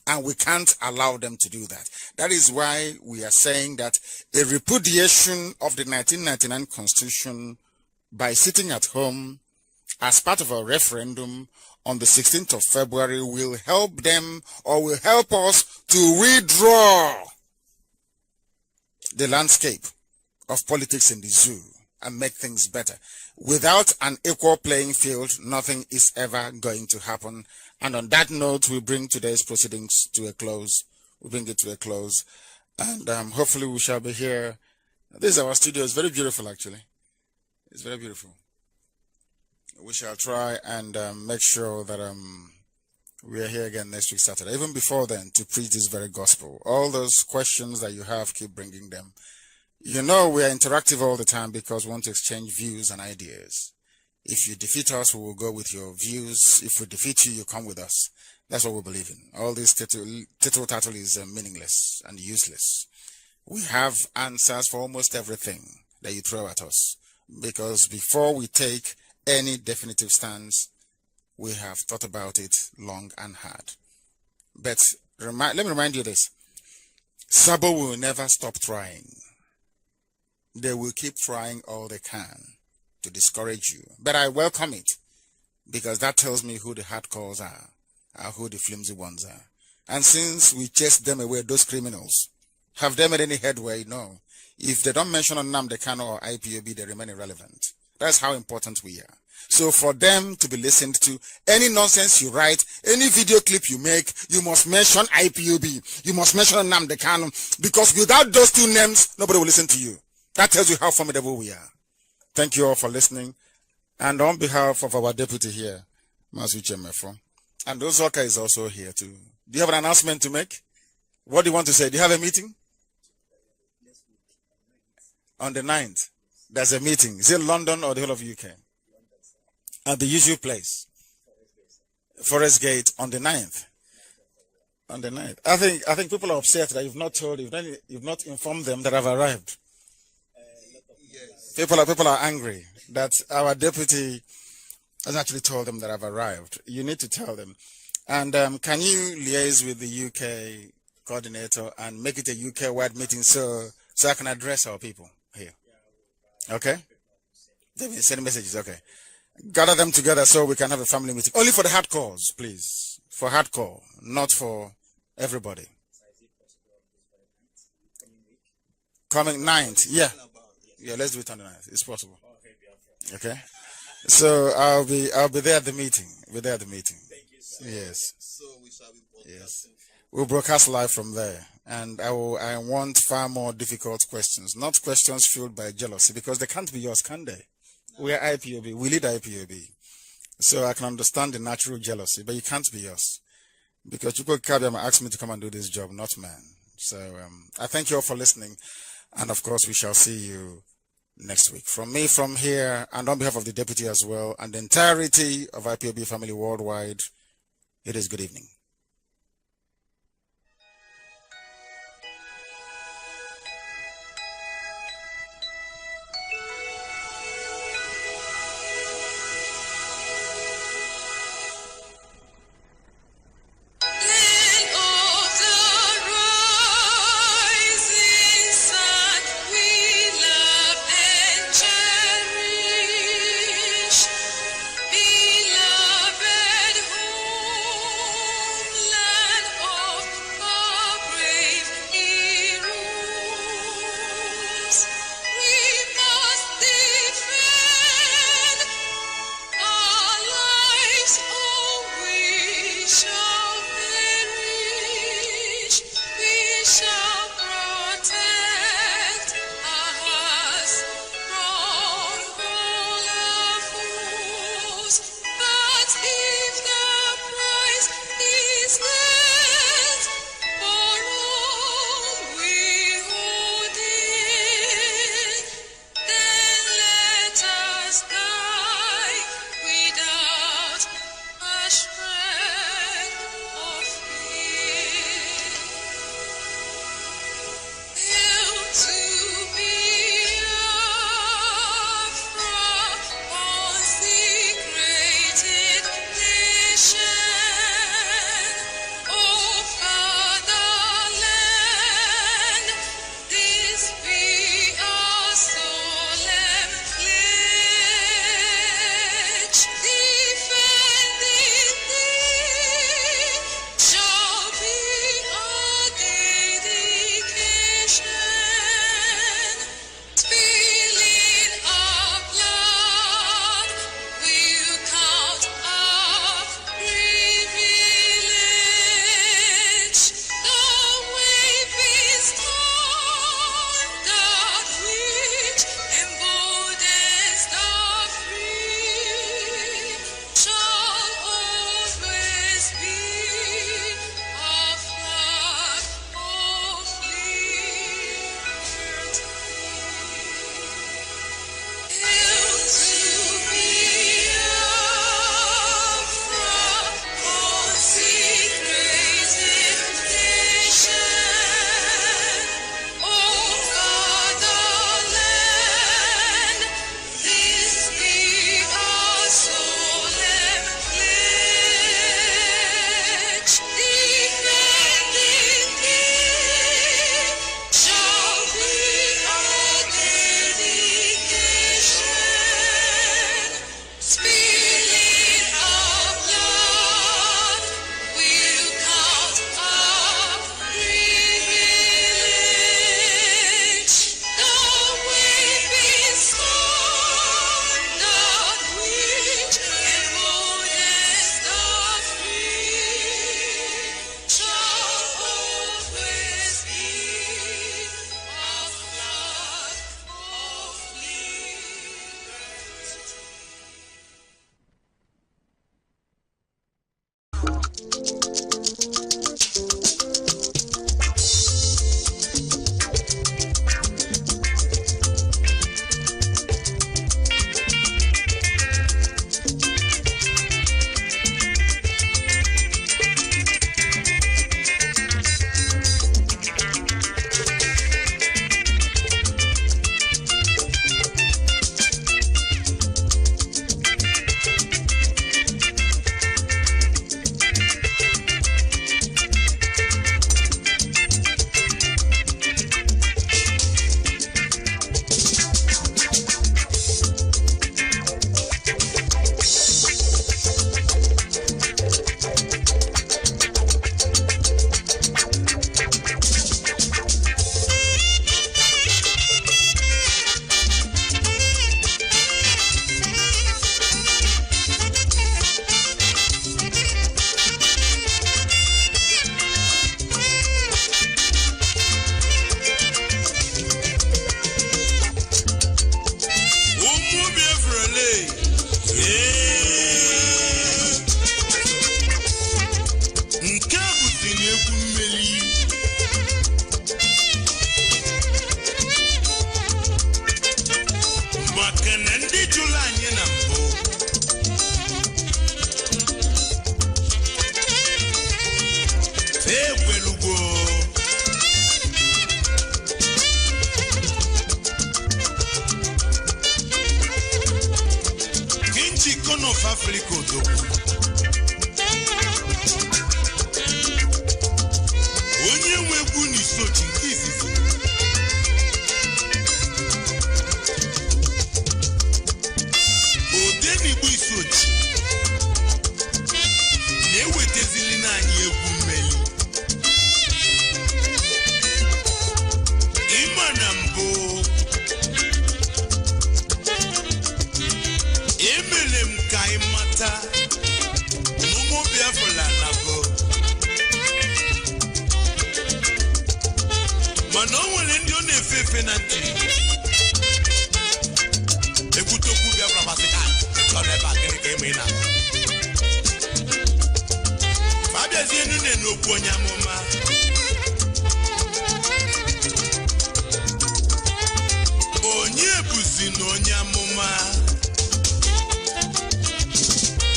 And we can't allow them to do that. That is why we are saying that a repudiation of the 1999 Constitution by sitting at home as part of a referendum on the 16th of February will help them, or will help us to redraw the landscape of politics in the zoo and make things better. Without an equal playing field, nothing is ever going to happen. And on that note, we bring today's proceedings to a close. We bring it to a close. And hopefully we shall be here. This is our studio. It's very beautiful, actually. It's very beautiful. We shall try and make sure that we are here again next week, Saturday. Even before then, to preach this very gospel. All those questions that you have, keep bringing them. You know we are interactive all the time because we want to exchange views and ideas. If you defeat us, we will go with your views. If we defeat you, you come with us. That's what we believe in. All this tittle-tattle is meaningless and useless. We have answers for almost everything that you throw at us. Because before we take any definitive stance, we have thought about it long and hard. But let me remind you this. Sabo will never stop trying. They will keep trying all they can to discourage you. But I welcome it, because that tells me who the hardcores are, or who the flimsy ones are. And since we chased them away, those criminals, have they made any headway? No. If they don't mention Nnamdi Kanu or IPOB, they remain irrelevant. That's how important we are. So for them to be listened to, any nonsense you write, any video clip you make, you must mention IPOB. You must mention Nnamdi Kanu, because without those two names, nobody will listen to you. That tells you how formidable we are. Thank you all for listening. And on behalf of our deputy here, Mazi Nnamdi, and Ozoka is also here too. Do you have an announcement to make? What do you want to say? Do you have a meeting? On the 9th, there's a meeting. Is it London or the whole of UK? At the usual place. Forest Gate on the 9th. On the 9th. I think people are upset that you've not informed them that I've arrived. People are angry that our deputy has actually told them that I've arrived. You need to tell them. And can you liaise with the UK coordinator and make it a UK-wide meeting so I can address our people here? Okay? Send messages, okay. Gather them together so we can have a family meeting. Only for the hardcores, please. For hardcore, not for everybody. Coming 9th, yeah. Yeah, let's do it on the 9th. It's possible. Okay. So I'll be there at the meeting. We'll be there at the meeting. Thank you, sir. Yes. So we shall be broadcasting. Yes. We'll broadcast live from there. And I want far more difficult questions, not questions fueled by jealousy, because they can't be yours, can they? We are IPOB. We lead IPOB. So I can understand the natural jealousy, but you can't be yours. Because Chukwuka Kabiyama asked me to come and do this job, not man. So I thank you all for listening. And of course, we shall see you next week. From me, from here, and on behalf of the deputy as well, and the entirety of IPOB family worldwide, it is good evening. Beloved home.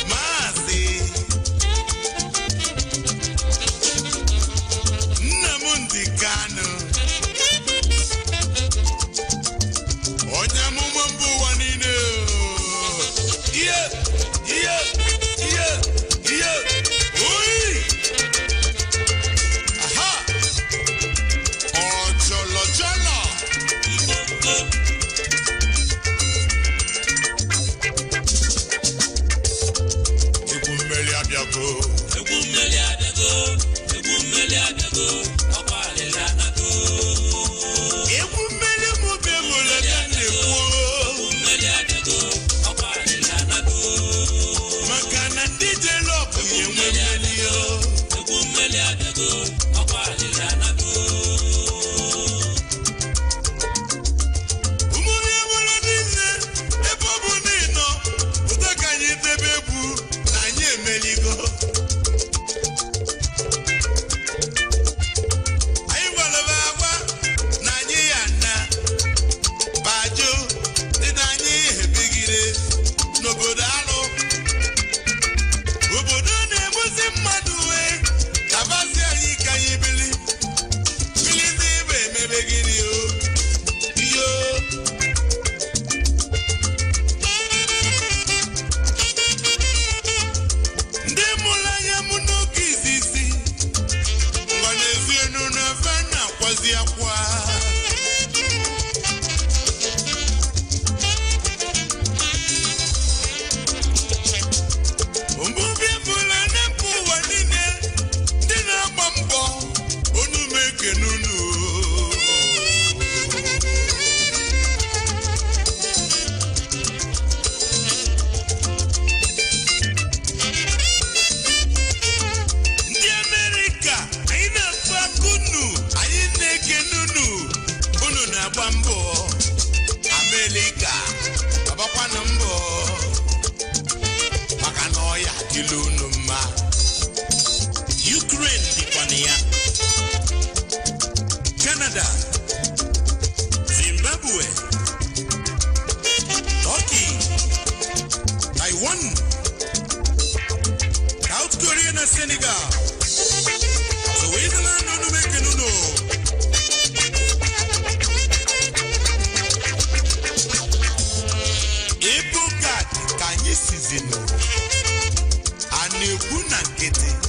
Mazi Nnamdi Kanu Kunu, anyị na-ekene unu. Senegal. So we don't know to make it no. Ebo God can you season no? And you gonna get it.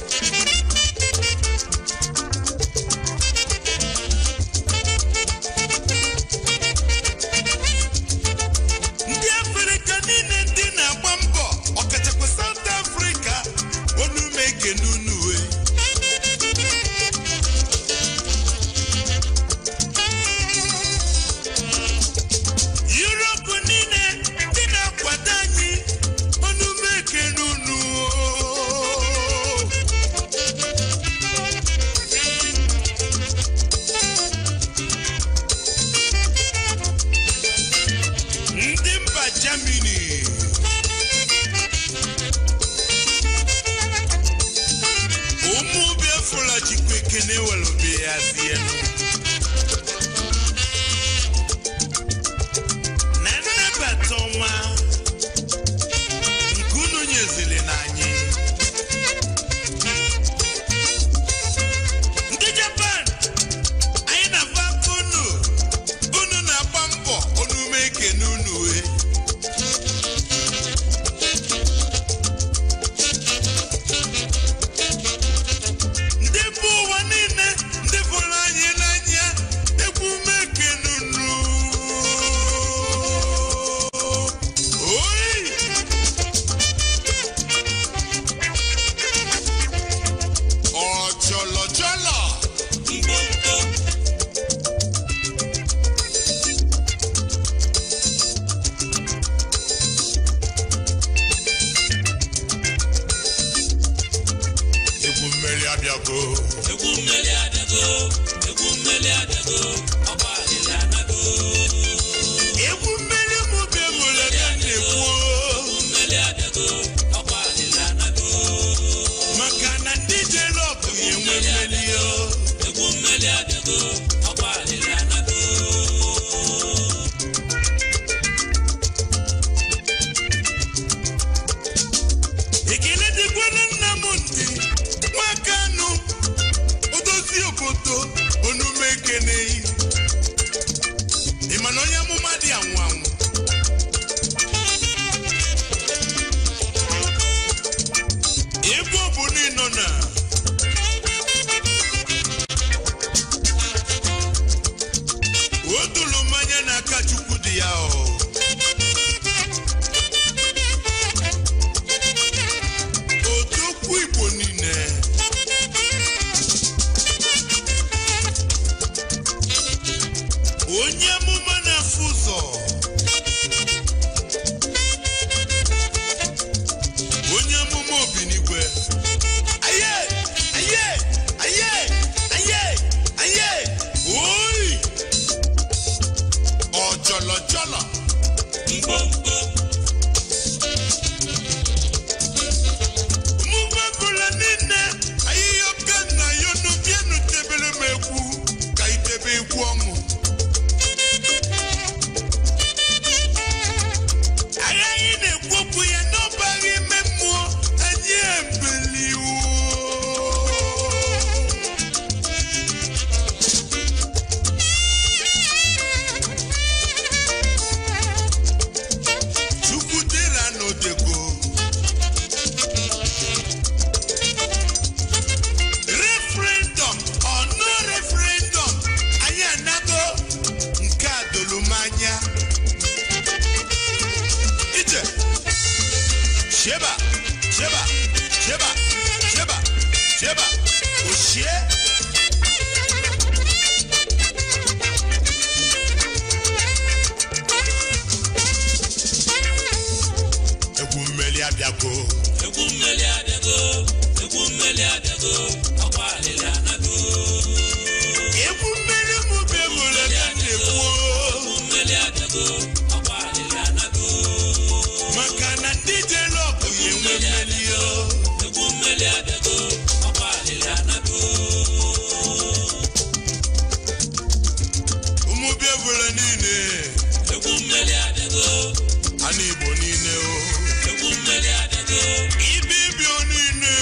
Ibi bi onine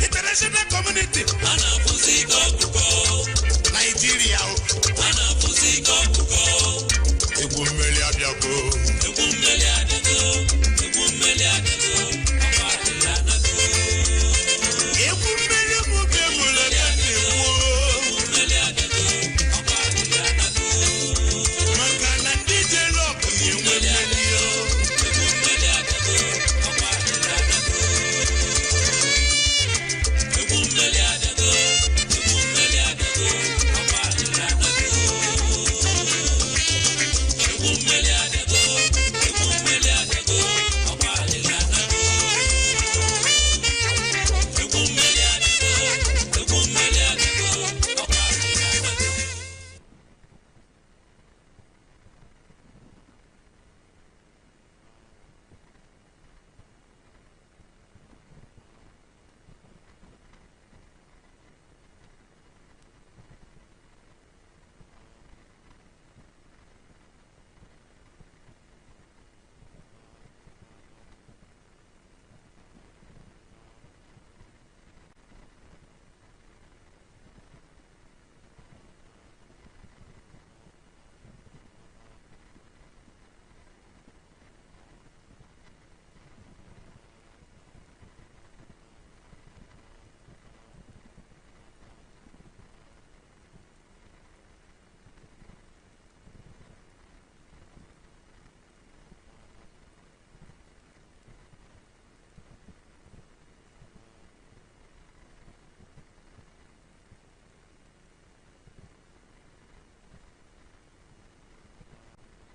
International community.